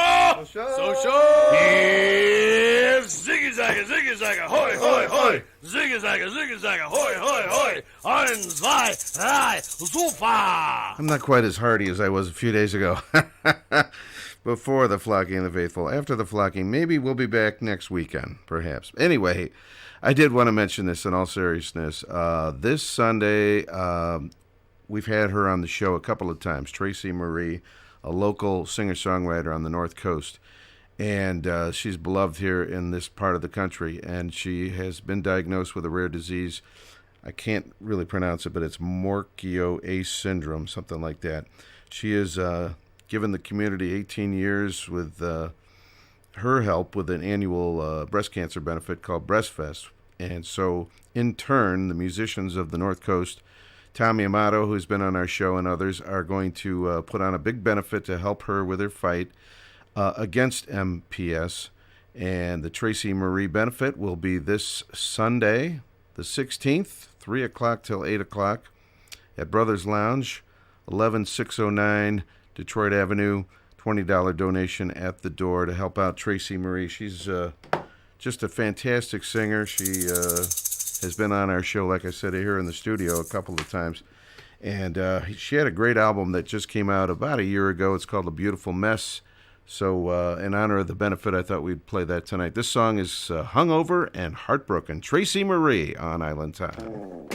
Here's Ziggy Zagga, Ziggy Zagga, hoi, hoi, hoi! Ziggy Zagga, Ziggy Zagga, hoi, hoi, hoi! Ein, zwei, drei, super! I'm not quite as hearty as I was a few days ago. Before the Flocking and the Faithful. After the Flocking, maybe we'll be back next weekend, perhaps. Anyway, I did want to mention this in all seriousness. This Sunday, we've had her on the show a couple of times, Tracy Marie, a local singer-songwriter on the North Coast. And she's beloved here in this part of the country. And she has been diagnosed with a rare disease. I can't really pronounce it, but it's Morquio Ace syndrome, something like that. She has given the community 18 years with her help with an annual breast cancer benefit called Breastfest. And so, in turn, the musicians of the North Coast, Tommy Amato, who's been on our show, and others, are going to put on a big benefit to help her with her fight against MPS. And the Tracy Marie benefit will be this Sunday, the 16th, 3 o'clock till 8 o'clock at Brothers Lounge, 11609 Detroit Avenue. $20 donation at the door to help out Tracy Marie. She's just a fantastic singer. She has been on our show, like I said, here in the studio a couple of times. And she had a great album that just came out about a year ago. It's called A Beautiful Mess. So in honor of the benefit, I thought we'd play that tonight. This song is Hungover and Heartbroken. Tracy Marie on Island Time.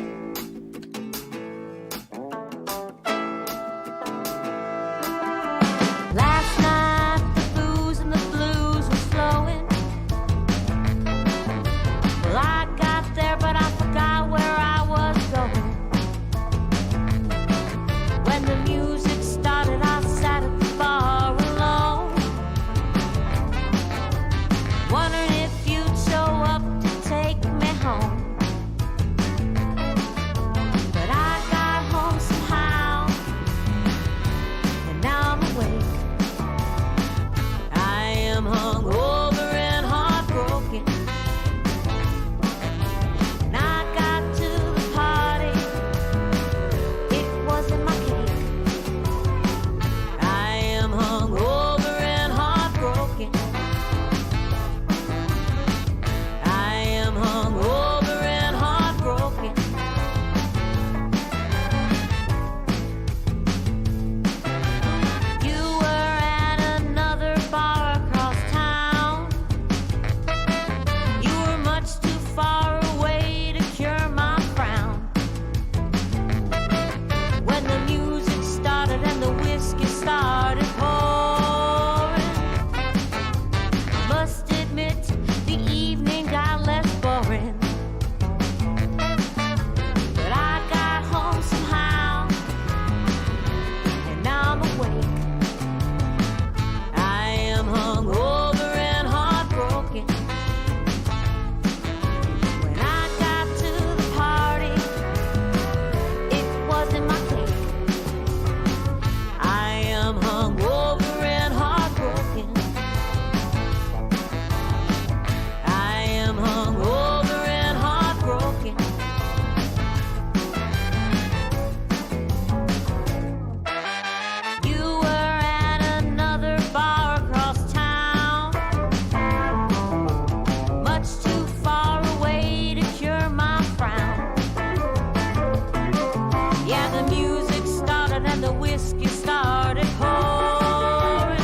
the whiskey started pouring.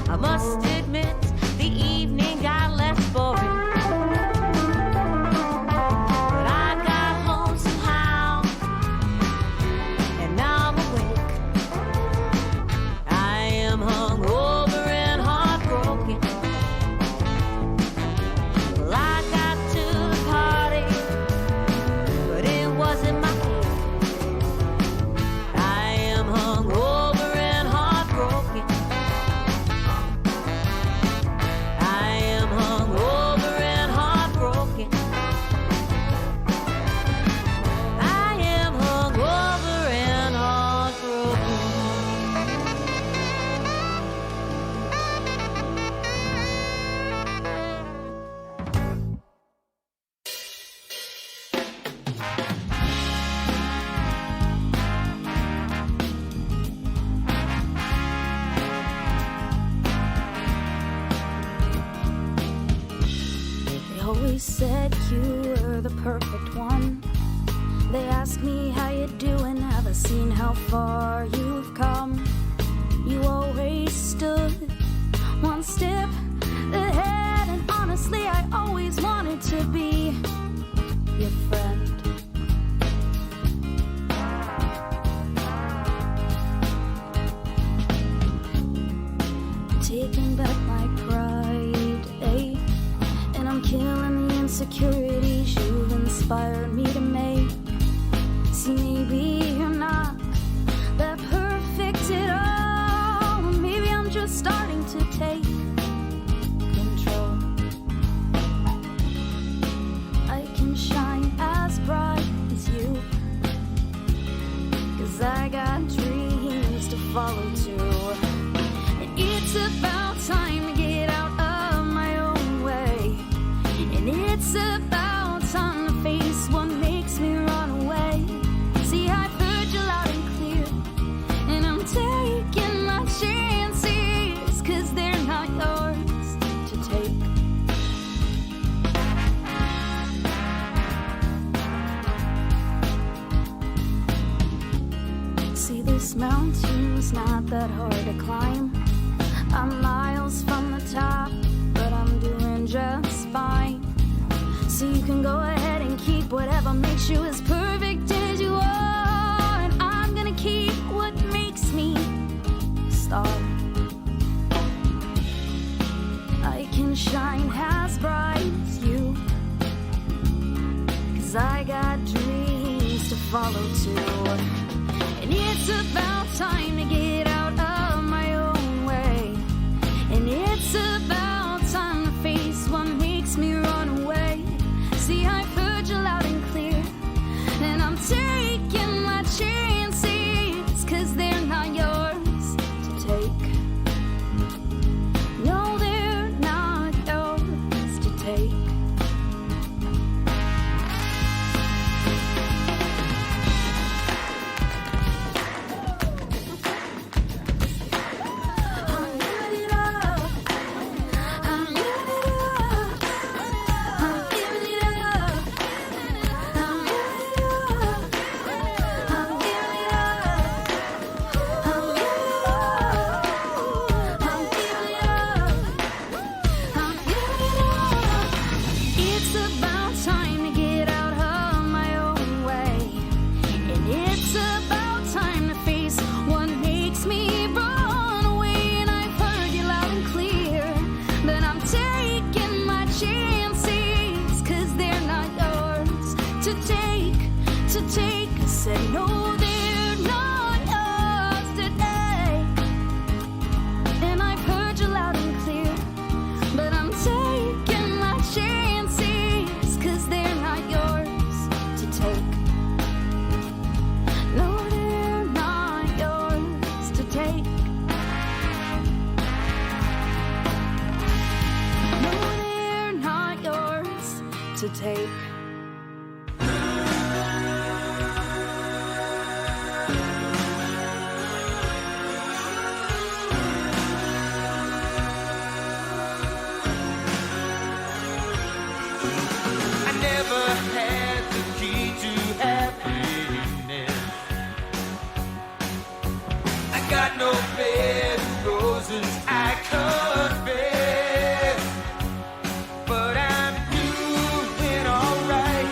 I must admit, the evening got less boring. But I got home somehow, and now I'm awake. I am hungover and heartbroken. Well, I got to the party, but it wasn't my cake. I am hungover and heartbroken. I am hungover and heartbroken. I am hungover and heartbroken. They always said you were the perfect one. They ask me how you doing, have I seen how far you've come? You always stood one step ahead, and honestly I always wanted to be your friend. Taking back my pride, eh? And I'm killing the insecurities you've inspired me to make. See, maybe you're not that perfect at all. Maybe I'm just starting to take control. I can shine as bright as you, 'cause I got dreams to follow too. And it's about time to get out of my own way. And it's about time to face what makes me run away. See, I've heard you loud and clear, and I'm taking my chances, 'cause they're not yours to take. See, this mountain's not that hard to climb. I'm miles from the top, but I'm doing just fine. So you can go ahead and keep whatever makes you as perfect as you are, and I'm gonna keep what makes me a star. I can shine as bright as you, 'cause I got dreams to follow too. And it's about time to get out of my own way. And it's about time to face what makes me run away. See, I've heard you loud and clear, and I'm taking my chances, 'cause they're not yours to take. No, they're not yours to take. It's about time to get out of my own way. And it's about time to face what makes me run away. And I've heard you loud and clear, but I'm taking my chances, 'cause they're not yours to take, to take. I said no, they're not yours to take. And I've heard you loud and clear, but I'm taking my chances, 'cause they're not yours to take. No, they're not yours to take. No, they're not yours to take. I never had the key to happiness. got no bed of roses I confess, but I'm doing alright.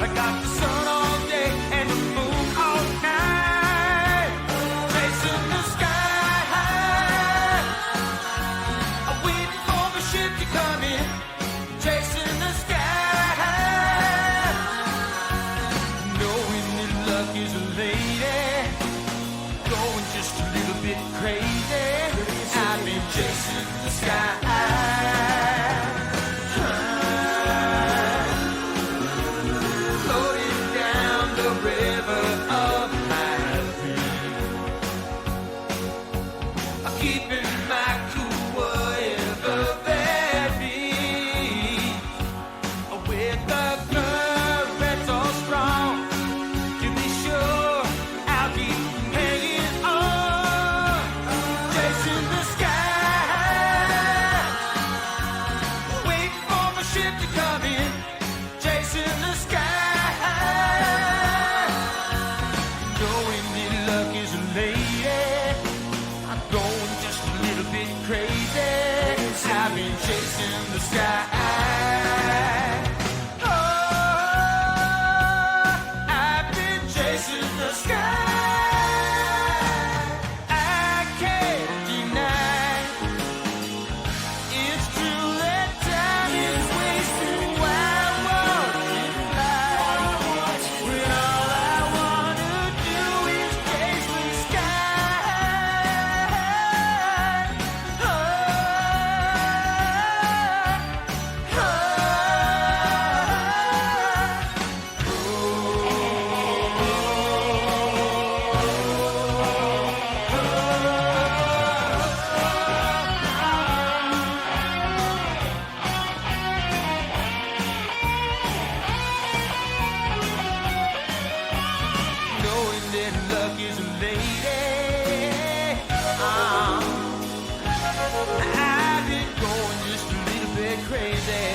I got the sun all day and the moon all night, chasing the sky. I'm waiting for the ship to come in, chasing the sky. Knowing that luck is a lady, going just a little bit crazy. I've been chasing the sky. Floating down the river of my dreams, I'm keeping my cool whatever that means. With the currents all strong, to be sure I'll keep hanging on, chasing the sky, waiting for my ship to come in, chasing the sky, knowing that luck is a lady, I'm going just a little bit crazy. I've been chasing the sky. Oh, I've been chasing the sky. I can't deny it's true that time is wasting while walking by, when all I wanna do is chase the sky. Knowing that luck is a lady, I've been going just a little bit crazy,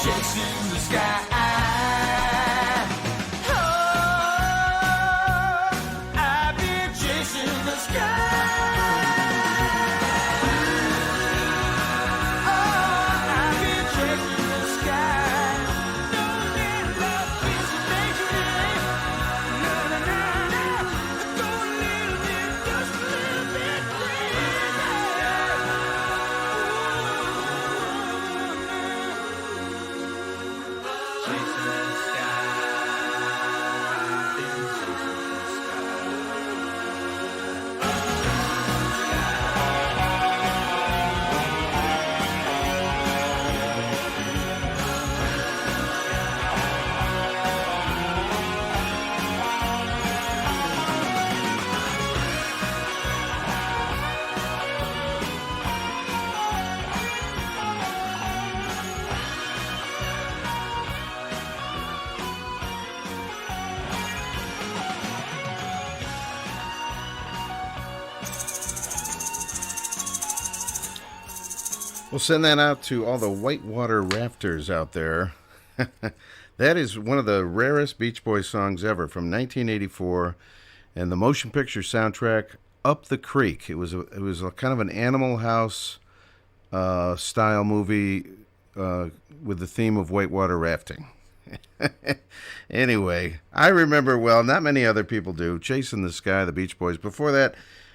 chasing the sky. Oh, I've been chasing the sky. Oh, I've been chasing the sky. Knowing that luck is a lady. No, no, no, no. Go a little bit, just a little bit crazy. Chasing the sky. Been chasing the We'll send that out to all the whitewater rafters out there. That is one of the rarest Beach Boys songs ever from 1984 and the motion picture soundtrack Up the Creek. It was a kind of an Animal House style movie with the theme of whitewater rafting. Anyway, I remember well, not many other people do, Chasing the Sky, the Beach Boys. Before that,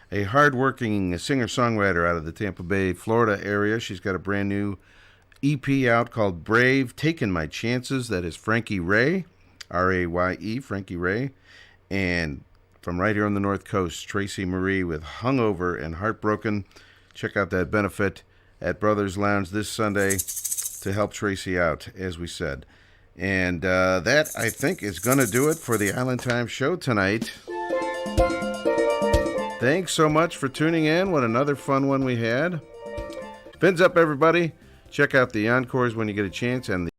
a hard-working singer-songwriter out of the Tampa Bay, Florida area. She's got a brand new EP out called Brave, Taking My Chances. That is Frankie Ray, R-A-Y-E, Frankie Ray. And from right here on the North Coast, Tracy Marie with Hungover and Heartbroken. Check out that benefit at Brothers Lounge this Sunday to help Tracy out, as we said. And that, I think, is going to do it for the Island Time show tonight. Thanks so much for tuning in. What another fun one we had. Fins up, everybody. Check out the encores when you get a chance, and the